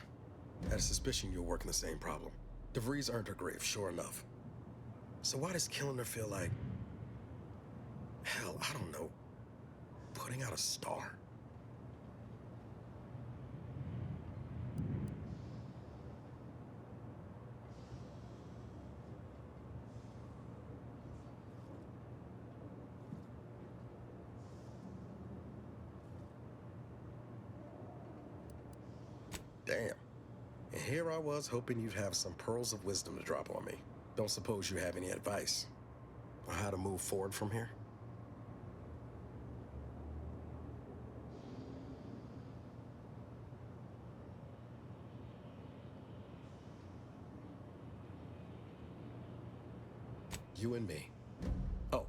I had a suspicion you were working the same problem. DeVries earned her grave, sure enough. So why does killing her feel like... hell, I don't know. Putting out a star? Damn. And here I was hoping you'd have some pearls of wisdom to drop on me. Don't suppose you have any advice on how to move forward from here? You and me. Oh,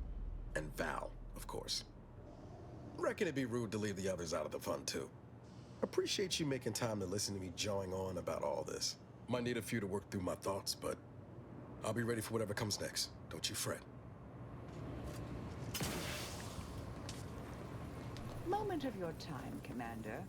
and Val, of course. Reckon it'd be rude to leave the others out of the fun, too. Appreciate you making time to listen to me jawing on about all this. Might need a few to work through my thoughts, but I'll be ready for whatever comes next. Don't you fret. Moment of your time, Commander.